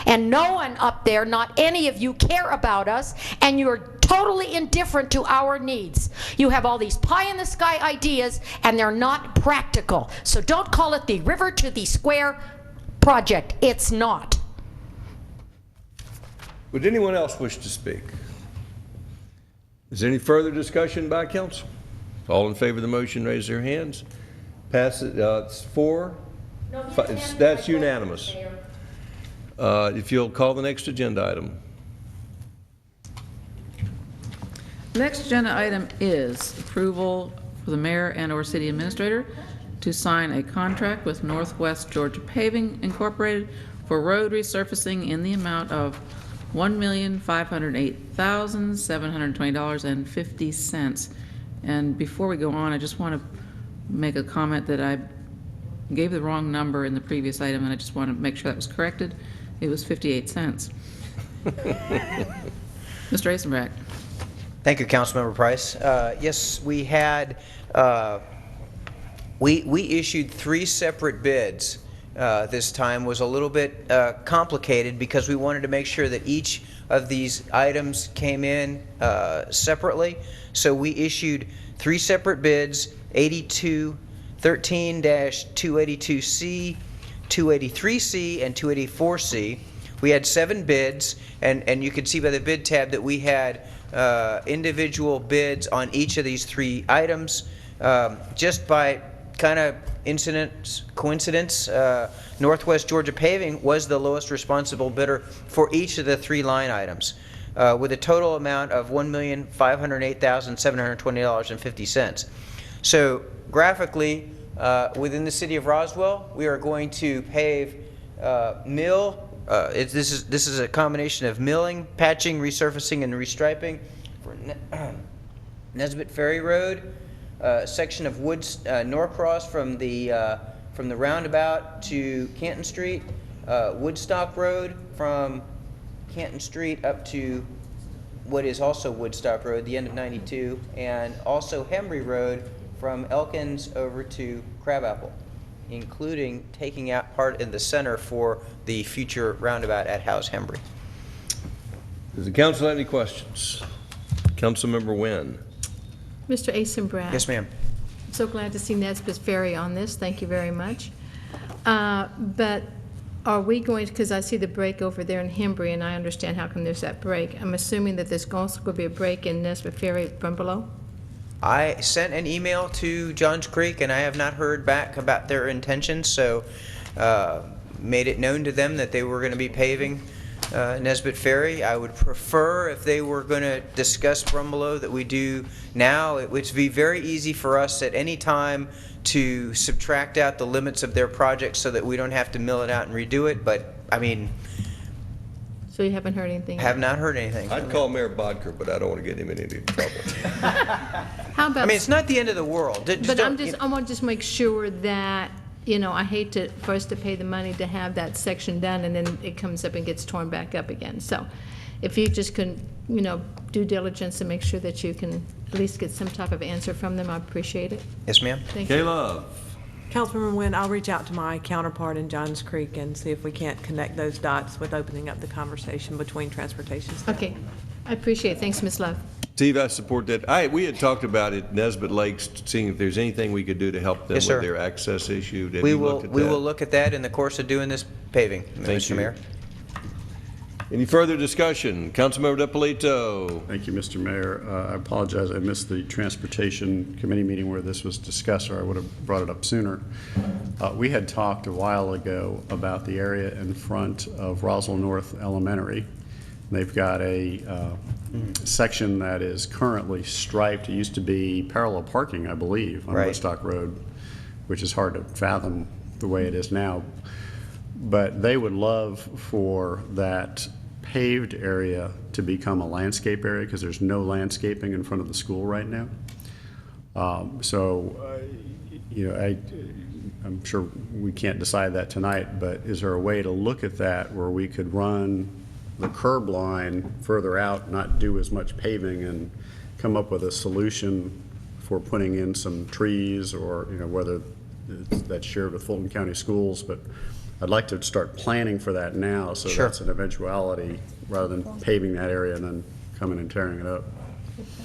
And no one up there, not any of you, care about us, and you're totally indifferent to our needs. You have all these pie-in-the-sky ideas, and they're not practical. So don't call it the River to the Square project. It's not. Would anyone else wish to speak? Is there any further discussion by council? All in favor of the motion, raise their hands. Pass it. It's 4. No, that's unanimous. If you'll call the next agenda item. Next agenda item is approval for the mayor and/or city administrator to sign a contract with Northwest Georgia Paving Incorporated for road resurfacing in the amount of $1,508,720.50. And before we go on, I just want to make a comment that I gave the wrong number in the previous item, and I just want to make sure that was corrected. It was 58 cents. Mr. Eisenbracht. Thank you, Councilmember Price. Yes, we had, we issued 3 separate bids. This time was a little bit complicated because we wanted to make sure that each of these items came in separately. So we issued 3 separate bids, 8213-282C, 283C, and 284C. We had 7 bids, and you can see by the bid tab that we had individual bids on each of these 3 items. Just by kind of coincidence, Northwest Georgia Paving was the lowest responsible bidder for each of the 3 line items, with a total amount of $1,508,720.50. So graphically, within the city of Roswell, we are going to pave mill. This is a combination of milling, patching, resurfacing, and restriping for Nesbitt Ferry Road, section of Norcross from the roundabout to Canton Street, Woodstock Road from Canton Street up to what is also Woodstock Road, the end of 92, and also Hembry Road from Elkins over to Crabapple, including taking out part in the center for the future roundabout at House Hembry. Does the council have any questions? Councilmember Wynn. Mr. Eisenbracht. Yes, ma'am. I'm so glad to see Nesbitt Ferry on this. Thank you very much. But are we going to, because I see the break over there in Hembry, and I understand how come there's that break. I'm assuming that there's also going to be a break in Nesbitt Ferry from below? I sent an email to Johns Creek, and I have not heard back about their intentions, so made it known to them that they were going to be paving Nesbitt Ferry. I would prefer if they were going to discuss Brumbelow that we do now. It would be very easy for us at any time to subtract out the limits of their project so that we don't have to mill it out and redo it, but I mean... So you haven't heard anything? Have not heard anything. I'd call Mayor Bodker, but I don't want to get him in any trouble. How about... I mean, it's not the end of the world. But I want to just make sure that, you know, I hate for us to pay the money to have that section done and then it comes up and gets torn back up again. So if you just can, you know, due diligence and make sure that you can at least get some type of answer from them, I appreciate it. Yes, ma'am. Thank you. Caleb. Councilmember Wynn, I'll reach out to my counterpart in Johns Creek and see if we can't connect those dots with opening up the conversation between transportation staff. Okay. I appreciate it. Thanks, Ms. Love. Steve, I support that. We had talked about it, Nesbitt Lakes, seeing if there's anything we could do to help them Yes, with sir. their access issue. Have We you will looked at that? look at that in the course of doing this paving, Mr. Mayor. Any further discussion? Councilmember DiPolito. Thank you, Mr. Mayor. I apologize. I missed the Transportation Committee meeting where this was discussed, or I would have brought it up sooner. We had talked a while ago about the area in front of Roswell North Elementary. They've got a section that is currently striped. It used to be parallel parking, I believe, on Right. Woodstock Road, which is hard to fathom the way it is now. But they would love for that paved area to become a landscape area because there's no landscaping in front of the school right now. You know, I'm sure we can't decide that tonight, but is there a way to look at that where we could run the curb line further out, not do as much paving, and come up with a solution for putting in some trees, or, you know, whether that's shared with Fulton County Schools, but I'd like to start planning for that now, so Sure. that's an eventuality, rather than paving that area and then coming and tearing it up.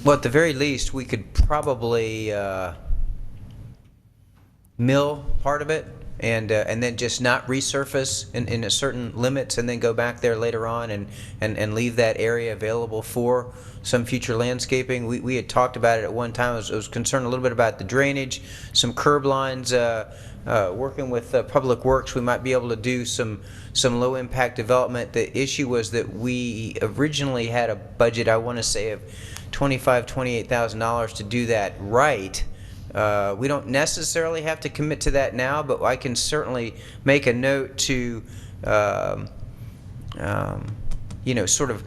Well, at the very least, we could probably mill part of it and then just not resurface in a certain limits, and then go back there later on and leave that area available for some future landscaping. We had talked about it at one time. I was concerned a little bit about the drainage, some curb lines. Working with Public Works, we might be able to do some low-impact development. The issue was that we originally had a budget, I want to say, of $28,000 to do that right. We don't necessarily have to commit to that now, but I can certainly make a note to, you know, sort of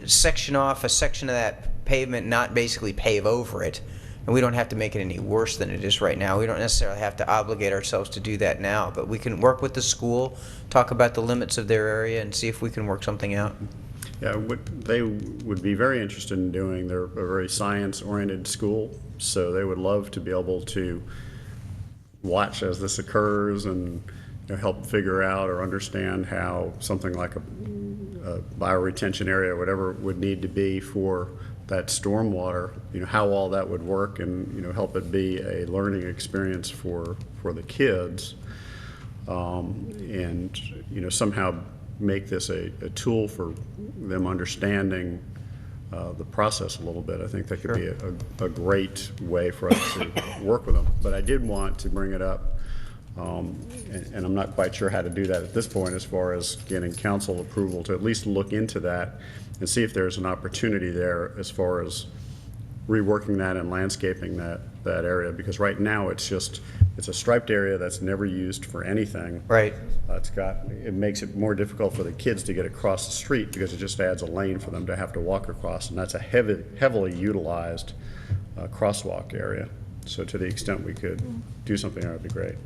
section off a section of that pavement, not basically pave over it. And we don't have to make it any worse than it is right now. We don't necessarily have to obligate ourselves to do that now, but we can work with the school, talk about the limits of their area, and see if we can work something out. Yeah, what they would be very interested in doing, they're a very science-oriented school, so they would love to be able to watch as this occurs and, you know, help figure out or understand how something like a bioretention area, whatever it would need to be for that stormwater, you know, how all that would work, and, you know, help it be a learning experience for the kids, and, you know, somehow make this a tool for them understanding the process a little bit. I think that could be a great way for us to work with them. But I did want to bring it up, and I'm not quite sure how to do that at this point, as far as getting council approval to at least look into that and see if there's an opportunity there as far as reworking that and landscaping that area, because right now it's a striped area that's never used for anything. Right. It makes it more difficult for the kids to get across the street, because it just adds a lane for them to have to walk across, and that's a heavily utilized crosswalk area. So to the extent we could do something, that would be great.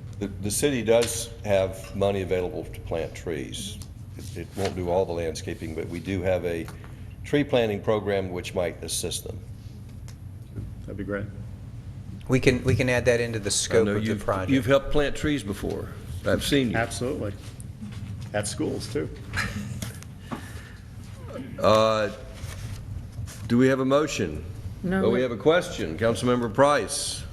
The city does have money available to plant trees. It won't do all the landscaping, but we do have a tree planting program which might assist them. That'd be great. We can add that into the scope of the project. You've helped plant trees before. I've seen you. Absolutely. At schools, too. Do we have a motion? No. Oh, we have a question. Councilmember Price.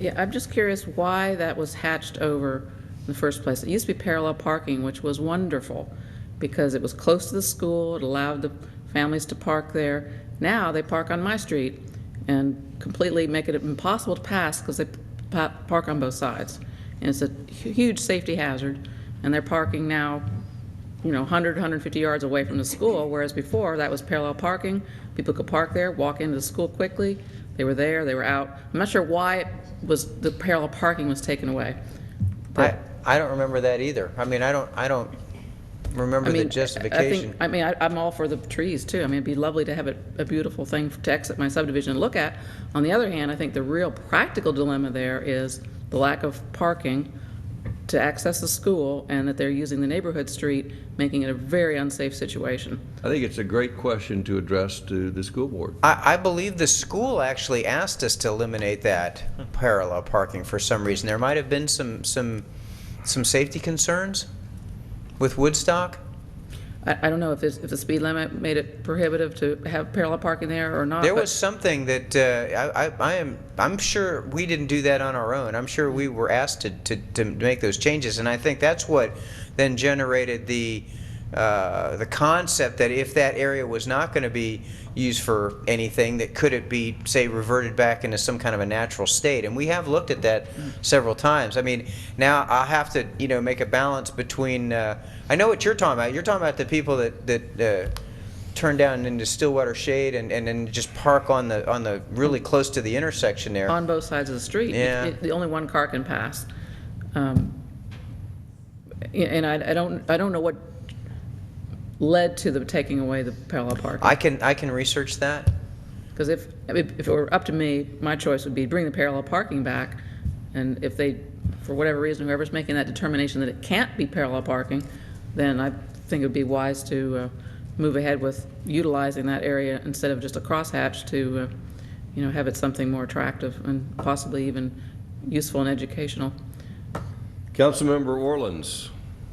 Yeah, I'm just curious why that was hatched over in the first place. It used to be parallel parking, which was wonderful because it was close to the school. It allowed the families to park there. Now they park on my street and completely make it impossible to pass because they park on both sides. And it's a huge safety hazard. And they're parking now, you know, 100, 150 yards away from the school, whereas before that was parallel parking. People could park there, walk into the school quickly. They were there, they were out. I'm not sure why the parallel parking was taken away. I don't remember that either. I mean, I don't remember the justification. I'm all for the trees too. I mean, it'd be lovely to have a beautiful thing to exit my subdivision and look at. On the other hand, I think the real practical dilemma there is the lack of parking to access the school, and that they're using the neighborhood street, making it a very unsafe situation. I think it's a great question to address to the school board. I believe the school actually asked us to eliminate that parallel parking for some reason. There might have been some safety concerns with Woodstock. I don't know if the speed limit made it prohibitive to have parallel parking there or not. There was something that I'm sure we didn't do that on our own. I'm sure we were asked to make those changes, and I think that's what then generated the the concept that if that area was not going to be used for anything, that could it be, say, reverted back into some kind of a natural state? And we have looked at that several times. I mean, now I'll have to, make a balance between, I know what you're talking about. You're talking about the people that turn down into Stillwater Shade and then just park on the really close to the intersection there. On both sides of the street. Yeah. The only one car can pass. And I don't know what led to the taking away the parallel parking. I can research that. Because if it were up to me, my choice would be bring the parallel parking back, and if they, for whatever reason, whoever's making that determination that it can't be parallel parking, then I think it would be wise to move ahead with utilizing that area instead of just a crosshatch to, have it something more attractive and possibly even useful and educational. Councilmember Orleans.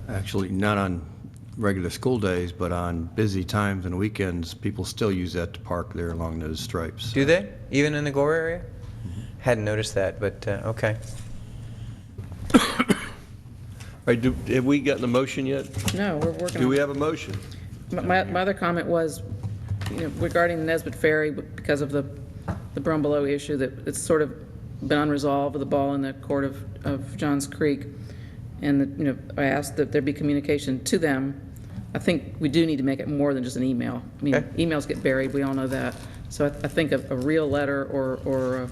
Actually, not on regular school days, but on busy times and weekends, people still use that to park there along those stripes. Do they? Even in the Gore area? Hadn't noticed that, but okay. All right, have we gotten a motion yet? No, we're working on. Do we have a motion? My other comment was, regarding the Nesbitt Ferry, because of the Brumbelow issue, that it's sort of been unresolved with the ball in the court of Johns Creek. And I asked that there be communication to them. I think we do need to make it more than just an email. I mean, emails get buried, we all know that. So I think a real letter or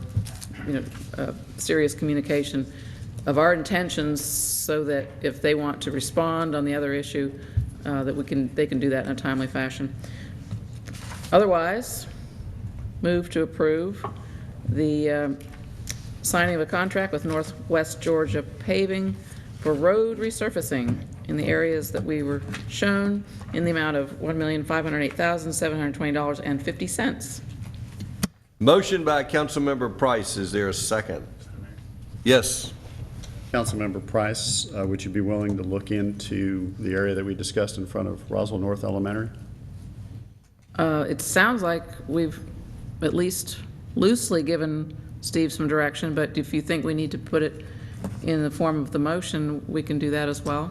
a serious communication of our intentions, so that if they want to respond on the other issue, that they can do that in a timely fashion. Otherwise, move to approve the signing of a contract with Northwest Georgia Paving for road resurfacing in the areas that we were shown in the amount of $1,508,720.50. Motion by Councilmember Price. Is there a second? Yes. Councilmember Price, would you be willing to look into the area that we discussed in front of Roswell North Elementary? It sounds like we've at least loosely given Steve some direction, but if you think we need to put it in the form of the motion, we can do that as well.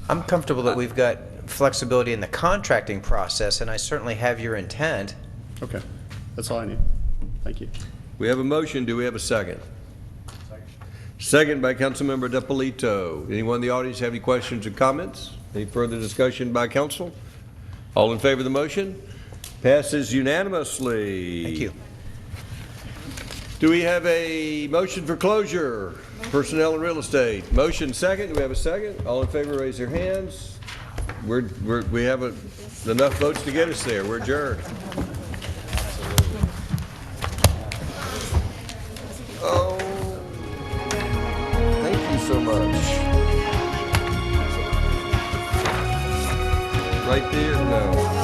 I'm comfortable that we've got flexibility in the contracting process, and I certainly have your intent. Okay, that's all I need. Thank you. We have a motion. Do we have a second? Second by Councilmember DePolito. Anyone in the audience have any questions or comments? Any further discussion by council? All in favor of the motion? Passes unanimously. Thank you. Do we have a motion for closure? Personnel and real estate. Motion second. Do we have a second? All in favor, raise your hands. We have enough votes to get us there. We're adjourned. Oh, thank you so much. Right there? No.